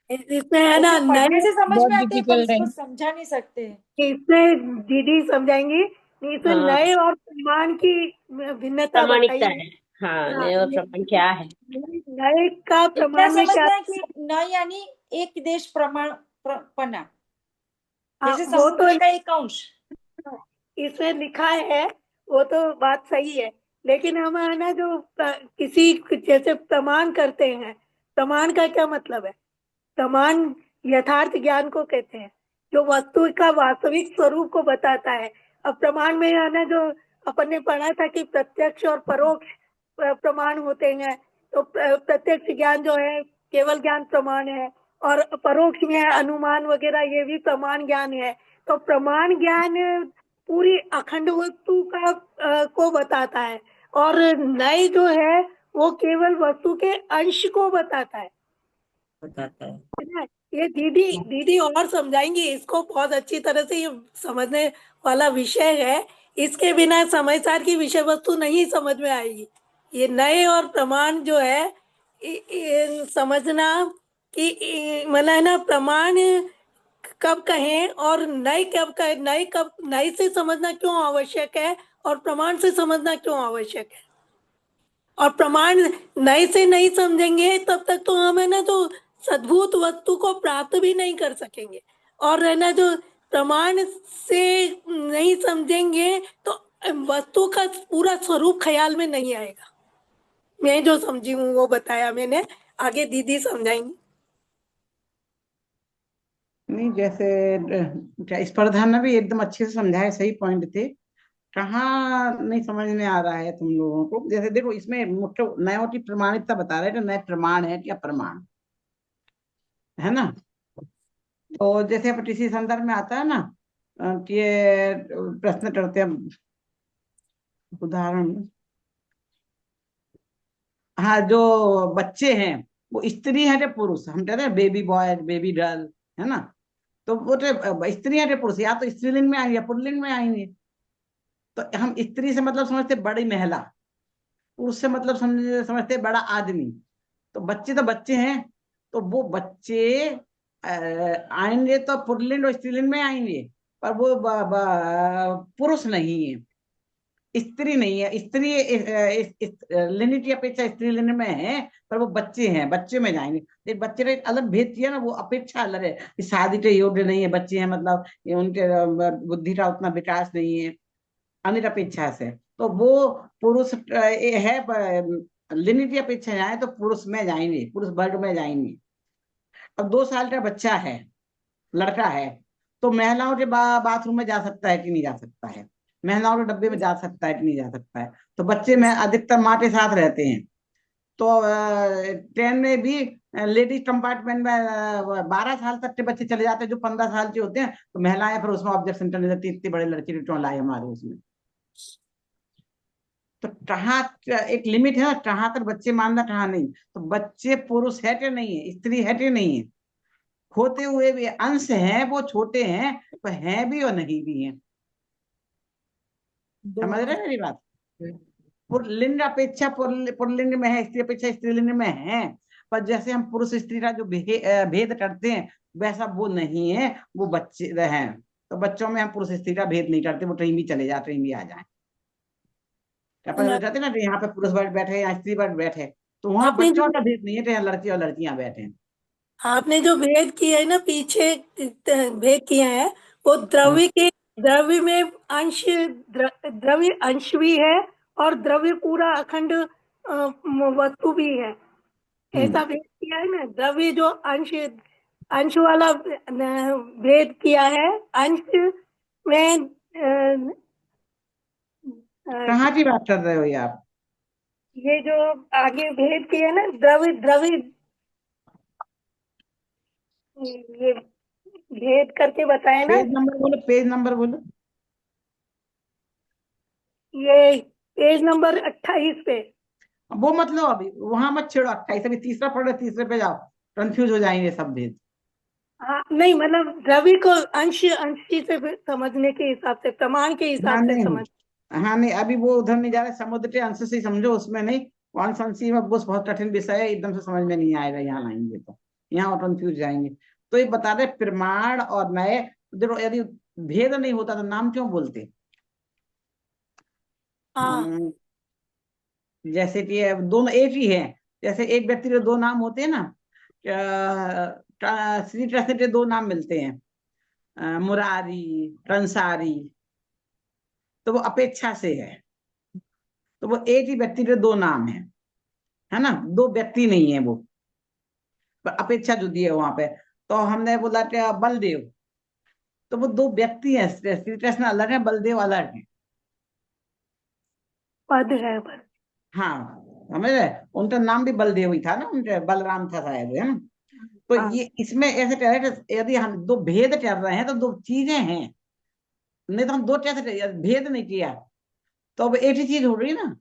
इसमें है ना क्योंकि पढ़ने नए, से समझ बहुत में आते हैं, पर डिफिकल्ट है। उसको समझा नहीं सकते हैं। इसमें दीदी समझाएंगी। इसमें हाँ, नए और प्रमाण की भिन्नता प्रामाणिकता बताइए। है। हाँ, हाँ, नए और प्रमाण क्या है? नए का इतना प्रमाण में क्या, समझना है कि न यानी एक देश प्रमाण पना, हाँ, जैसे वो तो समुद्र का एक अंश। इसमें लिखा है, वो तो बात सही है। लेकिन हम है ना जो किसी जैसे प्रमाण करते हैं, प्रमाण का क्या मतलब है? प्रमाण यथार्थ ज्ञान को कहते हैं, जो वस्तु का वास्तविक स्वरूप को बताता है। अब प्रमाण में है ना जो अपन ने पढ़ा था कि प्रत्यक्ष और परोक्ष प्रमाण होते हैं। तो प्रत्यक्ष ज्ञान जो है केवल ज्ञान प्रमाण है, और परोक्ष में अनुमान वगैरह ये भी प्रमाण ज्ञान है। तो प्रमाण ज्ञान पूरी अखंड वस्तु का को बताता है, और नए जो है वो केवल वस्तु के अंश को बताता है ना। ये दीदी दीदी और समझाएंगी इसको बहुत अच्छी तरह से। ये समझने वाला विषय है, इसके बिना समाचार की विषय वस्तु नहीं समझ में आएगी। ये नए और प्रमाण जो है समझना कि मतलब है ना, प्रमाण कब कहें और नए कब कहें, नए से समझना क्यों आवश्यक है और प्रमाण से समझना क्यों आवश्यक है। और प्रमाण नए से नहीं समझेंगे तब तक तो हम है ना जो सद्भूत वस्तु को प्राप्त भी नहीं कर सकेंगे। और है ना जो प्रमाण से नहीं समझेंगे तो वस्तु का पूरा स्वरूप ख्याल में नहीं आएगा। मैं जो समझी हूँ वो बताया मैंने, आगे दीदी समझाएंगी। नहीं, जैसे स्पर्धा ने भी एकदम अच्छे से समझाया, सही पॉइंट थे। कहाँ नहीं समझ में आ रहा है तुम लोगों को? जैसे देखो, इसमें मुख्य नयों की प्रमाणिकता बता रहे हैं, नए प्रमाण है या प्रमाण है ना। तो जैसे अब किसी संदर्भ में आता है ना कि ये प्रश्न करते हैं, उदाहरण, हाँ, जो बच्चे हैं वो स्त्री है या पुरुष, हम कहते हैं बेबी बॉय बेबी गर्ल, है ना। तो वो स्त्री है या पुरुष, या तो स्त्रीलिंग में आएंगे या पुल्लिंग में आएंगे। तो हम स्त्री से मतलब समझते बड़ी महिला, पुरुष से मतलब समझते बड़ा आदमी। तो बच्चे हैं, तो वो बच्चे आएंगे तो पुल्लिंग और स्त्रीलिंग में आएंगे, पर वो पुरुष नहीं है, स्त्री नहीं है। स्त्री लिंग की अपेक्षा स्त्रीलिंग में है, पर वो बच्चे हैं, बच्चे में जाएंगे। एक बच्चे का एक अलग भेद किया ना, वो अपेक्षा अलग है कि शादी के योग्य नहीं है, बच्चे हैं, मतलब ये उनके बुद्धि का उतना विकास नहीं है अनिरपेक्षा से। तो वो पुरुष है, लिंग की अपेक्षा जाए तो पुरुष में जाएंगे, पुरुष वर्ग में जाएंगे। अब 2 साल का बच्चा है, लड़का है, तो महिलाओं के बाथरूम में जा सकता है कि नहीं जा सकता है, महिलाओं के डब्बे में जा सकता है कि नहीं जा सकता है। तो बच्चे में अधिकतर माँ के साथ रहते हैं। तो ट्रेन में भी लेडीज कंपार्टमेंट में 12 साल तक के बच्चे चले जाते हैं जो 15 साल के होते हैं, तो महिलाएं फिर उसमें ऑब्जेक्शन करने लगती, इतने बड़े लड़के क्यों लाए हमारे उसमें। तो कहाँ एक लिमिट है ना, कहाँ तक बच्चे मानना कहाँ नहीं। तो बच्चे पुरुष है कि नहीं है, स्त्री है कि नहीं है, होते हुए भी अंश हैं, वो छोटे हैं तो हैं भी और नहीं भी हैं। समझ रहे हैं मेरी बात? पुल्लिंग अपेक्षा पुल्लिंग में है, स्त्री अपेक्षा स्त्रीलिंग में है। पर जैसे हम पुरुष स्त्री का जो भेद करते हैं वैसा वो नहीं है, वो बच्चे हैं। तो बच्चों में हम पुरुष स्त्री का भेद नहीं करते, वो कहीं भी चले जाते, कहीं भी आ जाए। अपन कहते ना कि यहाँ पे पुरुष वर्ग बैठे या स्त्री वर्ग बैठे, तो वहां आपने जो बच्चों का भेद नहीं है कि यहाँ लड़के और लड़कियां बैठे हैं। आपने जो भेद किया है ना पीछे, भेद किया है, वो द्रव्य में अंश, द्रव्य अंश भी है और द्रव्य पूरा अखंड वस्तु भी है, ऐसा भेद किया है ना। द्रव्य जो अंश वाला भेद किया है, अंश में कहाँ की बात कर रहे हो ये आप? ये जो आगे भेद किया है ना, द्रव्य द्रव्य, ये भेद करके बताया ना, पेज नंबर बोलो, पेज नंबर बोलो। ये पेज नंबर 28 पे। वो मत लो अभी, वहां मत छेड़ो। 28 अभी तीसरा पढ़ रहे, तीसरे पे जाओ, कंफ्यूज हो जाएंगे सब भेद। हाँ नहीं, मतलब द्रव्य को अंशी से समझने के हिसाब से, प्रमाण के हाँ हिसाब से नहीं, समझ। हाँ नहीं, अभी वो उधर नहीं जा रहे, समुद्र के अंश से ही समझो, उसमें नहीं। कौन में बहुत कठिन विषय है, एकदम से समझ में नहीं आएगा यहाँ लाएंगे तो, यहाँ कंफ्यूज जाएंगे। तो ये बता रहे प्रमाण और नए, देखो यदि भेद नहीं होता तो नाम क्यों बोलते? हाँ जैसे कि दोनों एक ही है, जैसे एक व्यक्ति के 2 नाम होते हैं ना, श्री कृष्ण के 2 नाम मिलते हैं, मुरारी, कंसारी, तो वो अपेक्षा से है। तो वो एक ही व्यक्ति के 2 नाम है ना, 2 व्यक्ति नहीं है वो, पर अपेक्षा जो दी है वहां पे। तो हमने बोला कि बलदेव, तो वो 2 व्यक्ति हैं, श्री कृष्ण अलग है, बलदेव अलग है। पद है पद। हाँ समझ रहे, उनका नाम भी बलदेव ही था ना, उनके बलराम था शायद, है ना। तो हाँ ये इसमें ऐसे कह रहे हैं कि यदि हम 2 भेद कर रहे हैं तो 2 चीजें हैं, नहीं तो हम 2 कैसे भेद नहीं किया, तो अब एक ही चीज हो रही ना।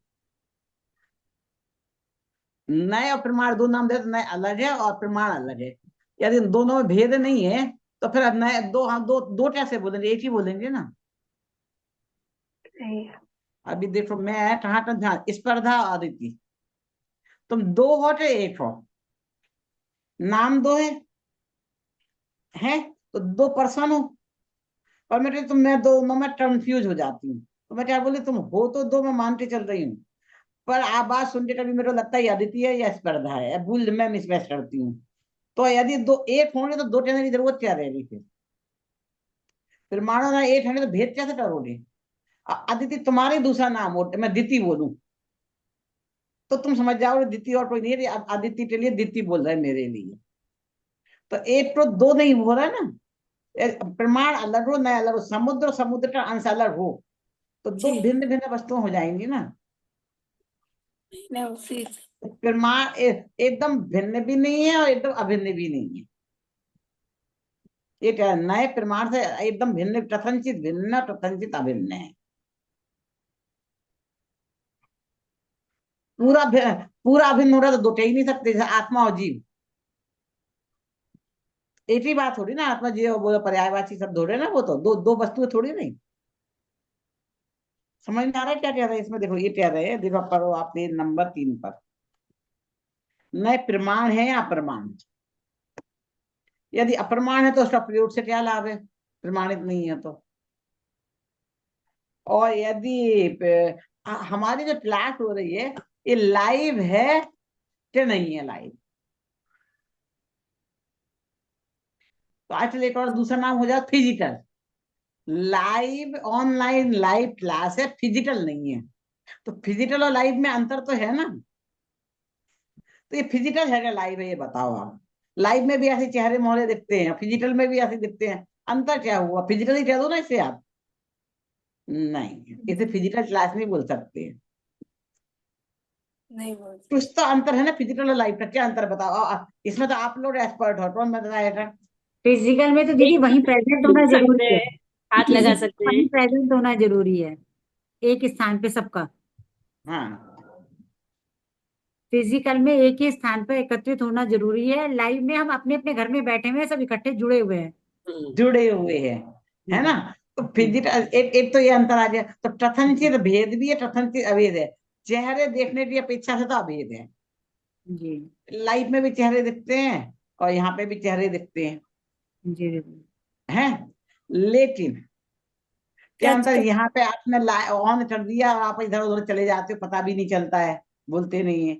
नए और प्रमाण 2 नाम दे, तो नए अलग है और प्रमाण अलग है। यदि इन दोनों में भेद नहीं है तो फिर अब नए दो, हम दो कैसे बोलेंगे, एक ही बोलेंगे ना। सही है। अभी देखो मैं कहाँ तक ध्यान, स्पर्धा आदिति, तुम 2 हो तो 1 हो, नाम 2 है तो 2 पर्सन हो। और मैं दोनों में कंफ्यूज हो जाती हूँ, तो मैं क्या बोली, तुम हो तो 2 मैं मान के चल रही हूँ, पर आवाज सुन के कभी मेरे को लगता है अदिति है या स्पर्धा है, भूल मैं मिसमैच करती हूँ। तो यदि 2 एक होंगे तो 2 कहने की जरूरत क्या रहेगी फिर मानो ना 1 होंगे तो भेद कैसे करोगे? अदिति तुम्हारे दूसरा नाम हो, मैं दिति बोलूं तो तुम समझ जाओगे दिति और कोई नहीं है, अदिति के लिए दिति बोल रहा है मेरे लिए। तो 1 तो 2 नहीं हो रहा है ना, प्रमाण अलग हो नया अलग हो, समुद्र समुद्र का अंश अलग हो, तो 2 जी भिन्न भिन्न वस्तुएं हो जाएंगी ना। नहीं, उसी प्रमाण एकदम भिन्न भी नहीं है और एकदम अभिन्न भी नहीं है। एक नए प्रमाण से एकदम भिन्न, कथनचित भिन्न, कथनचित अभिन्न है। पूरा अभिन्न हो रहा तो 2 कह ही नहीं सकते, जैसे आत्मा और जीव एक ही बात हो रही ना, आत्मा जीव वो पर्यायवाची शब्द हो रहे ना, वो तो दो वस्तुएं थोड़ी नहीं। समझ में आ रहा है क्या कह रहे हैं इसमें? देखो ये कह रहे हैं, देखो पढ़ो आप पेज नंबर 3 पर, नए प्रमाण है या अप्रमाण। यदि अप्रमाण है तो उसका प्रयोग से क्या लाभ है, प्रमाणित नहीं है तो। और यदि हमारी जो क्लास हो रही है ये लाइव है कि नहीं है लाइव, तो आजकल एक और दूसरा नाम हो जाए physical. Live online live class है, फिजिकल नहीं है। तो फिजिकल और लाइव में अंतर तो है ना। तो ये फिजिकल है या लाइव है, ये बताओ आप। लाइव में भी ऐसे चेहरे मोहरे दिखते हैं, फिजिकल में भी ऐसे दिखते हैं। अंतर क्या हुआ? फिजिकली कह दो ना इसे आप। नहीं, इसे फिजिकल क्लास नहीं बोल सकते हैं। नहीं बोल कुछ तो अंतर है ना फिजिकल और लाइफ का। क्या अंतर बताओ? इसमें तो आप लोग एक्सपर्ट हो, कौन बताएगा? फिजिकल में तो दीदी एक वहीं साथ प्रेजेंट घूम होना सकते जरूरी है। हैं, हाथ लगा फिजिकल सकते वहीं हैं। प्रेजेंट होना जरूरी है, एक स्थान पे सबका। हाँ, फिजिकल में एक ही स्थान पे एकत्रित होना जरूरी है, लाइव में हम अपने अपने घर में बैठे हुए हैं, सब इकट्ठे जुड़े हुए हैं। जुड़े हुए हैं, है ना? तो फिजिकल एक तो ये अंतर आ गया। तो प्रथनचित भेद भी है, प्रथनचित अभेद है। चेहरे देखने की अपेक्षा से तो अभेद है। जी लाइफ में भी चेहरे दिखते हैं और यहाँ पे भी चेहरे दिखते हैं, जी दीदी। हैं? लेकिन क्या क्या अंतर? यहाँ पे आपने ऑन कर दिया और आप इधर उधर चले जाते हो, पता भी नहीं चलता है, बोलते नहीं है।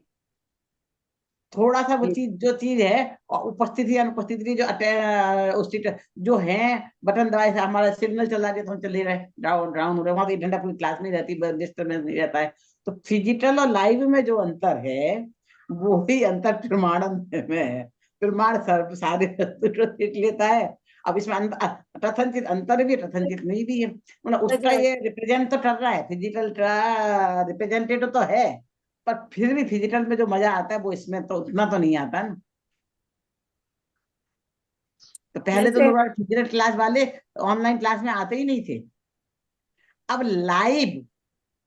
थोड़ा सा वो जी चीज, जो चीज है और उपस्थिति अनुपस्थिति की जो उस चीज जो है, बटन दबाए से हमारा सिग्नल चला गया तो हम चले रहे, डाउन डाउन हो रहे, वहां तो 1 घंटा पूरी क्लास नहीं रहती, डिस्टर्बेंस नहीं रहता है। तो फिजिकल और लाइव में जो अंतर है, वो ही अंतर प्रमाण में है। प्रमाण सर्व सारे वस्तु को देख लेता है। अब इसमें तथनचित अंतर भी है, तथनचित नहीं भी है। मतलब उसका ये रिप्रेजेंट तो कर रहा है, फिजिकल का रिप्रेजेंटेटिव तो है, पर फिर भी फिजिकल में जो मजा आता है वो इसमें तो उतना तो नहीं आता ना। तो पहले तो जैसे लोग फिजिकल क्लास वाले ऑनलाइन क्लास में आते ही नहीं थे। अब live,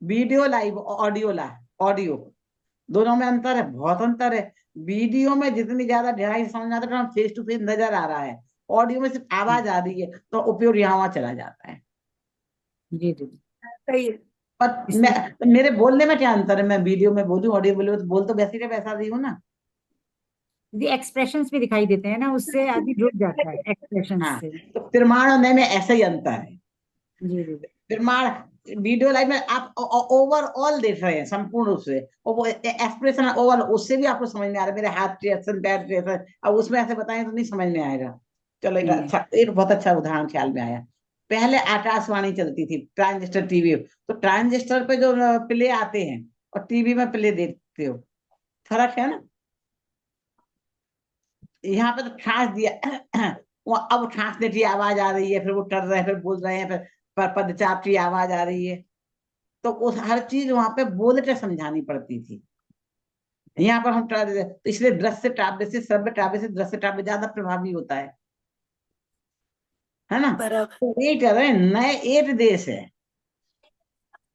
video live, audio live, audio, दोनों में अंतर है, बहुत अंतर है। वीडियो में जितनी ज्यादा गहराई से समझ आता है, हम फेस टू फेस नजर आ रहा है। ऑडियो में सिर्फ आवाज आ रही है, तो उपयोग यहाँ वहां चला जाता है। जी दीदी। सही है। पर इसमें मेरे बोलने में क्या अंतर है? मैं वीडियो में बोलूं, ऑडियो बोलूं, तो बोल तो वैसे का वैसा रही हूँ ना। दीदी एक्सप्रेशंस भी दिखाई देते हैं ना, उससे आदमी जुड़ जाता है एक्सप्रेशंस हाँ, से। तो प्रमाण होने में ऐसा ही अंतर है। जी दीदी। प्रमाण वीडियो लाइव में आप ओवरऑल देख रहे हैं संपूर्ण रूप से, और वो एक्सप्रेशन ओवरऑल, उससे भी आपको समझ में आ रहा है, मेरे हाथ रिएक्शन, पैर रिएक्शन। अब उसमें ऐसे बताएं तो नहीं समझ में आएगा। चलो एक अच्छा, एक बहुत अच्छा उदाहरण ख्याल में आया। पहले आकाशवाणी चलती थी, ट्रांजिस्टर टीवी। तो ट्रांजिस्टर पे जो प्ले आते हैं और टीवी में प्ले देखते हो, फर्क है ना। यहाँ पे तो ठास दिया वो अब ठासने की आवाज आ रही है, फिर वो कर रहे हैं, फिर बोल रहे हैं, फिर पदचाप की आवाज आ रही है। तो उस हर चीज वहां पे बोल के समझानी पड़ती थी। यहाँ पर हम तो इसलिए दृश्य काव्य से, श्रव्य काव्य से दृश्य काव्य ज्यादा प्रभावी होता है ना? बराबर। तो ये कह रहे हैं, नए एक देश है,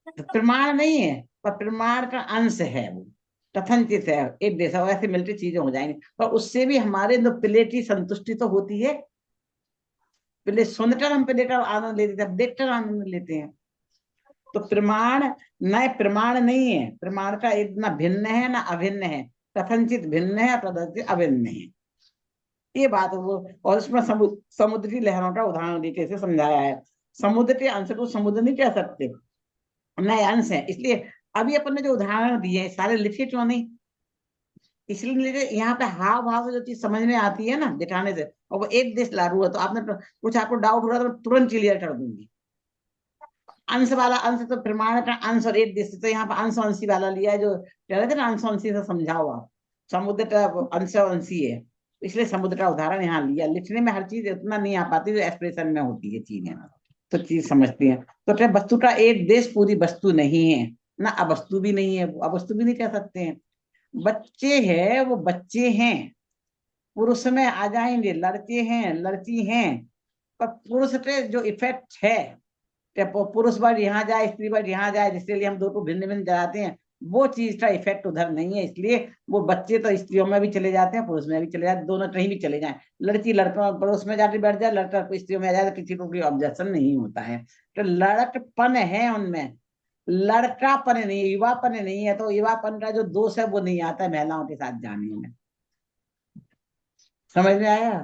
तो प्रमाण नहीं है, पर प्रमाण का अंश है वो, कथनचित है, एक देश है। ऐसे मिलकर चीजें हो जाएंगी, पर उससे भी हमारे अंदर प्ले की संतुष्टि तो होती है। पहले सुनकर हम प्ले का आनंद लेते थे, अब देखकर आनंद लेते हैं। तो प्रमाण नए प्रमाण नहीं है, प्रमाण का इतना भिन्न है ना अभिन्न है। कथनचित भिन्न है, प्रदर्शित अभिन्न है, ये बात वो। और इसमें समुद्री लहरों का उदाहरण देके से समझाया है। समुद्र के अंश को समुद्र नहीं कह सकते, नए अंश है। इसलिए अभी अपन ने जो उदाहरण दिए हैं सारे लिखे क्यों नहीं? इसलिए यहाँ पे हाव भाव से जो चीज समझ में आती है ना दिखाने से, और वो एक देश लागू है, तो आपने कुछ आपको डाउट हो रहा तो तुरंत क्लियर कर दूंगी। अंश वाला, अंश तो प्रमाण का अंश और एक देश, तो यहाँ पर अंश अंशी वाला लिया है, जो कह रहे थे ना अंश अंशी से समझाओ आप। समुद्र का अंश अंशी है, इसलिए समुद्र का उदाहरण यहाँ लिया। लिखने में हर चीज उतना नहीं आ पाती जो एक्सप्रेशन में होती है चीजें, तो चीज समझती है। तो क्या वस्तु का एक देश पूरी वस्तु नहीं है ना, अवस्तु भी नहीं है, अवस्तु भी नहीं कह सकते हैं। बच्चे हैं वो बच्चे हैं, पुरुष में आ जाएंगे, लड़के हैं लड़की हैं, पर पुरुष पे जो इफेक्ट है, पुरुष वर्ग यहाँ जाए, स्त्री वर्ग यहाँ जाए, जिसके लिए हम दो को भिन्न भिन्न जलाते हैं, वो चीज का इफेक्ट उधर नहीं है। इसलिए वो बच्चे तो स्त्रियों में भी चले जाते हैं, पुरुष में भी चले जाते हैं, दोनों कहीं भी चले जाए। लड़की लड़का पुरुष में जाके बैठ जाए, लड़का को स्त्रियों में आ जाए, तो किसी को कोई ऑब्जेक्शन नहीं होता है। तो लड़कपन है उनमें, लड़कापन नहीं है, युवापन नहीं है। तो युवापन का जो दोष है वो नहीं आता है महिलाओं के साथ जाने में। समझ में आया?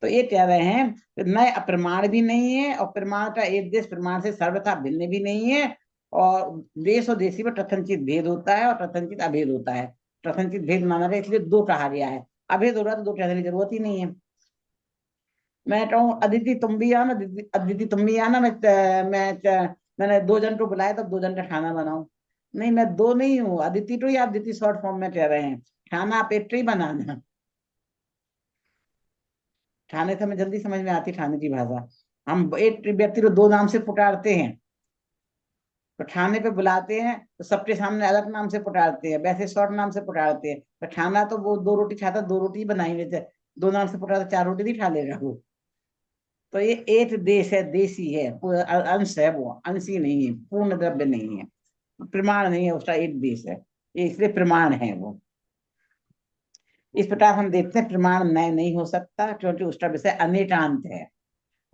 तो ये कह रहे हैं नए अप्रमाण भी नहीं है, और प्रमाण का एक देश प्रमाण से सर्वथा भिन्न भी नहीं है। और देश और देशी में कथनचित भेद होता है और कथनचित अभेद होता है। कथनचित भेद माना गया, इसलिए दो कहा गया है। अभेद हो रहा तो दो कहने की जरूरत ही नहीं है। मैं कहूँ अदिति तुम भी आना, अदिति तुम भी आना, मैंने 2 जन को बुलाया, तब 2 जन का खाना बनाऊं। नहीं, मैं 2 नहीं हूँ, अदिति तो ही, अदिति शॉर्ट फॉर्म में कह रहे हैं। खाना आप एक ही बनाना। ठाणे से हमें जल्दी समझ में आती ठाणे की भाषा। हम एक व्यक्ति को दो नाम से पुकारते हैं, तो ठाणे पे बुलाते हैं तो सबके सामने अलग नाम से पुकारते हैं, वैसे शॉर्ट नाम से पुकारते हैं। तो ठाना तो वो 2 रोटी खाता, 2 रोटी बनाई लेते, 2 नाम से पुकारता 4 रोटी नहीं खा लेगा वो। तो ये एक देश है, देशी है, अंश है, वो अंशी नहीं है, पूर्ण द्रव्य नहीं है, प्रमाण नहीं है उसका, एक देश है, इसलिए प्रमाण है वो। इस प्रकार हम देखते हैं प्रमाण नय नहीं हो सकता क्योंकि उसका विषय अनेकांत है,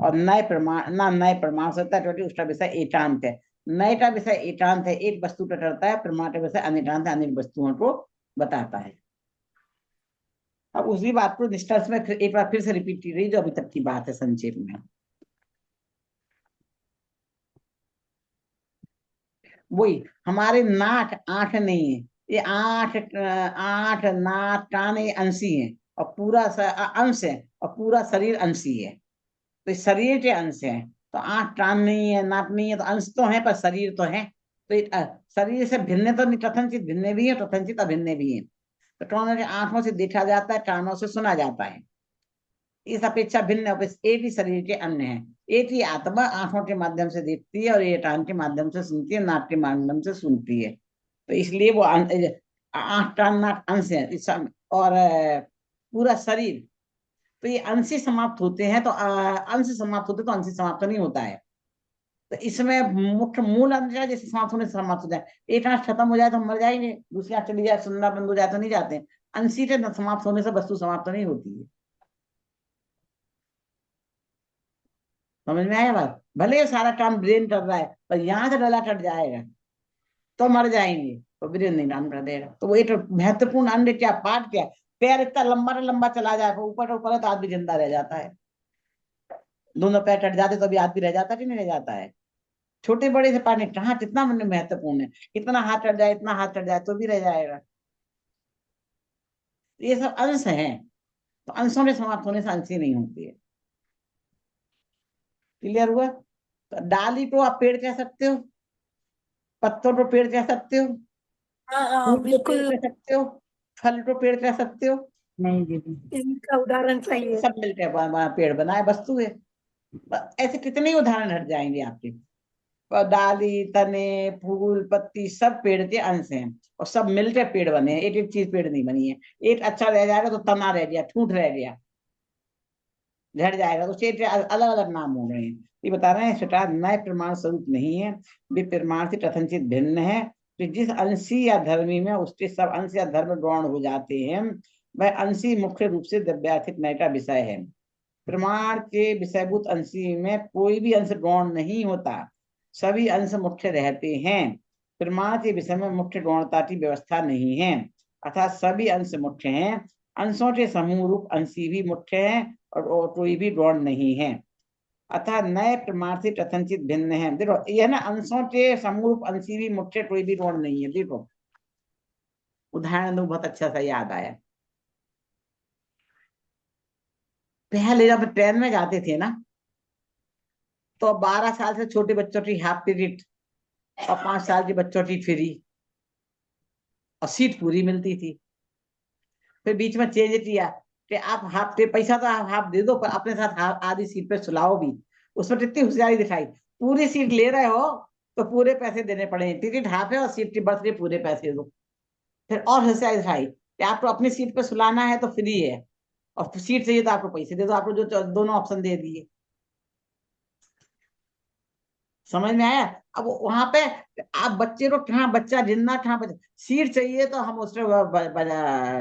और नय प्रमाण ना नय प्रमाण हो सकता क्योंकि उसका विषय एकांत है। नय का विषय एकांत है, एक वस्तु का करता है, प्रमाण का विषय अनेकांत है, अनेक वस्तुओं को बताता है। अब उसी बात को निष्कर्ष में एक बार फिर से रिपीट की गई जो अभी तक की बात है संक्षेप में। वही हमारे नाक आंख नहीं है, ये आंख आंख नाक कान ये अंशी है, और पूरा अंश है, और पूरा शरीर अंशी है। तो इस शरीर के अंश है, तो आंख कान नहीं है, नाक नहीं है, तो अंश तो है पर शरीर तो है। तो शरीर से भिन्न तो नहीं, कथनचित भिन्न भी है, कथनचित अभिन्न भी है। तो कानों के आंखों से देखा जाता है, कानों से सुना जाता है, इस अपेक्षा भिन्न एक ही शरीर के अन्य है। एक ही आत्मा आंखों के माध्यम से देखती है, और ये कान के माध्यम से सुनती है, नाक के माध्यम से सुनती है। तो इसलिए वो आंख कान नाक अंश है, और पूरा शरीर। तो ये अंश ही समाप्त होते हैं, तो अंश समाप्त होते तो अंश समाप्त नहीं होता है। तो इसमें मुख्य मूल अंश है, जैसे समाप्त होने से समाप्त हो जाए। एक आंख खत्म हो जाए तो हम मर जाएंगे, दूसरी आंख चली जाए, सुनना बंद हो जाए तो नहीं जाते। अंशी के समाप्त होने से वस्तु समाप्त नहीं होती है। समझ में आया बात? भले सारा काम ब्रेन कर रहा है, पर यहाँ से डला कट जाएगा तो मर जाएंगे, तो ब्रेन नहीं काम कर देगा। तो वो एक महत्वपूर्ण अंग क्या, पार्ट क्या, पैर इतना लंबा लंबा चला जाए ऊपर ऊपर तो आदमी जिंदा रह जाता है। दोनों पैर कट जाते तो अभी आदमी रह जाता कि नहीं रह जाता है। छोटे बड़े से पानी कहाँ कितना महत्वपूर्ण है, इतना हाथ कट जाए, इतना हाथ कट जाए तो भी रह जाएगा। ये सब अंश है, तो अंशों के समाप्त होने से अंशी नहीं होती है। क्लियर हुआ? तो डाली को आप पेड़ कह सकते हो, पत्तों को पेड़ कह सकते हो, हाँ हाँ फूल को पेड़ बिल्कुल, कह सकते हो, फल को पेड़ कह सकते हो। नहीं दीदी। इनका उदाहरण सही है। सब मिलकर पेड़ बनाए वस्तु है। ऐसे कितने ही उदाहरण हट जाएंगे आपके। डाली तने फूल पत्ती सब पेड़ के अंश हैं, और सब मिलकर पेड़ बने हैं, एक एक चीज पेड़ नहीं बनी है। एक अच्छा रह जाएगा तो तना रह गया, ठूंठ रह गया, झड़ जाएगा, तो उसके अलग अलग नाम हो गए हैं। ये बता रहे हैं सटा नए प्रमाण स्वरूप नहीं है, वे प्रमाण से कथनचित भिन्न है। तो जिस अंशी या धर्मी में उसके सब अंश या धर्म गौण हो जाते हैं, वह अंशी मुख्य रूप से द्रव्यार्थिक नय का विषय है। प्रमाण के विषयभूत अंशी में कोई भी अंश गौण नहीं होता, सभी अंश मुख्य रहते हैं। प्रमाण के विषय में मुख्य गौणता की व्यवस्था नहीं है, अर्थात सभी अंश मुख्य हैं। अंशों के समूह रूप अंशी भी मुख्य है, और कोई भी गौण नहीं है, अतः नए प्रमाण से कथनचित भिन्न है। देखो यह ना, अंशों के समूह रूप अंशी भी मुख्य, कोई भी गौण नहीं है। देखो उदाहरण दो, बहुत अच्छा सा याद आया। पहले जब ट्रेन में जाते थे ना, तो 12 साल से छोटे बच्चों की हाफ टिकट, और 5 साल के बच्चों की फ्री, और सीट पूरी मिलती थी। फिर बीच में चेंज किया कि आप हाफ पैसा तो आप हाफ दे दो, पर अपने साथ आधी सीट पे सुलाओ भी। उसमें कितनी होशियारी दिखाई, पूरी सीट ले रहे हो तो पूरे पैसे देने पड़ेंगे, टिकट हाफ है और सीट की बर्थ के पूरे पैसे दो। फिर और होशियारी दिखाई कि आपको अपनी सीट पे सुलाना है तो फ्री है, और सीट चाहिए तो आपको पैसे दे दो। आपको जो दोनों ऑप्शन दे दिए। समझ में आया? अब वहां पे आप बच्चे को कहाँ बच्चा गिनना, कहाँ बच्चा, सीट चाहिए तो हम उसमें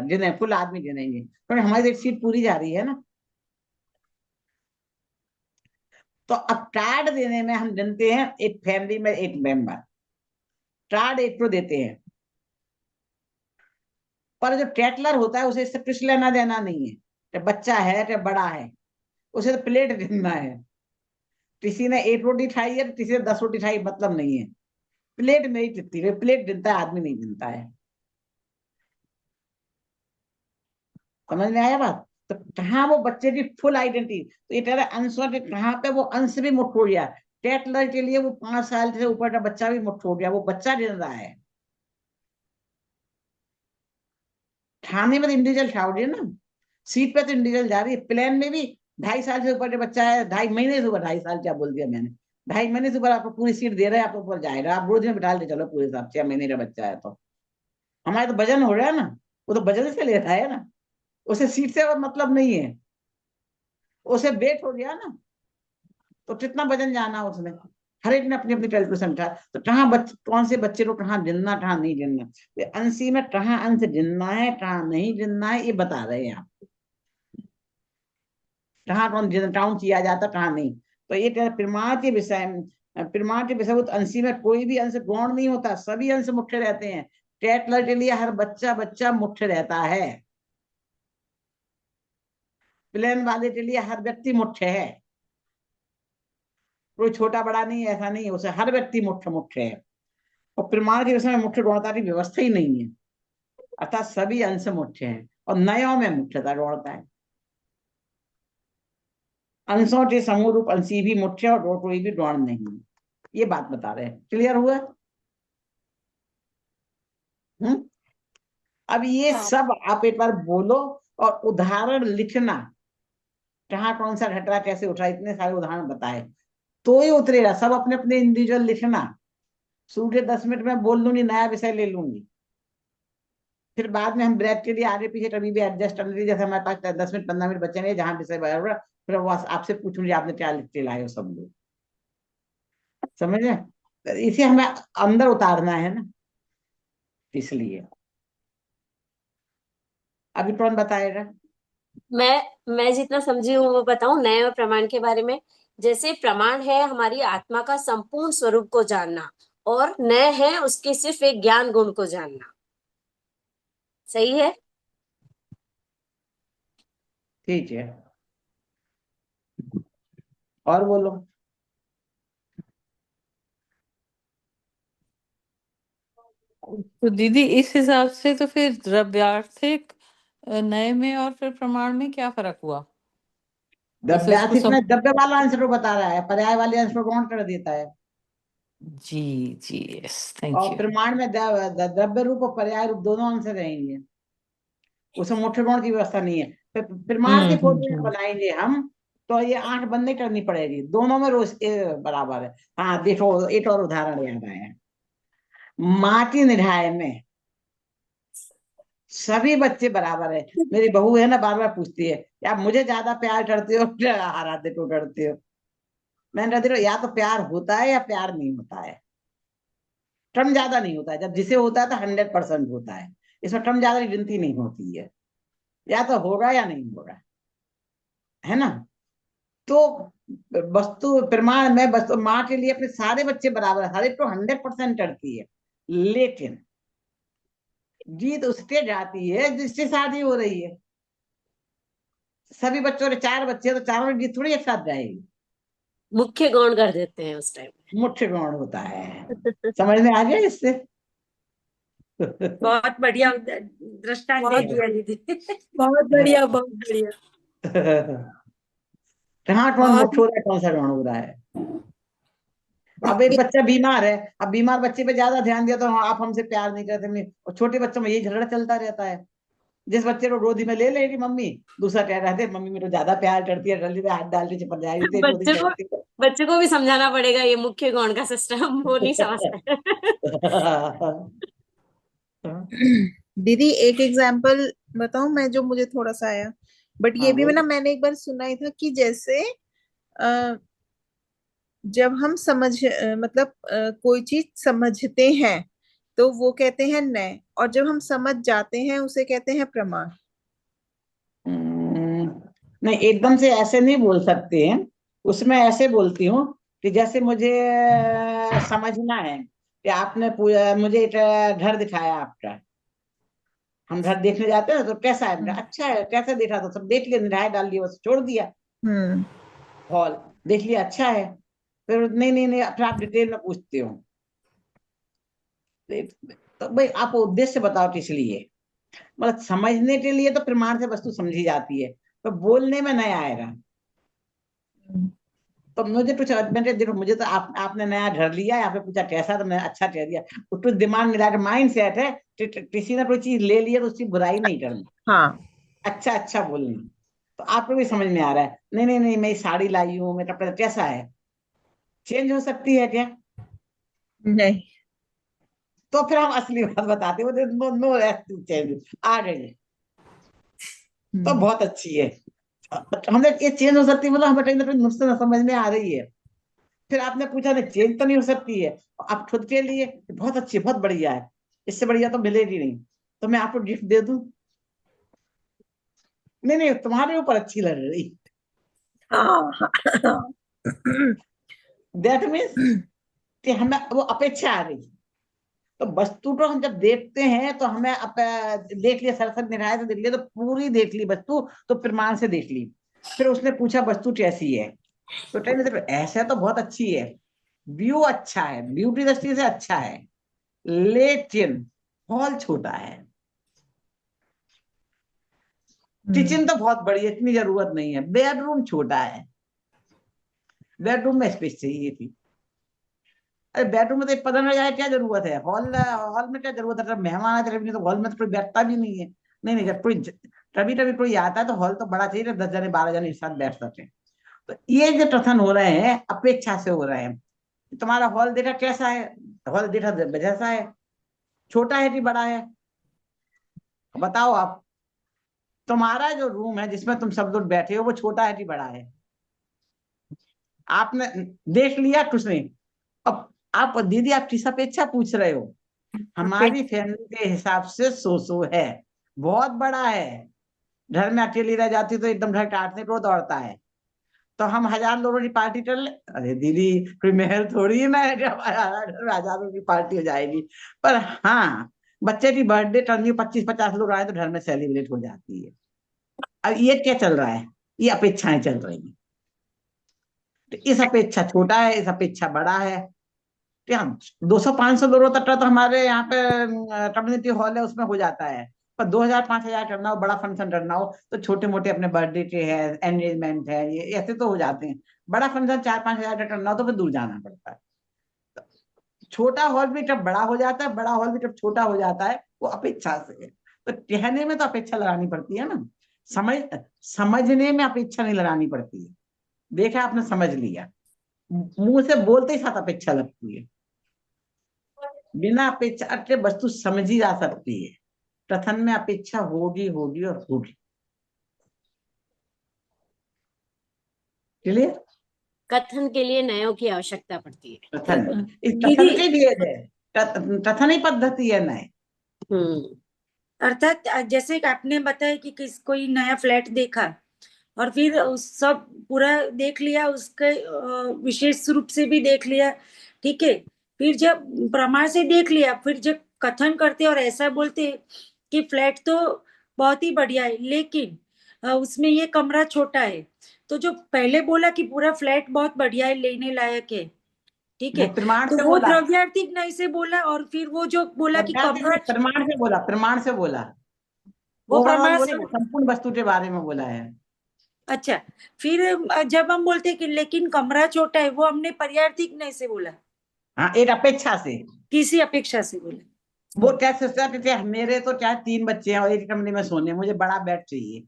गिने, फुल आदमी गिनेंगे, तो हमारी एक सीट पूरी जा रही है ना। तो अब कार्ड देने में हम गिनते हैं एक फैमिली में एक मेंबर, कार्ड एक को देते हैं, पर जो टैटलर होता है उसे इससे कुछ लेना देना नहीं है, कि बच्चा है कि बड़ा है, उसे तो प्लेट गिनना है। किसी ने 1 रोटी खाई है, किसी ने 10 रोटी खाई, मतलब नहीं है, प्लेट नहीं गिनती है, प्लेट गिनता है, आदमी नहीं गिनता है। समझ में आया बात? तो कहाँ वो बच्चे की फुल आइडेंटिटी, तो ये तेरा अंशों के कहाँ पे वो अंश भी मुक्त हो गया। टैटलर के लिए वो 5 साल से ऊपर का बच्चा भी मुक्त हो गया, वो बच्चा गिन रहा है। खाने में तो इंडिविजुअल खाओगे ना, सीट पे तो इंडिविजुअल जा रही है, प्लेन में भी 2.5 साल से ऊपर जो बच्चा है, 2.5 महीने से ऊपर, 2.5 साल क्या बोल दिया मैंने, 2.5 महीने से ऊपर आपको पूरी सीट दे रहे हैं, आप ऊपर जाएगा, आप रोज में बिठा ले चलो पूरे हिसाब, 6 महीने का बच्चा है तो हमारे तो वजन हो रहा है ना, वो तो वजन से ले रहा है ना, उसे सीट से और मतलब नहीं है, उसे वेट हो गया ना, तो कितना वजन जाना उसमें, हर एक ने अपनी अपनी कैलकुलेशन था, तो कहाँ कौन से बच्चे को कहाँ गिनना, कहाँ नहीं गिनना, तो अंशी में कहाँ अंश गिनना है, कहाँ नहीं गिनना है, ये बता रहे हैं आप, कहाँ कौन काउंट किया जाता, कहाँ नहीं। तो ये प्रमाण के विषय में, प्रमाण के विषय अंशी में कोई भी अंश गौण नहीं होता, सभी अंश मुख्य रहते हैं। टेटलर के लिए हर बच्चा बच्चा मुख्य रहता है, प्लेन वाले के लिए हर व्यक्ति मुख्य है, कोई छोटा बड़ा नहीं, ऐसा नहीं है, उसे हर व्यक्ति मुख्य मुख्य है। और प्रमाण के विषय में मुख्य गौणता की व्यवस्था ही नहीं है, अर्थात सभी अंश मुख्य है और नयों में मुख्यता गौणता है। अंशों के समूह रूप अंशी भी मुख्य और कोई भी गौण नहीं है, ये बात बता रहे हैं। क्लियर हुआ? अब ये सब आप एक बार बोलो और उदाहरण लिखना, कहाँ कौन सा घटना कैसे उठा, इतने सारे उदाहरण बताए तो ही उतरेगा। सब अपने अपने इंडिविजुअल लिखना, शुरू के 10 मिनट में बोल लूंगी, नया विषय ले लूंगी, फिर बाद में हम ब्रेक के लिए आगे पीछे कभी भी एडजस्ट कर लीजिए, जैसे हमारे पास 10 मिनट 15 मिनट बचे नहीं, जहां विषय बराबर, फिर वो आपसे पूछूंगी आपने क्या लिख के लाए हो, सब लोग समझ रहे। इसे हमें अंदर उतारना है ना, इसलिए अभी कौन बताएगा? मैं जितना समझी हूँ वो बताऊं नए और प्रमाण के बारे में। जैसे प्रमाण है हमारी आत्मा का संपूर्ण स्वरूप को जानना, और नए है उसके सिर्फ एक ज्ञान गुण को जानना। सही है? ठीक है, और बोलो। तो दीदी इस हिसाब से तो फिर द्रव्यार्थिक नए में और फिर प्रमाण में क्या फर्क हुआ? जैसे उसको द्रव्यार्थिक में सब। द्रव्य वाला आंसर को बता रहा है, पर्याय वाले आंसर को गौण कर देता है, जी जी, यस, थैंक और यू। प्रमाण में द्रव्य रूप और पर्याय रूप दोनों आंसर रहेंगे, उसमें मुख्य गौण की व्यवस्था नहीं है। फिर प्रमाण की फॉर्मूला बनाएंगे हम, तो ये 8 बंद नहीं करनी पड़ेगी, दोनों में रोज बराबर है। हाँ देखो, एक और उदाहरण याद आया, माँ की निधाय में सभी बच्चे बराबर है। मेरी बहू है ना, बार बार पूछती है या मुझे ज्यादा प्यार करते हो या आराध्य को करते हो। मैंने कहती हूँ या तो प्यार होता है या प्यार नहीं होता है, कम ज्यादा नहीं होता है, जब जिसे होता है तो 100% होता है, इसमें कम ज्यादा की गिनती नहीं होती है, या तो होगा या नहीं होगा, है ना। तो वस्तु प्रमाण में वस्तु माँ के लिए अपने सारे बच्चे बराबर है, हर एक को 100% करती है, लेकिन जीत उसके जाती है जिससे शादी हो रही है। सभी बच्चों ने 4 बच्चे, तो चारों की जीत थोड़ी एक साथ जाएगी, मुख्य गौण कर देते हैं उस टाइम। मुख्य गौण होता है। समझ में आ गया इससे? बहुत बढ़िया दृष्टांत दे दिया दीदी। बहुत बढ़िया, बहुत बढ़िया। कहाँ कौन मुख्य हो रहा है, कौन सा गौण हो रहा है। अब एक बच्चा बीमार है, अब बीमार बच्चे पे ज्यादा ध्यान दिया तो आप हमसे प्यार नहीं करते, और छोटे बच्चों में यही झगड़ा चलता रहता है। जिस बच्चे को गोदी में ले लेगी मम्मी, दूसरा कह रहा है मेरी मम्मी तो ज्यादा प्यार करती है, गली में हाथ डालती चिपक जाएगी, बच्चे को भी समझाना पड़ेगा ये मुख्य गौण का सिस्टम, वो नहीं समझता। दीदी एक एग्जाम्पल बताऊं मैं, जो मुझे थोड़ा सा आया, बट ये भी मैंने एक बार सुना ही था कि जैसे जब हम मतलब कोई चीज समझते हैं तो वो कहते हैं नय, और जब हम समझ जाते हैं उसे कहते हैं प्रमाण। नहीं, एकदम से ऐसे नहीं बोल सकते हैं, उसमें ऐसे बोलती हूँ कि जैसे मुझे समझना है कि आपने मुझे एक घर दिखाया आपका, हम घर देखने जाते हैं तो कैसा है, अच्छा है, कैसे देखा, तो सब देख लिया, निराय डाल दिया, बस छोड़ दिया, हॉल देख लिया, अच्छा है, फिर नहीं नहीं नहीं, फिर आप डिटेल में पूछते हो, तो भाई आप उद्देश्य बताओ किस लिए, मतलब समझने के लिए तो प्रमाण से वस्तु समझी जाती है, तो बोलने में नहीं आएगा। तो मुझे कुछ, मैंने देखो, मुझे तो आपने नया घर लिया, यहाँ पे पूछा कैसा, तो मैंने अच्छा कह दिया, कुछ दिमाग मिला के माइंड सेट है, किसी ने कोई चीज ले लिया तो उसकी बुराई नहीं करनी, हाँ, अच्छा अच्छा बोलना, तो आपको भी समझ में आ रहा है। नहीं नहीं नहीं, मैं साड़ी लाई हूँ, मेरा कपड़ा कैसा है, चेंज हो सकती है क्या? नहीं। तो फिर हम असली बात बताते हैं, नो नो चेंज आ गई तो बहुत अच्छी है। हमने ये चेंज हो सकती है मतलब हमें कहीं ना कहीं मुझसे ना समझ में आ रही है। फिर आपने पूछा नहीं चेंज तो नहीं हो सकती है, आप खुद के लिए बहुत अच्छी है, बहुत बढ़िया है, इससे बढ़िया तो मिलेगी नहीं, तो मैं आपको गिफ्ट दे दूं? नहीं नहीं, तुम्हारे ऊपर अच्छी लग रही। हाँ। दैट मीन्स कि हमें वो अपेक्षा आ रही। तो वस्तु को हम जब देखते हैं तो हमें देख लिया, सरसर निराय से देख लिया, तो पूरी देख ली वस्तु, तो प्रमाण से देख ली। फिर उसने पूछा वस्तु कैसी है, तो कहने ऐसा तो बहुत अच्छी है, व्यू अच्छा है, ब्यूटी दृष्टि से अच्छा है, लेकिन हॉल छोटा है। किचन तो बहुत बड़ी है, इतनी जरूरत नहीं है, बेडरूम छोटा है, बेडरूम में स्पेस चाहिए थी। अरे बेडरूम में तो एक पता ना जाए क्या जरूरत है, हॉल हॉल में क्या जरूरत है, जब मेहमान आते नहीं तो हॉल में तो कोई बैठता भी नहीं है। नहीं नहीं, जब कोई कभी कभी कोई आता है तो हॉल तो बड़ा चाहिए, 10 जने 12 जने एक साथ बैठ सकते हैं। तो ये जो कथन हो रहे हैं अपेक्षा से हो रहे हैं। तुम्हारा हॉल देखा कैसा है, हॉल देखा जैसा है, छोटा है कि बड़ा है, बताओ आप। तुम्हारा जो रूम है जिसमें तुम सब लोग बैठे हो वो छोटा है कि बड़ा है? आपने देख लिया कुछ नहीं। अब आप दीदी आप किस अपेक्षा पूछ रहे हो? हमारी फैमिली के हिसाब से सो है, बहुत बड़ा है। घर में अकेली रह जाती तो एकदम घर काटने को दौड़ता है। तो हम 1000 लोगों की पार्टी कर ले, अरे दीदी कोई महल थोड़ी है ना है कि हमारा घर में 1000 लोगों की पार्टी हो जाएगी। पर हाँ, बच्चे की बर्थडे करनी हो, 25-50 लोग आए तो घर में सेलिब्रेट हो जाती है। अब ये क्या चल रहा है, ये अपेक्षाएं चल रही हैं। तो इस अपेक्षा छोटा है, इस अपेक्षा बड़ा है। क्या 200-500 लोगों तक का तो हमारे यहाँ पे कम्युनिटी हॉल है, उसमें हो जाता है। पर 2000-5000 करना हो, बड़ा फंक्शन करना हो, तो छोटे मोटे अपने बर्थडे के है, एंगेजमेंट है, ये ऐसे तो हो जाते हैं। बड़ा फंक्शन 4-5 हजार का करना हो तो फिर दूर जाना पड़ता है। छोटा हॉल भी जब बड़ा हो जाता है, बड़ा हॉल भी जब छोटा हो जाता है, वो अपेक्षा से है। तो कहने में तो अपेक्षा लगानी पड़ती है ना, समझ समझने में अपेक्षा नहीं लगानी पड़ती है। देखा आपने, समझ लिया, मुंह से बोलते ही साथ अपेक्षा लगती है। बिना अपेक्षा के वस्तु समझी जा सकती है, कथन में अपेक्षा होगी होगी और होगी। क्लियर? कथन के लिए नयों की आवश्यकता पड़ती है। कथन, इस कथन के लिए है, कथन ही पद्धति है नए। अर्थात जैसे कि आपने बताया कि कोई नया फ्लैट देखा और फिर उस सब पूरा देख लिया, उसके विशेष रूप से भी देख लिया, ठीक है। फिर जब प्रमाण से देख लिया, फिर जब कथन करते और ऐसा बोलते कि फ्लैट तो बहुत ही बढ़िया है, लेकिन उसमें ये कमरा छोटा है, तो जो पहले बोला कि पूरा फ्लैट बहुत बढ़िया है, लेने लायक है, ठीक है, प्रमाण तो से वो बोला, द्रव्यार्थिक नहीं से बोला, और फिर वो जो बोला कि कमरा, प्रमाण से बोला, प्रमाण से बोला, वो ओवरऑल प्रमाण से बोला, संपूर्ण वस्तु के बारे में बोला है। अच्छा, फिर जब हम बोलते कि लेकिन कमरा छोटा है, वो हमने पर्यायवाची नहीं से बोला, हाँ, एक अपेक्षा से, किसी अपेक्षा से बोला। वो क्या सोचता है, मेरे तो चाहे 3 बच्चे हैं और एक कमरे में सोने, मुझे बड़ा बेड चाहिए।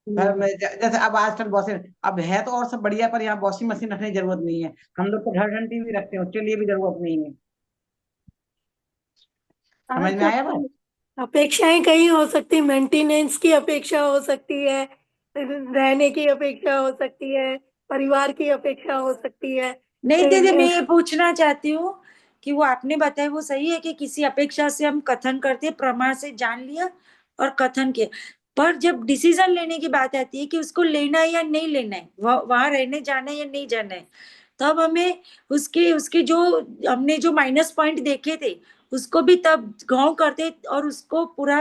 घर में जैसे अब आजकल वॉशिंग अब है तो और सब बढ़िया, पर यहाँ वॉशिंग मशीन रखने की जरूरत नहीं है। हम लोग तो घर घंटी भी रखते हैं, उसके लिए भी जरूरत नहीं है। समझ में आया बात? अपेक्षाएं कई हो सकती, मेंटेनेंस की अपेक्षा हो सकती है, रहने की अपेक्षा हो सकती है, परिवार की अपेक्षा हो सकती है। नहीं दीदी, मैं ये पूछना चाहती हूँ कि वो आपने बताया वो सही है कि किसी अपेक्षा से हम कथन करते, प्रमाण से जान लिया और कथन किया, पर जब डिसीजन लेने की बात आती है कि उसको लेना है या नहीं लेना है, वहां रहने जाना है या नहीं जाना है, तब हमें उसके उसके जो हमने जो माइनस पॉइंट देखे थे उसको भी तब गौर करते और उसको पूरा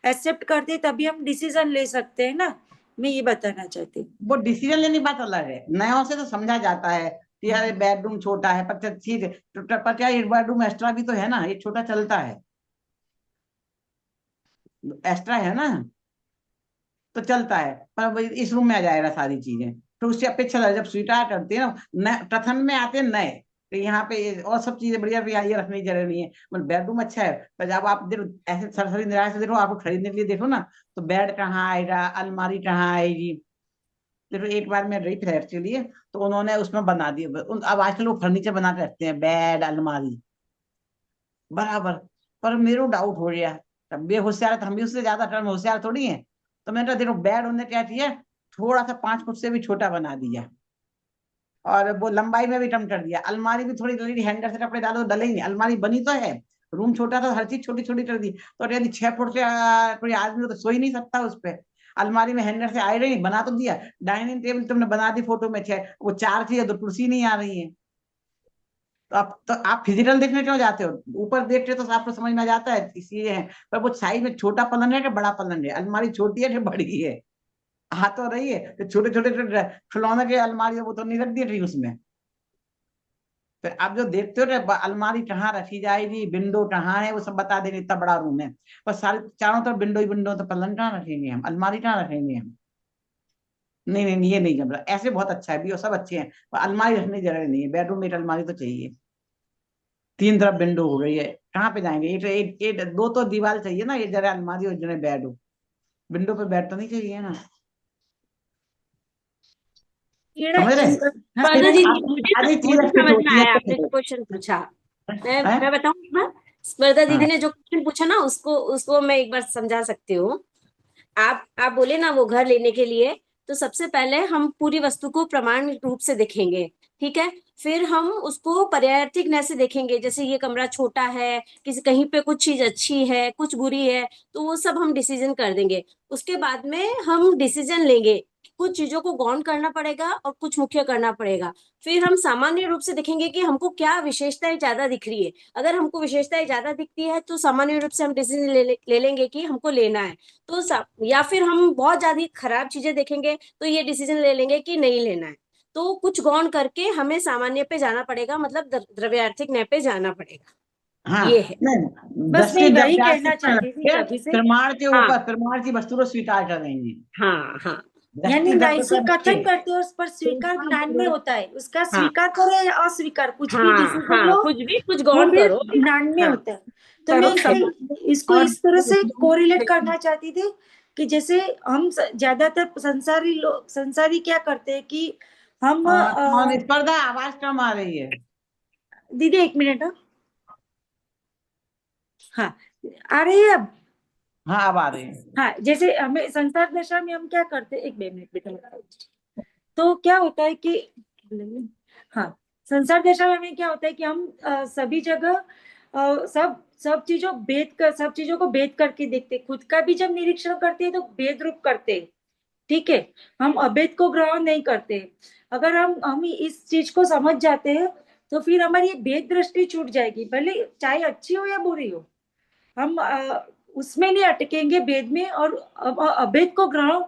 एक्सेप्ट करते, तभी हम डिसीजन ले सकते हैं ना। मैं ये बताना चाहती हूँ। वो डिसीजन लेने की बात अलग है, नयों से तो समझा जाता है कि यार बेडरूम छोटा है, पर ठीक है, पर क्या एक बेडरूम एक्स्ट्रा भी तो है ना, एक छोटा चलता है, एक्स्ट्रा है ना, तो चलता है। पर इस रूम में आ जाएगा सारी चीजें, तो उससे अपेक्षा लगे जब स्वीकार करते हैं ना, कथन में आते हैं नए, तो यहाँ पे और सब चीजें बढ़िया भी ये रखने की जरूरत नहीं है। मतलब बेडरूम अच्छा है, पर जब आप देखो ऐसे सरसरी निराश से देखो, आपको खरीदने के लिए देखो ना, तो बेड कहाँ आएगा, अलमारी कहाँ आएगी, देखो एक बार मैं रही फ्लैट के लिए, तो उन्होंने उसमें बना दिया, अब आजकल लोग फर्नीचर बना के रखते हैं, बेड अलमारी बराबर। पर मेरे को डाउट हो गया, तब भी होशियार है, तो हम भी उससे ज्यादा टर्म होशियार थोड़ी है। तो मैंने कहा देखो बेड उन्होंने क्या किया, थोड़ा सा 5 फुट से भी छोटा बना दिया, और वो लंबाई में भी कम कर दिया। अलमारी भी थोड़ी डली, हैंगर से कपड़े डालो डले ही नहीं, अलमारी बनी तो है, रूम छोटा था, हर चीज छोटी छोटी कर दी। तो यदि 6 फुट से कोई आदमी हो तो सो ही नहीं सकता उस पे। अलमारी में हैंगर से आए रही, बना तो दिया। डाइनिंग टेबल तुमने बना दी फोटो में 6, वो 4 चीजें तो कुर्सी नहीं आ रही है। तो आप फिजिकल देखने क्यों जाते हो, ऊपर देखते हो तो आपको समझ में आ जाता है इसलिए है। पर वो साइज में छोटा पलंग है कि बड़ा पलंग है, अलमारी छोटी है कि बड़ी है, आ तो रही है। तो छोटे छोटे खिलौने के अलमारी है, वो तो नहीं रख दी रही उसमें। फिर आप जो देखते हो ना अलमारी कहाँ रखी जाएगी, विंडो कहाँ है, वो सब बता देंगे, इतना बड़ा रूम है, पर सारे चारों तरफ विंडो ही विंडो, तो पलंग कहाँ रखेंगे हम, अलमारी कहाँ रखेंगे हम। नहीं नहीं ये नहीं जम रहा, ऐसे बहुत अच्छा है भी, और सब अच्छे हैं, पर अलमारी रखने की जगह नहीं है। बेडरूम में एक अलमारी तो चाहिए, 3 तरफ विंडो हो गई है, कहाँ पे जाएंगे, एक दो तो दीवार चाहिए ना, एक जगह अलमारी और जगह बेड हो। विंडो पे बेड तो नहीं चाहिए ना, समझ रहे हैं? स्पर्धा दीदी आपको मुझे सारी चीज मुझे फिट समझ में होती है आया, आपने जो तो क्वेश्चन पूछा। हैं? मैं बताऊं एक बार, स्पर्धा दीदी हाँ ने जो क्वेश्चन पूछा ना, उसको उसको मैं एक बार समझा सकती हूँ। आप बोले ना वो घर लेने के लिए, तो सबसे पहले हम पूरी वस्तु को प्रमाण रूप से देखेंगे, ठीक है। फिर हम उसको पर्यायवाची ज्ञान से देखेंगे, जैसे ये कमरा छोटा है, किसी कहीं पे कुछ चीज अच्छी है कुछ बुरी है, तो वो सब हम डिसीजन कर देंगे। उसके बाद में हम डिसीजन लेंगे, कुछ चीजों को गौण करना पड़ेगा और कुछ मुख्य करना पड़ेगा। फिर हम सामान्य रूप से देखेंगे कि हमको क्या विशेषताएं ज्यादा दिख रही है। अगर हमको विशेषताएं ज्यादा दिखती है तो सामान्य रूप से हम डिसीजन ले लेंगे कि हमको लेना है। तो या फिर हम बहुत ज्यादा खराब चीजें देखेंगे तो ये डिसीजन ले लेंगे कि नहीं लेना है। तो कुछ गौण करके हमें सामान्य पे जाना पड़ेगा, मतलब द्रव्यार्थिक न्याय पे जाना पड़ेगा। हाँ, ये है। नहीं बस मैं दृष्टि वही द्रव्यार्थिक कहना में चाहती थी रखते, अभी से। प्रमाण के हाँ ऊपर प्रमाण की वस्तु को स्वीकार करेंगे, हाँ हाँ यानी दृष्टि द्रव्य नैतिक पर रखते। कथन करते हैं, उस पर स्वीकार ज्ञान में होता है, उसका हाँ स्वीकार करो या अस्वीकार कुछ भी हाँ डिसीजन हाँ, लो, कुछ भी कुछ वो गौण भी करो। ज्ञान में हाँ होता है। तो मैं करो इससे समाज इसको और इस तरह से कोरिलेट करना चाहती थी कि जैसे हम ज्यादातर संसारी लोग संसारी क्या करते हैं कि हम और स्पर्धा आवाज कम आ रही है। दीदी एक मिनट, हाँ आ रही है अब। हाँ अब आ रही है। हाँ जैसे हमें संसार दशा में हम क्या करते हैं, एक मिनट बेटा, तो क्या होता है कि हाँ संसार दशा में हमें क्या होता है कि हम सभी जगह सब सब चीजों को भेद करके देखते हैं। खुद का भी जब निरीक्षण करते हैं तो भेद रूप करते हैं, ठीक है। हम अभेद को ग्रहण नहीं करते। अगर हम इस चीज को समझ जाते हैं तो फिर हमारी ये भेद दृष्टि छूट जाएगी, भले चाहे अच्छी हो या बुरी हो। हम उसमें नहीं अटकेंगे भेद में, और अभेद को ग्रहण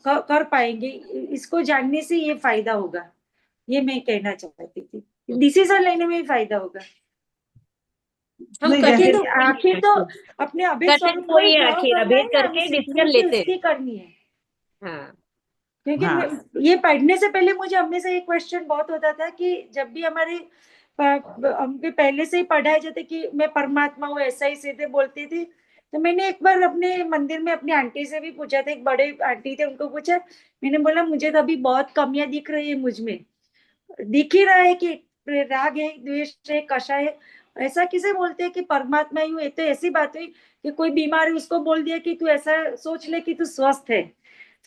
कर पाएंगे। इसको जानने से ये फायदा होगा, ये मैं कहना चाहती थी। डिसीजन लेने में भी फायदा होगा, हम नहीं क्योंकि जैसे कठिन तो आखिर तो अपने अभेद कठिन स्वरूप को वही ही है, ग्रहण आखिर करना अभेद है, हमें करके डिसीजन स्वीकृति लेते हैं। उसकी करनी है। हाँ क्योंकि हाँ ये पढ़ने से पहले मुझे हमेशा एक क्वेश्चन बहुत होता था कि जब भी हमारे हमके पहले से ही पढ़ाए जाते कि मैं परमात्मा हूँ, ऐसा ही सीधे बोलती थी। तो मैंने एक बार अपने मंदिर में अपनी आंटी से भी पूछा था, एक बड़े आंटी थे, उनको पूछा, मैंने बोला मुझे तो अभी बहुत कमियां दिख रही है मुझ में, दिख ही रहा है कि राग है, द्वेष है, कषा है। ऐसा किसे बोलते हैं कि परमात्मा ही हूँ? ये तो ऐसी बात हुई कि कोई बीमार है उसको बोल दिया कि तू ऐसा सोच ले कि तू स्वस्थ है।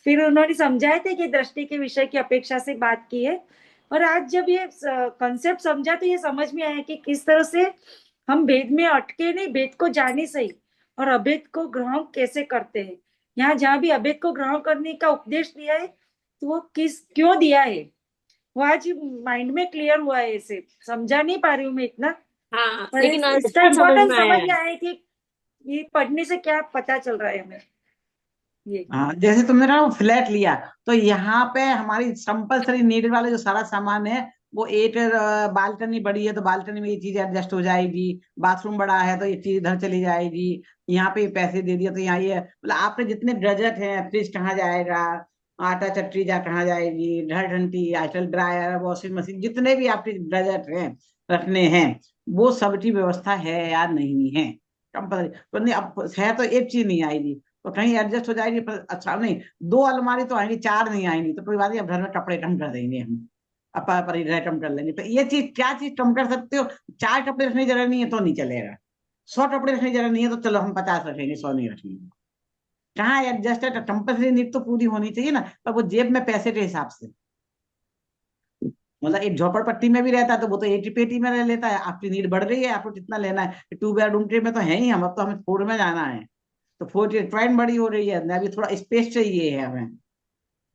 फिर उन्होंने समझाए थे कि दृष्टि के विषय की अपेक्षा से बात की है। और आज जब ये कॉन्सेप्ट समझा तो ये समझ में आया कि किस तरह से हम भेद में अटके नहीं, भेद को जाने सही और अभेद को ग्रहण कैसे करते हैं। यहाँ जहाँ भी अभेद को ग्रहण करने का उपदेश दिया है तो वो क्यों दिया है, वो आज माइंड में क्लियर हुआ है। इसे समझा नहीं पा रही हूँ मैं इतना, हाँ, पर लेकिन आज इसका अच्छा समझ इम्पोर्टेंस में आया समझ है। में आया कि ये पढ़ने से क्या पता चल रहा है हमें ये। हाँ, जैसे तुमने कहा फ्लैट लिया, तो यहाँ पे हमारी कंपल्सरी नीड वाले जो सारा सामान है, वो एक बालकनी बड़ी है तो बालकनी में ये चीज एडजस्ट हो जाएगी, बाथरूम बड़ा है तो ये चीज इधर चली जाएगी, यहाँ पे ये पैसे दे दिया तो यहाँ ये, मतलब आपने जितने बजट है, फ्रिज कहाँ जाएगा, आटा चटनी जा कहाँ जाएगी, घर घंटी आजकल ड्रायर वॉशिंग मशीन, जितने भी आपके बजट है रखने हैं, वो सबकी व्यवस्था है या नहीं है कंपल्सरी। तो नहीं अब है तो एक चीज नहीं आएगी, तो कहीं एडजस्ट हो जाएगी। पर अच्छा नहीं, 2 अलमारी तो आएंगी, 4 नहीं आएंगी तो कोई बात नहीं, अब घर में कपड़े कम कर देंगे हम, परिग्रह कम कर लेंगे। तो ये चीज, क्या चीज कम कर सकते हो? 4 कपड़े रखने की जगह नहीं है तो नहीं चलेगा, 100 कपड़े रखने की जगह नहीं है तो चलो हम 50 रखेंगे, 100 नहीं रखेंगे। कहाँ एडजस्ट है? तो कंपल्सरी नीड तो पूरी होनी चाहिए ना, पर वो जेब में पैसे के हिसाब से। मतलब एक झोपड़पट्टी में भी रहता है तो वो तो 80 पेटी में रह लेता है। आपकी नीड बढ़ रही है, आपको कितना लेना है, 2 बेडरूम के में तो है ही हम, अब तो हमें 4 में जाना है, तो 4 की रिक्वायरमेंट बड़ी हो रही है, अभी थोड़ा स्पेस चाहिए है हमें,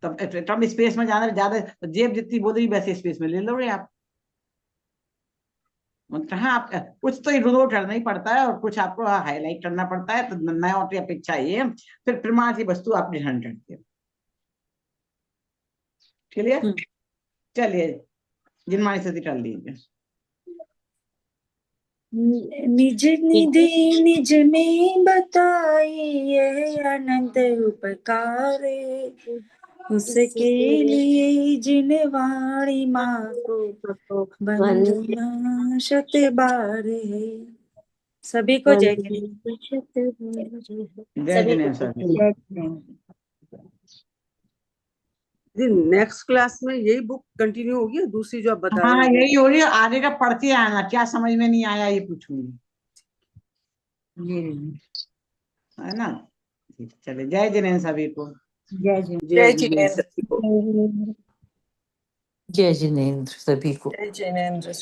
तब कम स्पेस में जाना ज्यादा, तो जेब जितनी बोल रही वैसे स्पेस में ले लोगे आप। कहाँ आप कुछ तो इग्नोर करना ही पड़ता है और कुछ आपको हाईलाइट करना पड़ता है, तो नया की अपेक्षा ये फिर प्रमाण की वस्तु आप ग्रहण करते हो। क्लियर? चलिए जिनमानी स्थिति कर लीजिए। निज निधि निज में बताई यह अनंत उपकार, उसके लिए जिन वाणी माँ को वंदना शत बार है। सभी को जय नेक्स्ट क्लास में यही बुक कंटिन्यू होगी, दूसरी जो आप बता रहे हाँ हैं? यही हो रही है, आगे का पढ़ते आना, क्या समझ में नहीं आया ये पूछूंगी, है ना? चलिए, जय जिनेन्द्र सभी को। जय जिनेन्द्र। जय जिनेन्द्र सभी को। जय जिनेन्द्र सभी को। जय जिनेन्द्र।